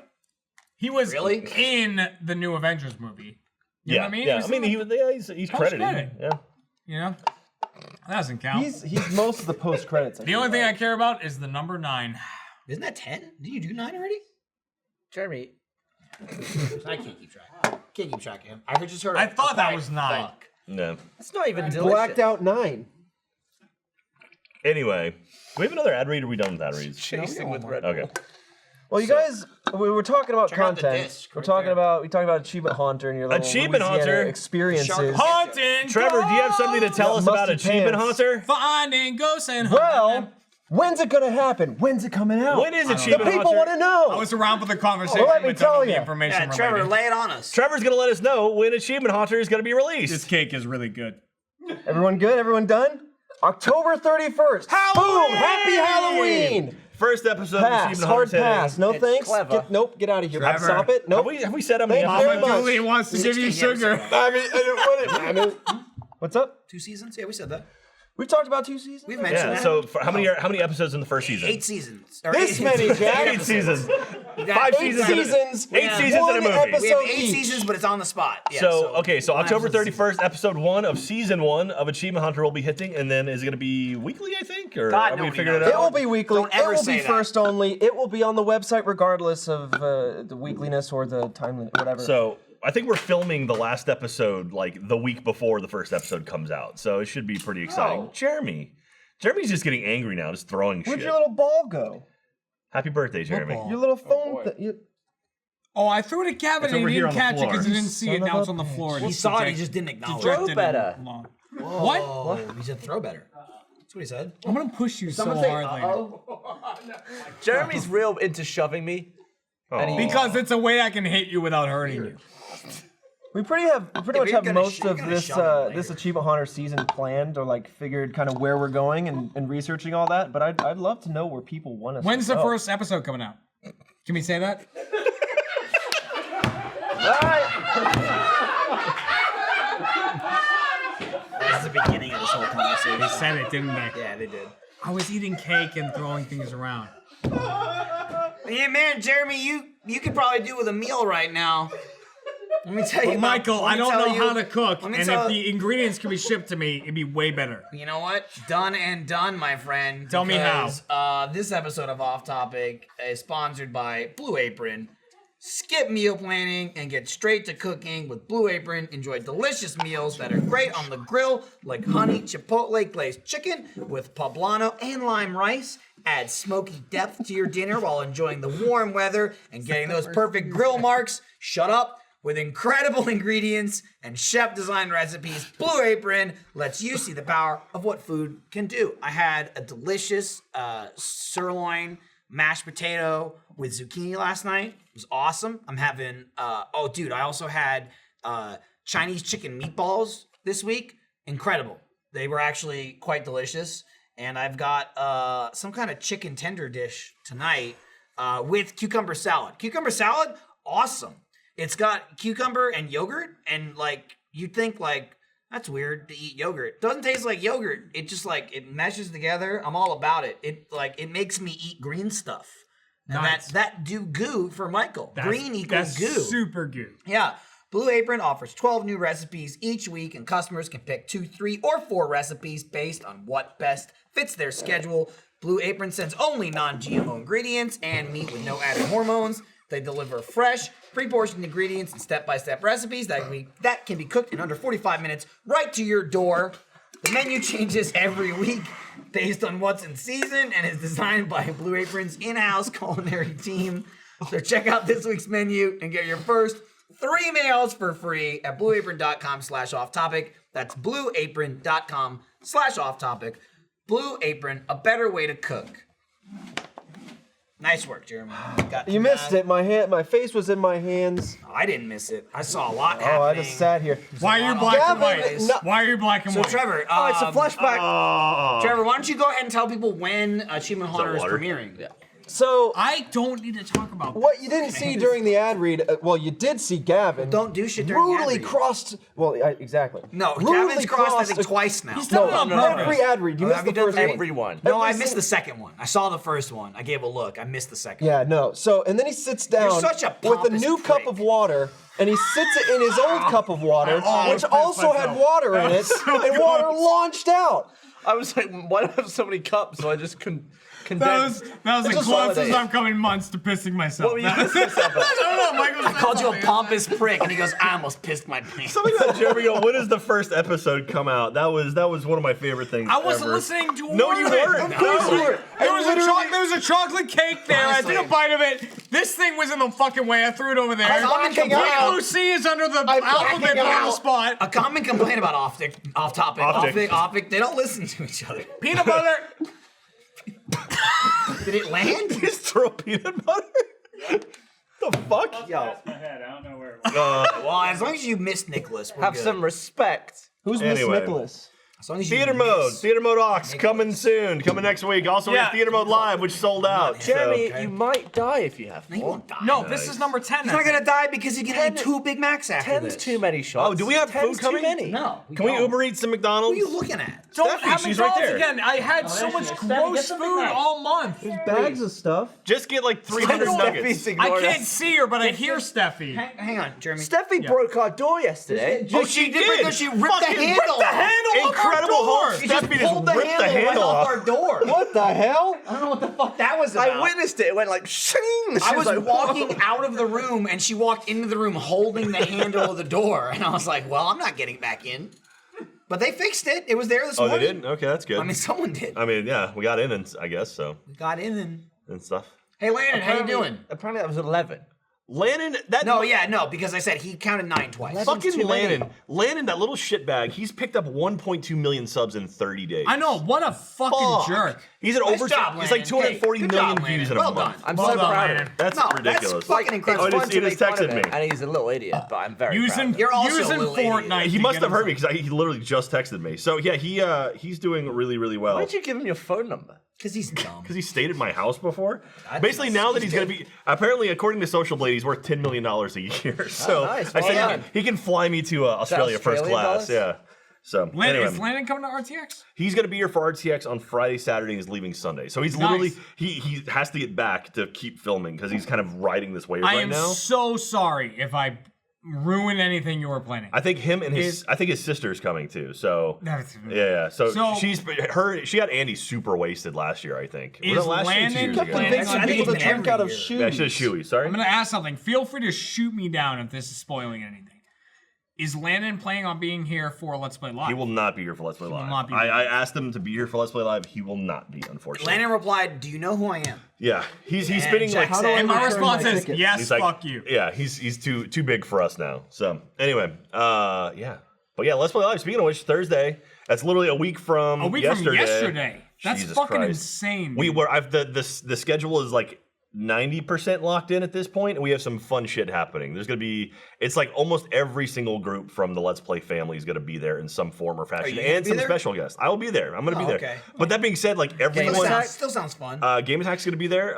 He was Really? in the new Avengers movie. You know what I mean? Yeah, Was I mean, he he was. Yeah, he's credited. credit. Yeah. You know? That doesn't count. He's most of the post credits. The only thing I care about is the number 9. isn't that 10? Did you do 9 already? Jeremy, I can't keep track. Can't keep track of him. I just heard. I thought that was 9. Fuck. No. it's not even delicious. Blacked out 9. Anyway, do we have another ad read? Or are we done with ad reads? Chasing with Red Bull. Okay. Well, you guys, we were talking about Check out the content. disc We're right talking there. about we talked about Achievement Hunter and your little Achievement Louisiana Hunter. experiences. Haunting Trevor, do you have something to tell us about Musty Achievement pants. Hunter? Finding ghosts and Well, when's it gonna happen? When's it coming out? When is The Achievement people Hunter? want to know. I was around for the conversation. Well, let me but don't tell know the ya. information Yeah, Trevor, related. lay it on us. Trevor's gonna let us know when Achievement Hunter is gonna be released. This cake is really good. Everyone good? Everyone done? October 31st. Boom! Happy Halloween! First episode of Pass. Achievement Hard Hunter. pass. No It's thanks. clever. Get out of here. Trevor. Stop it. Nope. Have we said how many Thank you very episodes? much. Julie wants to give you 16 sugar. I mean, what's up? 2 seasons? Yeah, we said that. We've talked about 2 seasons. We've mentioned Yeah. that. So how many episodes in the first season? 8 seasons. Or This 8 many, Jack. 8 seasons. We got 5 8 seasons. seasons. 8 Yeah. seasons in a One movie. We have episode 8 each. seasons, but it's on the spot. Yeah, So October 1 episode 31st, episode 1 of season 1 of Achievement Hunter will be hitting, and then is it going to be weekly? I think, or God, have we nobody figured it knows. It out? will be weekly. Don't ever It will say be that. first only. It will be on the website regardless of the weekliness or the timeliness, whatever. So I think we're filming the last episode like the week before the first episode comes out, so it should be pretty exciting. Oh. Jeremy's just getting angry now, just throwing Where'd shit. your little ball go? Happy birthday, Jeremy. ball? Your little phone. Oh, I threw it at Kevin and over he here didn't on the catch it floor. because he didn't see Son it. of Now a it's on the floor. He saw it, he just didn't acknowledge it. Throw better. What? Oh, he said throw better. That's what he said. I'm gonna push you so hard later. Jeremy's real into shoving me. And he, Because it's a way I can hit you without hurting you. We pretty much you're have gonna most you're of gonna this shove him later. this Achievement Hunter season planned or like figured kind of where we're going and researching all that. But I'd love to know where people want us. When's to the go. first episode coming out? Can we say that? That's the beginning of this whole conversation. They said it, didn't they? Yeah, they did. I was eating cake and throwing things around. Yeah, man, Jeremy, you could probably do with a meal right now. Let me tell you, But Michael, I don't know how to cook, let me and tell- if the ingredients can be shipped to me, it'd be way better. You know what? Done and done, my friend. Tell me how. Because, this episode of Off Topic is sponsored by Blue Apron. Skip meal planning and get straight to cooking with Blue Apron. Enjoy delicious meals that are great on the grill, like honey chipotle glazed chicken with poblano and lime rice. Add smoky depth to your dinner while enjoying the warm weather and getting those perfect grill marks. Shut up. With incredible ingredients and chef-designed recipes, Blue Apron lets you see the power of what food can do. I had a delicious sirloin mashed potato with zucchini last night. It was awesome. I'm having, I also had Chinese chicken meatballs this week. Incredible. They were actually quite delicious. And I've got some kind of chicken tender dish tonight with cucumber salad. Cucumber salad, awesome. It's got cucumber and yogurt, and like you'd think like that's weird to eat yogurt. Doesn't taste like yogurt. It just like it meshes together. I'm all about it. It makes me eat green stuff. Now that do goo for Michael. Green equals that's goo. super goo. Yeah. Blue Apron offers 12 new recipes each week, and customers can pick 2, 3, or 4 recipes based on what best fits their schedule. Blue Apron sends only non-GMO ingredients and meat with no added hormones. They deliver fresh, pre-portioned ingredients and step-by-step recipes that can be cooked in under 45 minutes right to your door. The menu changes every week based on what's in season and is designed by Blue Apron's in-house culinary team. So check out this week's menu and get your first 3 meals for free at blueapron.com/offtopic. That's blueapron.com/offtopic. Blue Apron, a better way to cook. Nice work, Jeremy. You missed it. My face was in my hands. I didn't miss it. I saw a lot happening. Oh, I just sat here. Why are you black and Gavin, white? no- Why are you black and So white? Trevor, It's a flashback. Trevor, why don't you go ahead and tell people when Achievement Hunter is water? premiering? Yeah. So I don't need to talk about what you didn't see during the ad read, well, you did see Gavin. Don't do shit during the ad Rudely read. crossed. Well, exactly. No, Rudely Gavin's crossed I think twice now. He's done it on purpose. Every ad read. You Oh, missed have the you done first one. Everyone. No, I Every missed sing- the second one. I saw the first one. I gave a look. I missed the second one. Yeah, no. So, and then he sits down such a with a pompous new prick. cup of water, and he sits it in his old cup of water, I which pissed also had myself. water in it, and water launched out. I was like, why do I have so many cups? So I just couldn't That condense. was the Just closest holiday. I've come in months to pissing myself. What were you That- pissing yourself about? I don't know, Michael. I called you a pompous prick, and he goes, I almost pissed my pants. Something about Jeremy. When does the first episode come out? That was one of my favorite things. I wasn't ever. listening to a No, word you of it. weren't. No. Of course you weren't. There was a chocolate cake there. Honestly. I took a bite of it. This thing was in the fucking way. I threw it over there. common Big complaint- Lucy is under the I'm alphabet backing on the out. spot. A common complaint about off topic, Optic. they don't listen to each other. Peanut butter. Did it land? Just throw peanut butter. The fuck? Yo. My head. I don't know where. Well, as long as you missed Nicholas, we're Have good. some respect. Who's Miss Anyway. Nicholas? As long as you Theater mode Ox coming soon, coming next week. Also, we have Yeah. Theater Mode Live, which sold out. Jeremy, okay. you might die if you have He more. won't die. No, this is number 10. He's not gonna die because he's gonna eat 2 Big Macs after 10's this. too many shots. Oh, do we have 10's food coming? too many. No. Can we don't. Uber eat some McDonald's? Who are you looking at? Don't Steffi, have she's right McDonald's there. again. I had so much gross food all month. Bags of stuff. Just get like 300 nuggets. I can't see her, but I hear Steffi. Hang on, Jeremy. Steffi broke our door yesterday. Oh, she did. because she ripped the Fucking handle ripped the off. handle Incredible off our Hulk. door. She just Steffi just pulled the ripped the handle right handle off off. our door. What the hell? I don't know what the fuck that was about. I witnessed it. It went like shing. I was walking out of the room, and she walked into the room holding the handle of the door, and I was like, "Well, I'm not getting back in." But they fixed it. It was there this Oh, morning. they did? Okay, that's good. I mean, someone did. I mean, yeah, we got in, and I guess so, We got in and stuff. Hey, Landon, how you doing? Apparently that was 11. Landon, that No, yeah, no, because I said he counted 9 twice. fucking Landon, that little shitbag. He's picked up 1.2 million subs in 30 days. I know, what a fucking Fuck. jerk. He's at Nice over. job, He's like Landon. 240 Hey, good million job, views in Landon. a Well month. done. I'm Well so done, proud of Landon. him. That's No, that's ridiculous. fucking incredible. It's Oh, fun he to just make fun texted of him, me. and he's a little idiot, but I'm very Using, proud. You're also using a little idiot. Fortnite. He to must get have heard me himself- because he literally just texted me. So yeah, he's doing really, really well. Why'd you give him your phone number? Because he's dumb. Because he stayed at my house before. That's Basically, nice. now that He's he's going to good. be, apparently, according to Social Blade, he's worth $10 million a year. So nice. I Well said done. he can fly me to Australia first Australian class. dollars? Yeah. So Landon, anyway, is Landon coming to RTX? he's going to be here for RTX on Friday, Saturday, and he's leaving Sunday. So he's Nice. literally he has to get back to keep filming because he's kind of riding this wave I right am now. so sorry if I ruin anything you were planning. I think him and I think his sister's coming too. So That's- yeah. So, So- she got Andy super wasted last year. I think. Is Was it last year or 2 Landon years Kept ago? planning convincing on people being to drink every out of year. shoes. Yeah, she said Shuey. Sorry. I'm going to ask something. Feel free to shoot me down if this is spoiling anything. Is Landon planning on being here for Let's Play Live? He will not be here for Let's Play will Live. not be I here. asked him to be here for Let's Play Live. He will not be, unfortunately. Landon replied, "Do you know who I am?" Yeah, he's spinning Jack like. said- And my Return response my is, tickets. yes, He's like, fuck you. Yeah, he's too big for us now. So anyway, yeah, but yeah, Let's Play Live. Speaking of which, Thursday. That's literally a week from A week yesterday. from yesterday. That's Jesus fucking Christ. insane. We dude. were. The schedule is like 90% locked in at this point, and we have some fun shit happening. There's gonna be. It's like almost every single group from the Let's Play family is gonna be there in some form or fashion, you gonna and be some there? special guests. I will be there. I'm gonna be Oh, there. okay. But that being said, like everyone. Still sounds fun. Game Attack's gonna be there,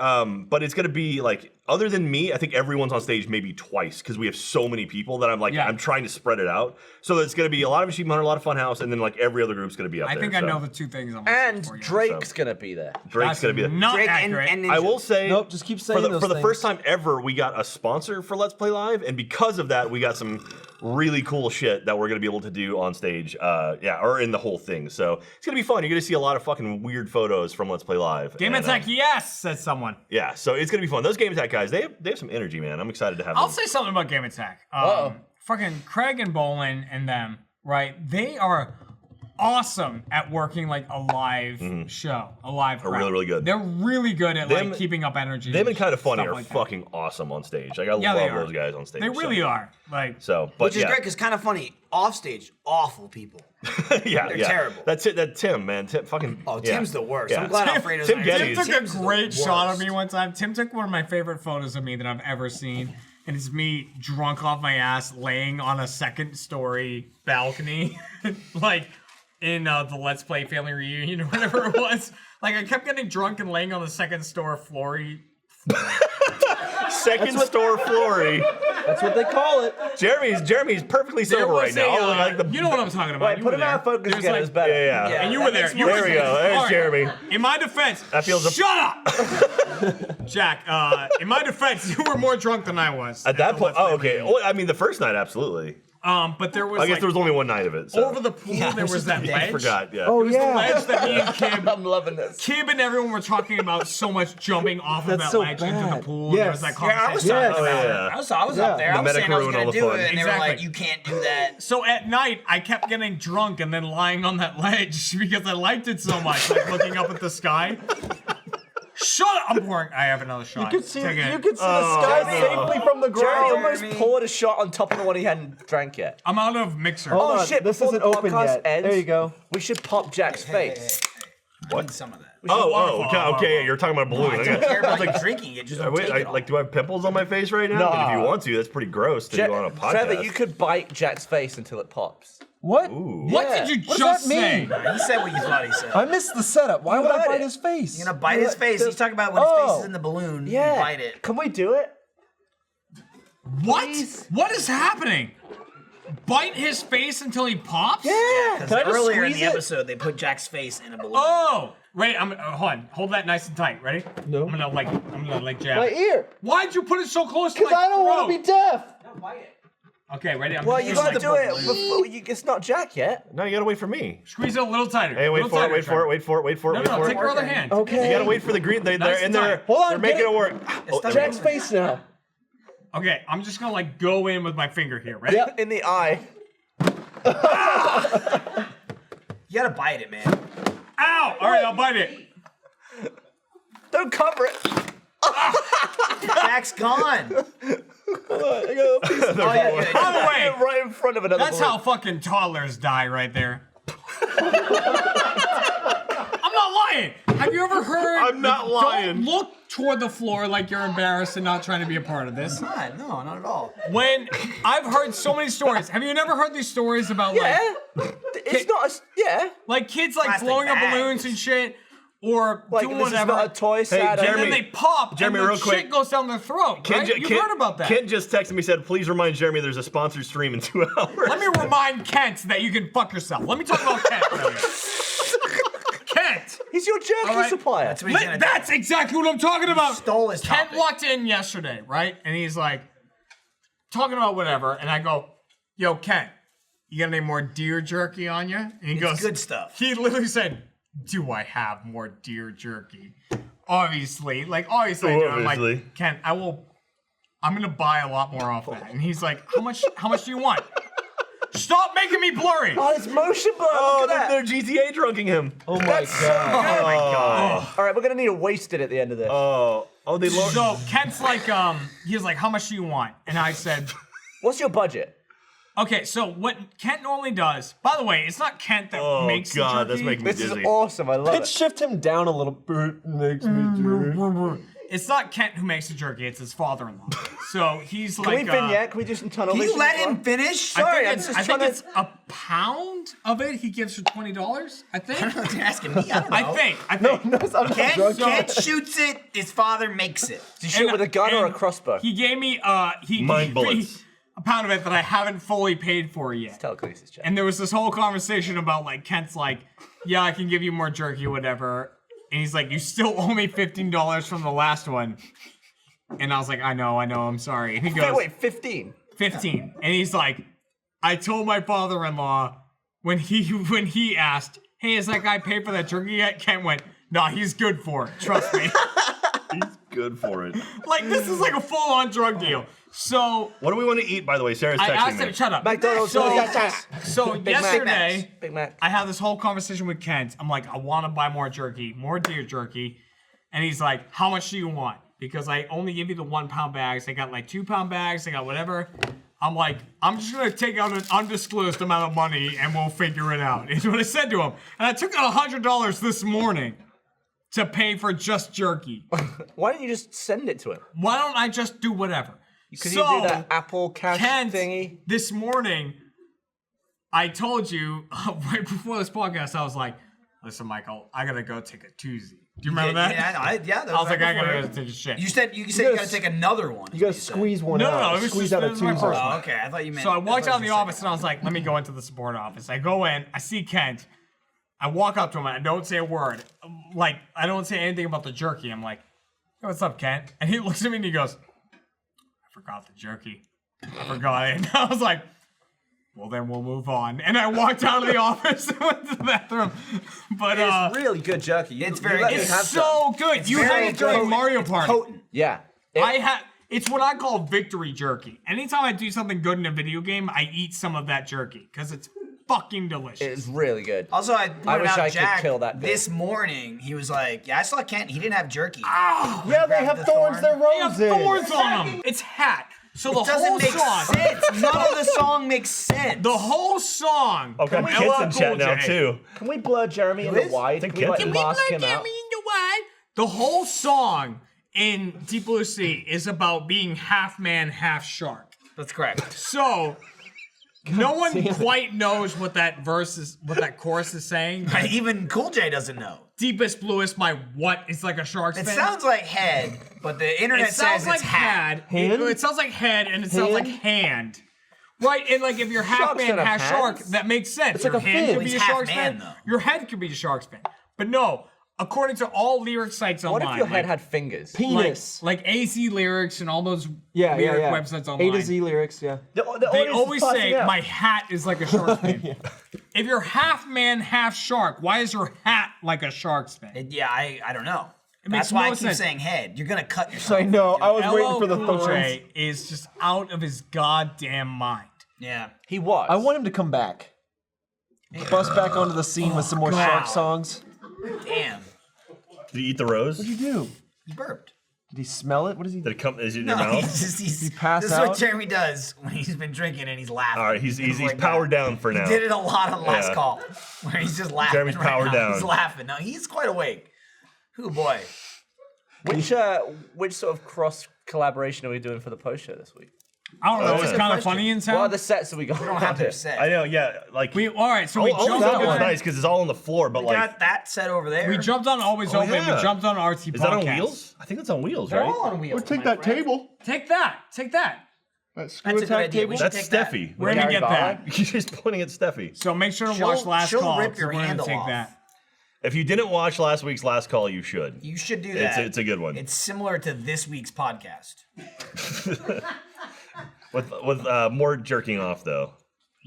but it's gonna be like other than me, I think everyone's on stage maybe twice because we have so many people that I'm like, I'm trying to spread it out. So it's going to be a lot of Achievement Hunter, a lot of Funhouse, and then like every other group's going to be up there. I think I know the two things. And Drake's gonna be there. Drake's going to be there. Not Drake accurate. and I will say, Nope, just keep saying those for the things. first time ever, we got a sponsor for Let's Play Live, and because of that, we got some really cool shit that we're gonna be able to do on stage, or in the whole thing. So it's gonna be fun. You're gonna see a lot of fucking weird photos from Let's Play Live. Game Attack, yes, said someone. Yeah, so it's gonna be fun. Those Game Attack guys, they have some energy, man. I'm excited to have I'll them. say something about Game Attack. Fucking Craig and Bolin and them, right? They are awesome at working like a live show, a live crowd. really, really good. They're really good at Them- like keeping up energy. Them and Kind of Funny stuff are like that. fucking awesome on stage. Like I Yeah, they love are. those guys on stage. They really are. Like, So, but Which is yeah, great because Kind of Funny off stage, awful people. yeah, They're yeah. terrible. That's it. That Tim, man. Tim, fucking. Oh, yeah. Tim's the worst. Yeah. I'm glad Alfredo's Tim not Getty here. is- Tim took a Tim's the great shot of worst. me one time. Tim took one of my favorite photos of me that I've ever seen. And it's me drunk off my ass laying on a second story balcony. Like in the Let's Play family reunion or whatever it was. Like I kept getting drunk and laying on the second store floory. Second store Flory. That's what they call it. Jeremy's perfectly sober right now. Like the- you know what I'm talking about. Wait, You put were him out of there. focus There's again. like- It's better. yeah. And you were there. You There were we go. There's All right. Jeremy. In my defense, That feels a- shut up, Jack. In my defense, you were more drunk than I was. At that the point, Let's Play okay. reunion. Well, I mean, the first night, absolutely. But there was I guess like, there was only one night of it. So. over the pool. There was that I ledge. forgot. Yeah. Oh It was the yeah. ledge that me and Kib, I'm loving this. Kib and everyone were talking about so much jumping off of That's that so ledge into the bad. pool. There was Yes. that Yeah, I was conversation. talking about yeah. it. I was Yeah. up there. I The was saying I was medic going ruined to all do the it, fun. and they were like, Exactly. "You can't do that." So at night, I kept getting drunk and then lying on that ledge because I liked it so much, like looking up at the sky. Shut up! I'm pouring. I have another shot. You could see, Take it. you could see the sky safely from the Jeremy ground. almost poured a shot on top of the one he hadn't drank yet. I'm out of mixer. Hold Oh, on, shit, this before isn't the open podcast yet. ends- There you go. We should pop Jack's face. I need some of that. Okay. You're talking about a balloon. I don't care about like drinking it. Just don't Wait, take it all. like, do I have pimples on my face right now? No. I mean, if you want to, that's pretty gross to do on a podcast. Trevor, you could bite Jack's face until it pops. What? What Yeah. did you What does just that mean? say? He said what you thought he said. I missed the setup. Why would I heard bite it. his face? You're gonna bite his face. He's talking about when his face is in the balloon. Yeah. You bite it. Can we do it? What? Please? What is happening? Bite his face until he pops? Yeah. Because Can I just earlier in squeeze the it? episode, they put Jack's face in a balloon. Oh, wait. Hold on. Hold that nice and tight. Ready? No. I'm gonna jab. My it. ear. Why'd you put it so close to Because my I don't want to throat? be deaf. Okay, ready? I'm Well, just you gonna, gotta do it before it's not Jack yet. No, you gotta wait for me. Squeeze it a little tighter. Hey, wait Little for it. tighter, Wait for it. Trevor. Wait for it. Wait for it. No, Wait no, for take it. your other hand. Okay. You gotta wait for the green. They're Nice in and there. tight. Hold on, They're making get it work. Jack's face now. Okay, I'm just gonna like go in with my finger here. Ready? Yep. In the eye. You gotta bite it, man. Ow! All right, I'll bite it. Don't cover it. Jack's gone. I got a piece of Oh, yeah, yeah. By the way, Right in front of another that's balloon. how fucking toddlers die right there. I'm not lying. Have you ever heard? I'm not lying. Don't look toward the floor like you're embarrassed and not trying to be a part of this. God, no, not at all. When I've heard so many stories. Have you never heard these stories about Yeah. It's not a... Yeah. like kids like Plastic blowing up bags. balloons and shit, or Like, doing this whatever? is not a toy Santa. and Jeremy- then they pop, Jeremy, and the real quick. shit goes down their throat. Right? You've heard about that. Kent just texted me, said, please remind Jeremy there's a sponsored stream in 2 hours. Let me remind Kent that you can fuck yourself. Let me talk about Kent. earlier. Kent. He's your jerky All right. supplier. That's what he's gonna do. That's exactly what I'm talking about. Stole his Kent topic. walked in yesterday, right? And he's like, talking about whatever. And I go, yo, Kent, you got any more deer jerky on you? And he goes, good stuff. He literally said, do I have more deer jerky? Obviously. I do. I'm Obviously. like, Kent, I'm gonna buy a lot more off that. And he's like, how much do you want? Stop making me blurry. Oh, it's motion blur. Oh, Look at they're that. GTA drunking him. Oh my god. Oh my god. All right, we're gonna need a wasted at the end of this. Oh, they lowered. So Kent's like, he's like, how much do you want? And I said, What's your budget? okay, so what Kent normally does, by the way, it's not Kent that makes God, the that's jerky. making me This is dizzy. awesome. I love Pitch it. shift him down a little bit. Makes me do. It's not Kent who makes the jerky; it's his father-in-law. So he's Can like, we vignette? Can we do some tunnel Can you vision let as well? him finish? Sorry, I I'm think, just I think trying it's a pound of it. He gives for $20. I think. You're asking me. I don't know. I think. No, it's not drunk. Kent shoots it. His father makes it. Do you shoot with a gun or a crossbow? He gave me Mind bullets. a pound of it that I haven't fully paid for yet. Telekinesis check. And there was this whole conversation about like Kent's like, yeah, I can give you more jerky, whatever. And he's like, you still owe me $15 from the last one. And I was like, I know, I'm sorry. And he goes, Wait, 15. 15. And he's like, I told my father-in-law when he asked, hey, is that guy paid for that jerky yet? Kent went, nah, he's good for it. Trust me. He's good for it. Like, this is like a full-on drug deal. So What do we want to eat, by the way? Sarah's I texting asked me. him, shut up. McDonald's. So yesterday, Big Mac. I had this whole conversation with Kent. I'm like, I want to buy more jerky, more deer jerky. And he's like, how much do you want? Because I only give you the 1 pound bags. They got like 2 pound bags. They got whatever. I'm like, I'm just going to take out an undisclosed amount of money and we'll figure it out. Is what I said to him. And I took out $100 this morning to pay for just jerky. Why don't you just send it to him? Why don't I just do whatever? Could you do that Apple Cash Kent, thingy? this morning, I told you right before this podcast, I was like, listen, Michael, I gotta go take a Tuesday. Do you remember that? Yeah, that I was like, I gotta before. go take a shit. You said you gotta take another one. You gotta squeeze one No, out. no, it was squeeze just- out a it was my Tuesday. first Oh, okay. I thought you meant. So I walked thought out of you the said office and I was like, let me go into the support office. I go in, I see Kent. I walk up to him and I don't say a word. Like, I don't say anything about the jerky. I'm like, hey, what's up, Kent? And he looks at me and he goes, I forgot the jerky. I forgot it. And I was like, well, then we'll move on. And I walked out of the office and went to the bathroom. But It's really good jerky. It's very let me good. have it's some. so good. You had very it during potent. Mario Party. Potent. Yeah. It's what I call victory jerky. Anytime I do something good in a video game, I eat some of that jerky because it's fucking delicious. It's really good. Also, I pointed wish out I could Jack kill that good. this morning. He was like, "Yeah, I saw Kent. He didn't have jerky. Yeah, they Grab have the thorns. thorn. They're They have roses. thorns on them. It's hat. So the It doesn't whole make song, sense. None of the song makes sense. the whole song. Oh, got from kids LL in chat Cool now J. too. Can we blur Jeremy into is? white? think Can we like Kent- mask him out? The whole song in Deep Blue Sea is about being half man, half shark. That's correct. So no one quite knows what that verse is, what that chorus is saying. Even Cool J doesn't know. Deepest, bluest, my what? It's like a shark's It fin. sounds like head, but the internet It sounds says like it's hat. hand. It sounds like head, and it sounds like hand. Right, and like if you're half Sharks man, don't have half shark, hands. that makes sense. It's Your like a hand fin. could be It's a half shark's man, fin. though. Your head could be a shark's fin. But no, according to all lyric sites What online, if your head like, had fingers? Penis. like AZ lyrics and all those yeah, lyric yeah. websites online, A to Z lyrics, yeah. The they audience is always passing say out. my hat is like a shark's fin. If you're half man, half shark, why is your hat like a shark's fin? Yeah, I don't know. makes That's why no I keep sense. saying head. You're gonna cut yourself. I know. I was waiting LL for the Cool thorns. J is just out of his goddamn mind. Yeah. He was. I want him to come back. Bust back onto the scene with some more shark songs. Damn. Did you eat the rose? What'd you do? He burped. Did he smell it? What is he? Did it come? Is it in No, your mouth? he's just He passed This is what out? Jeremy does when he's been drinking and he's laughing. All right, he's like powered that. down for now. He did it a lot on last Yeah. call, where he's just laughing. Jeremy's right powered now. down. He's laughing. No, he's quite awake. Who boy? Which sort of cross collaboration are we doing for the post show this week? I don't know. that's It's a good kind of question. funny in What town. other sets have we got? We don't have their set. I know, yeah, like All right, so we Always jumped Open was on. nice because it's all on the floor, but We like, got that set over there. We jumped on Always Oh, Open. yeah. We jumped on RT is that on Podcast. wheels? I think it's on wheels, They're right? all on wheels. We'll take my that friend. table. Take that. Take that. That screw That's a good attack idea. table. We should That's take that. Steffi. We're gonna Gary get Ballard? that. You're just pointing at Steffi. So make sure to She'll- watch Last she'll Call. rip 'cause your we're gonna handle take off. that. If you didn't watch last week's last call, you should. You should do It's that. it's a good one. It's similar to this week's podcast. With more jerking off though.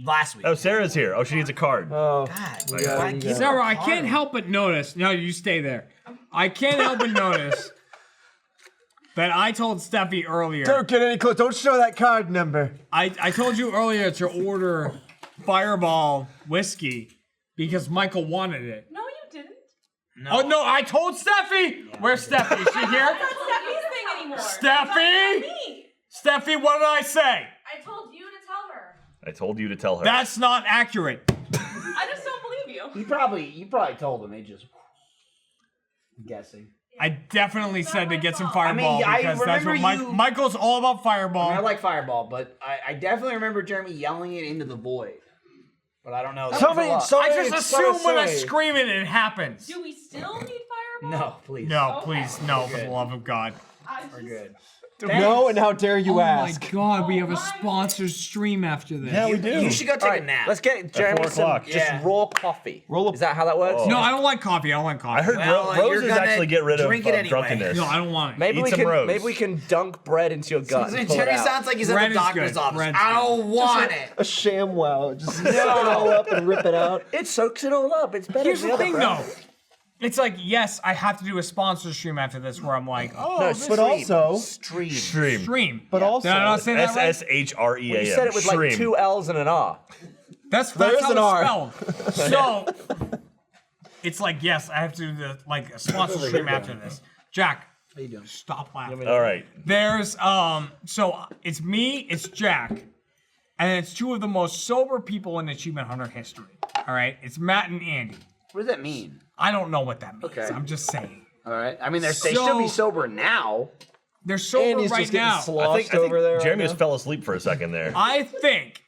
Last week. Oh, Sarah's here. Oh, she needs a card. Oh, God, yeah, why you give got it. her Sarah, I a can't card? help but notice. No, you stay there. I can't help but notice that I told Steffi earlier. don't get any close. Don't show that card number. I told you earlier to order Fireball whiskey because Michael wanted it. No, you didn't. Oh no, I told Steffi. Where's Steffi? Is she here? That's not Steffi's thing anymore. Steffi? That's not me. Steffi, what did I say? I told you to tell her. I told you to tell her. That's not accurate. I just don't believe you. You probably told him. They just I'm guessing. I definitely said to get some Fireball I because that's what remember you- Michael's all about Fireball. I like Fireball, but I definitely remember Jeremy yelling it into the void. But I don't know. Somebody, I somebody, just assume when I say. scream it, it happens. Do we still need Fireball? No, please. No, please, no, for the love of God. We're good. No, and how dare you Oh ask? my God, we have a sponsored stream after this. Yeah, we do. You should go take All right, a nap. let's get Jeremy 4 some o'clock. just Yeah. raw coffee. Roll a- Is that how that works? No, I don't like coffee. I don't like coffee. I heard Well, you're roses gonna actually get rid of drink it anyway. drunkenness. No, I don't want it. Maybe Eat we some can rose. maybe we can dunk bread into your gut. And pull it Jeremy out. sounds like he's Bread at is the doctor's good. office. Bread's I don't want it. A ShamWow. Just suck it all up and rip it out. It soaks it all up. It's better Here's than the other thing, bread. though. It's like, yes, I have to do a sponsor stream after this where I'm like, oh, No, this But also, stream. Stream. stream. but also, Did I not say that right? SSHREAM. You said it with like Stream. 2 L's and an R. That's There is how an it's R. spelled. So it's like, yes, I have to do a sponsor stream after this. Jack, how you doing? Stop laughing. All right. There's so it's me, it's Jack, and it's 2 of the most sober people in Achievement Hunter history. All right, it's Matt and Andy. What does that mean? I don't know what that means. Okay. I'm just saying. All right. I mean, they So- should be sober now. They're sober Andy's right just getting now. I sloshed think over there. Jeremy right just fell asleep for a second there. I think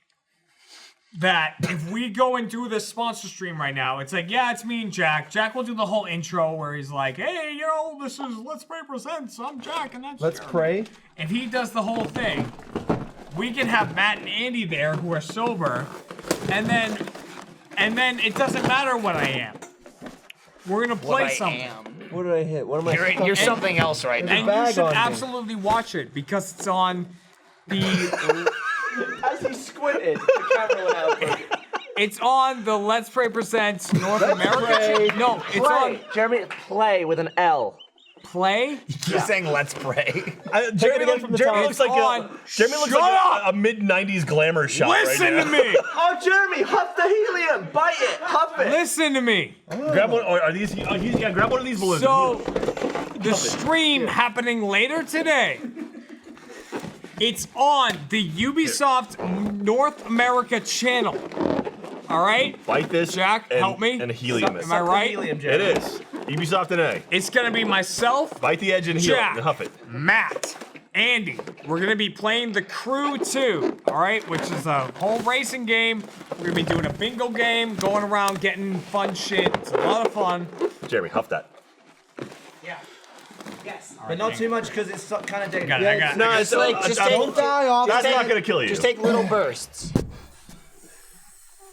that if we go and do this sponsor stream right now, it's like, yeah, it's me and Jack. Jack will do the whole intro where he's like, hey, you know, this is Let's Play Presents. I'm Jack, and that's Let's Jeremy." pray. If he does the whole thing, we can have Matt and Andy there who are sober, and then it doesn't matter what I am. We're gonna play something. What did I hit? What am I? You're something else right now. And you bag should on me. absolutely watch it because it's on the As he squinted, the camera went out. it's on the Let's Play Presents North America. Play. No, it's on Jeremy, play with an L. Play. You're saying let's pray. Jeremy, again from the Jeremy top. looks like on. Jeremy looks Shut like up! a mid '90s glamour shot. Listen right to now. me. Oh, Jeremy, huff the helium. Bite it. Huff it. Listen to me. Grab one. Or are these? Yeah, grab one of these balloons. So, the stream happening later today. It's on the Ubisoft North America channel. All right? Bite this, Jack, and, help me. and helium it. Am I right? It is. Ubisoft today. It's gonna be myself, Bite the edge and heal Jack, and huff it. Matt, Andy. We're gonna be playing the Crew 2, all right, which is a whole racing game. We're gonna be doing a bingo game, going around getting fun shit. It's a lot of fun. Jeremy, huff that. Yeah. Yes. But not too much because it's kind of dangerous. I got it. No, it's like, just Don't die off. That's not gonna kill you. Just take little bursts.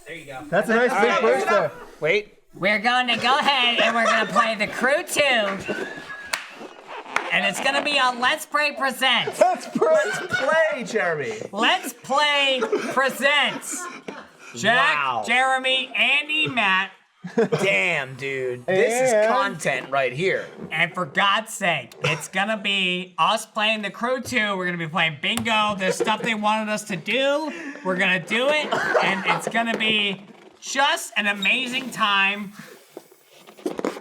There you go. That's a nice big burst there. Wait. We're going to go ahead and we're going to play the Crew 2. And it's going to be on Let's Play Presents. Let's play, Jeremy. Let's Play Presents. Jack, Wow. Jeremy, Andy, Matt, Damn, dude. This is And- content right here. And for God's sake, it's going to be us playing the Crew 2. We're going to be playing bingo. There's stuff they wanted us to do. We're going to do it. And it's going to be just an amazing time.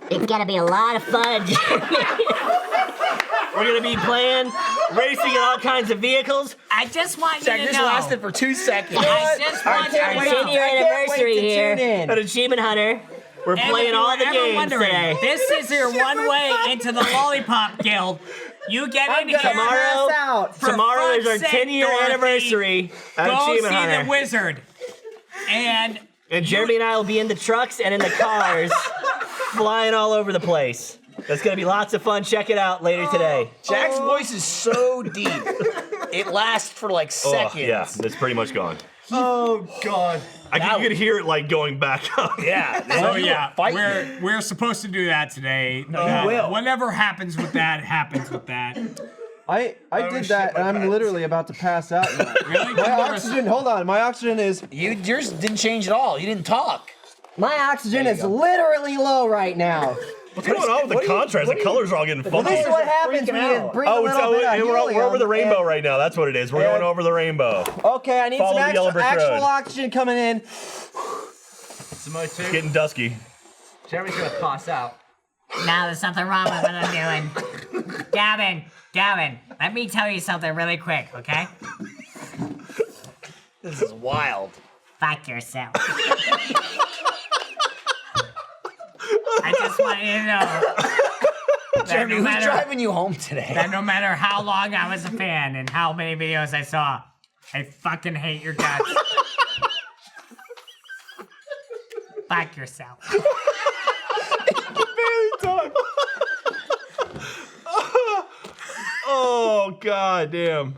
It's gonna be a lot of fun. We're gonna be playing, racing in all kinds of vehicles. I just want Jack, you to this know. lasted for 2 seconds. I just want you Our to 10-year know. anniversary here in. At Achievement Hunter, we're And playing if you all were the ever games wondering, today. this is your one way into the Lollipop Guild. You get in here. Tomorrow, For tomorrow is our fuck's sake, 10-year Dorothy, anniversary at Go see Achievement Hunter. the wizard. And And Jeremy and I will be in the trucks and in the cars, flying all over the place. That's gonna be lots of fun. Check it out later today. Jack's voice is so deep. It lasts for like Oh, seconds. yeah, it's pretty much gone. Oh God. You could hear it like going back up. Yeah. So yeah, we're supposed to do that today. will. Whatever happens with that, happens with that. I did that, and I'm literally about to pass out now. Really? My oxygen. Hold on. My oxygen is. Yours didn't change at all. You didn't talk. My oxygen is literally low right now. What's going on with the contrast? The colors are all getting funky. This is what happens when you bring a Oh, little bit of we're helium over the rainbow and- right now. That's what it is. We're going over the rainbow. Okay, I need Follow some the yellow brick actual road. oxygen coming in. It's getting dusky. Jeremy's gonna pass out. now there's something wrong with what I'm doing. Gavin, let me tell you something really quick, okay? This is wild. Fuck yourself. I just want you to know Jeremy, no who's matter- driving you home today? That no matter how long I was a fan and how many videos I saw, I fucking hate your guts. Fuck yourself. Oh god damn.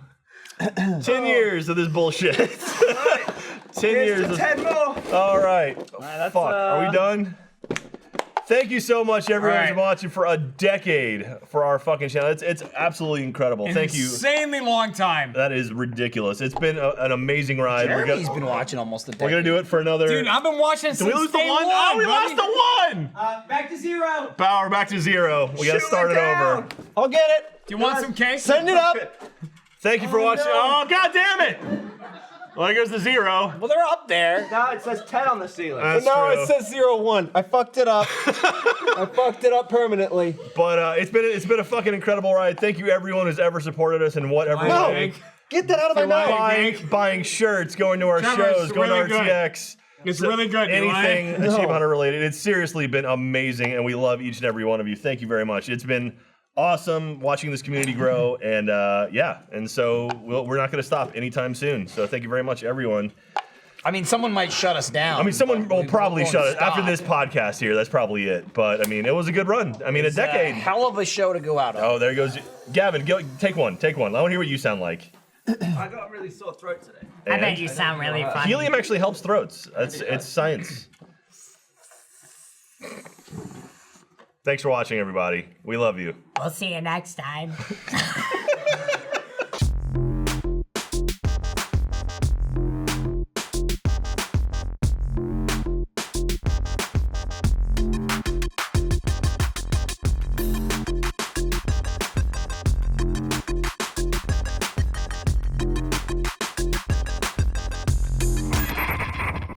10 years of this bullshit. 10 years of 10 more. All right. Fuck. Are we done? Thank you so much, everyone who's All right. watching for a decade for our fucking channel. It's absolutely incredible. Thank you. Insanely long time. That is ridiculous. It's been an amazing ride. Jeremy's been watching almost a decade. We're gonna do it for another. Dude, I've been watching Did since we lose the day one? Oh, we buddy. lost the one. Back to 0. Power back to 0. We gotta start it over. I'll get it. Do you want some cake? Send it up. Thank you for watching. no. Oh god damn it! Well, there goes the 0. Well, they're up there. No, it says 10 on the ceiling. That's No, true. it says 0-1. I fucked it up. I fucked it up permanently. But it's been a fucking incredible ride. Thank you everyone who's ever supported us in whatever No. way. Get that out of my mouth. Buying shirts, going to our Trevor, shows, it's going really to RTX. It's really good. Anything No. Achievement Hunter related. It's seriously been amazing, and we love each and every one of you. Thank you very much. It's been awesome watching this community grow, and and so we're not going to stop anytime soon. So thank you very much, everyone. I mean, someone might shut us down. I mean, someone but will we probably won't shut it stop. after this podcast here. That's probably it. But I mean, it was a good run. I mean, a decade. Hell of a show to go out on. Oh, there goes Gavin. Take one. I want to hear what you sound like. I got a really sore throat today. I bet you sound really funny. Helium actually helps throats. It's science. Thanks for watching, everybody. We love you. We'll see you next time.